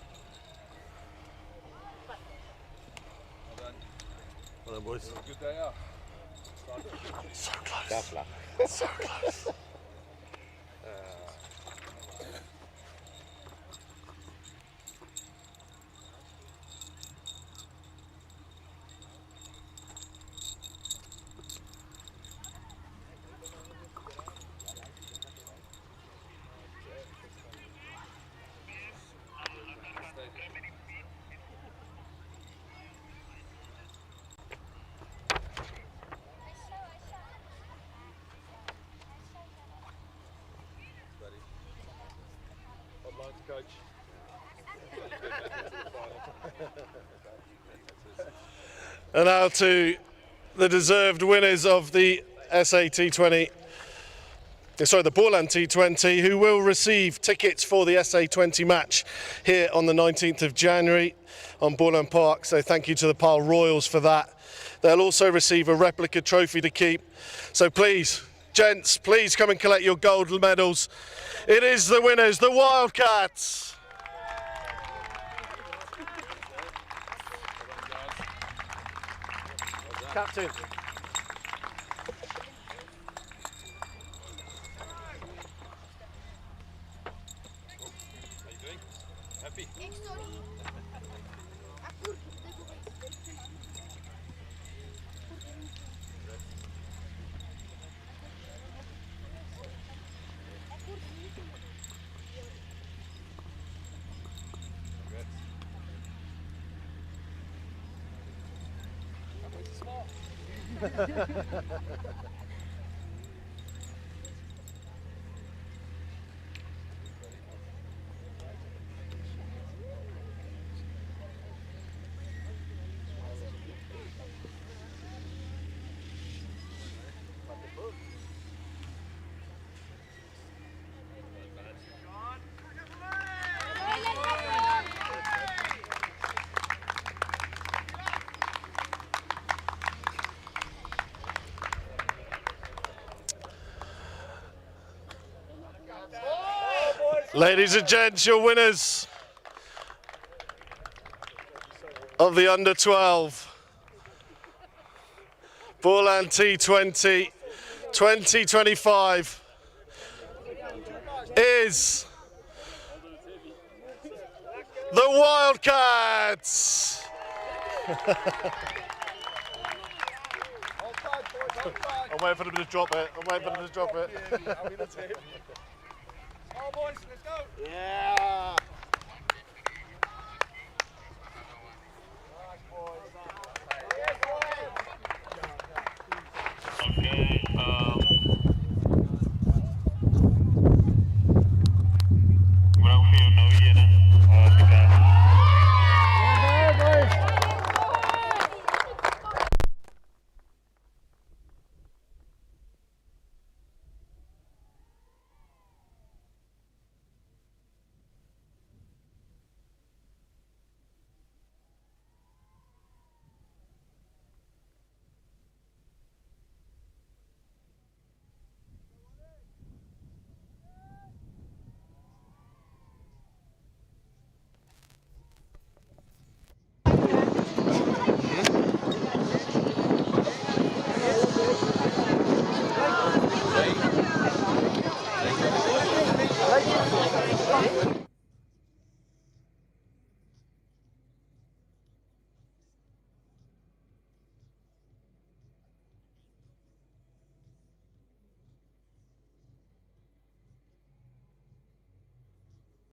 Well done, boys. Good day out. So close. So close. Coach. And now to the deserved winners of the the Boland T20, who will receive tickets for the SA20 match here on the 19th of January on Boland Park. So thank you to the Pile Royals for that. They'll also receive a replica trophy to keep. So please, gents, please come and collect your gold medals. It is the winners, the Wildcats. Captain. How you doing? Happy? Ladies and gents, your winners of the under 12 BOLANDT20 2025 is the Wildcats. I'm waiting for them to drop it. I'm waiting for them to drop it. Oh, boys, let's go. Yeah.